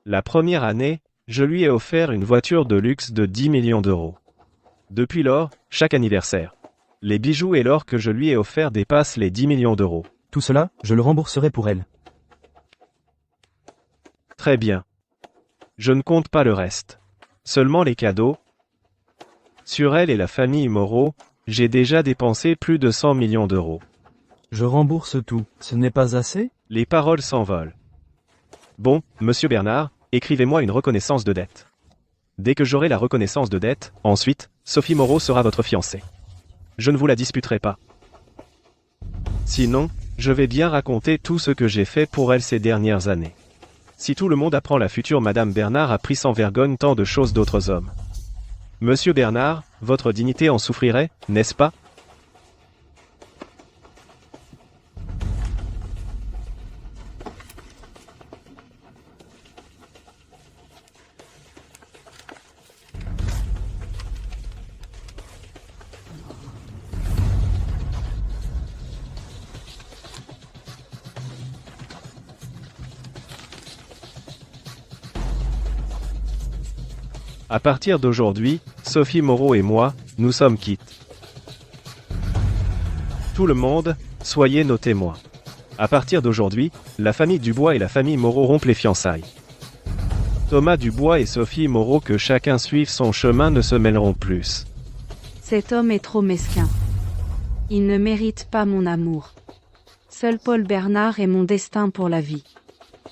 La première année, je lui ai offert une voiture de luxe de 10 millions d'euros. Depuis lors, chaque anniversaire, les bijoux et l'or que je lui ai offert dépassent les 10 millions d'euros. Tout cela, je le rembourserai pour elle. Très bien. Je ne compte pas le reste. Seulement les cadeaux. Sur elle et la famille Moreau, j'ai déjà dépensé plus de 100 millions d'euros. Je rembourse tout. Ce n'est pas assez? Les paroles s'envolent. Bon, monsieur Bernard, écrivez-moi une reconnaissance de dette. Dès que j'aurai la reconnaissance de dette, ensuite, Sophie Moreau sera votre fiancée. Je ne vous la disputerai pas. Sinon, je vais bien raconter tout ce que j'ai fait pour elle ces dernières années. Si tout le monde apprend, la future Madame Bernard a pris sans vergogne tant de choses d'autres hommes. Monsieur Bernard, votre dignité en souffrirait, n'est-ce pas? À partir d'aujourd'hui, Sophie Moreau et moi, nous sommes quittes. Tout le monde, soyez nos témoins. À partir d'aujourd'hui, la famille Dubois et la famille Moreau rompent les fiançailles. Thomas Dubois et Sophie Moreau, que chacun suive son chemin, ne se mêleront plus. Cet homme est trop mesquin. Il ne mérite pas mon amour. Seul Paul Bernard est mon destin pour la vie.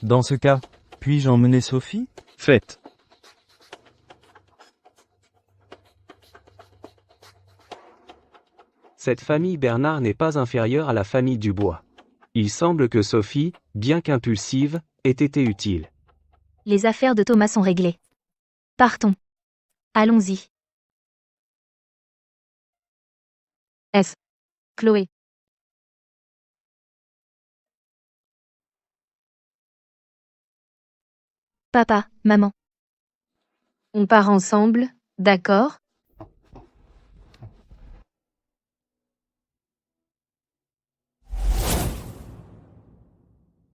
Dans ce cas, puis-je emmener Sophie? Faites. Cette famille Bernard n'est pas inférieure à la famille Dubois. Il semble que Sophie, bien qu'impulsive, ait été utile. Les affaires de Thomas sont réglées. Partons. Allons-y. S. Chloé. Papa, maman. On part ensemble, d'accord?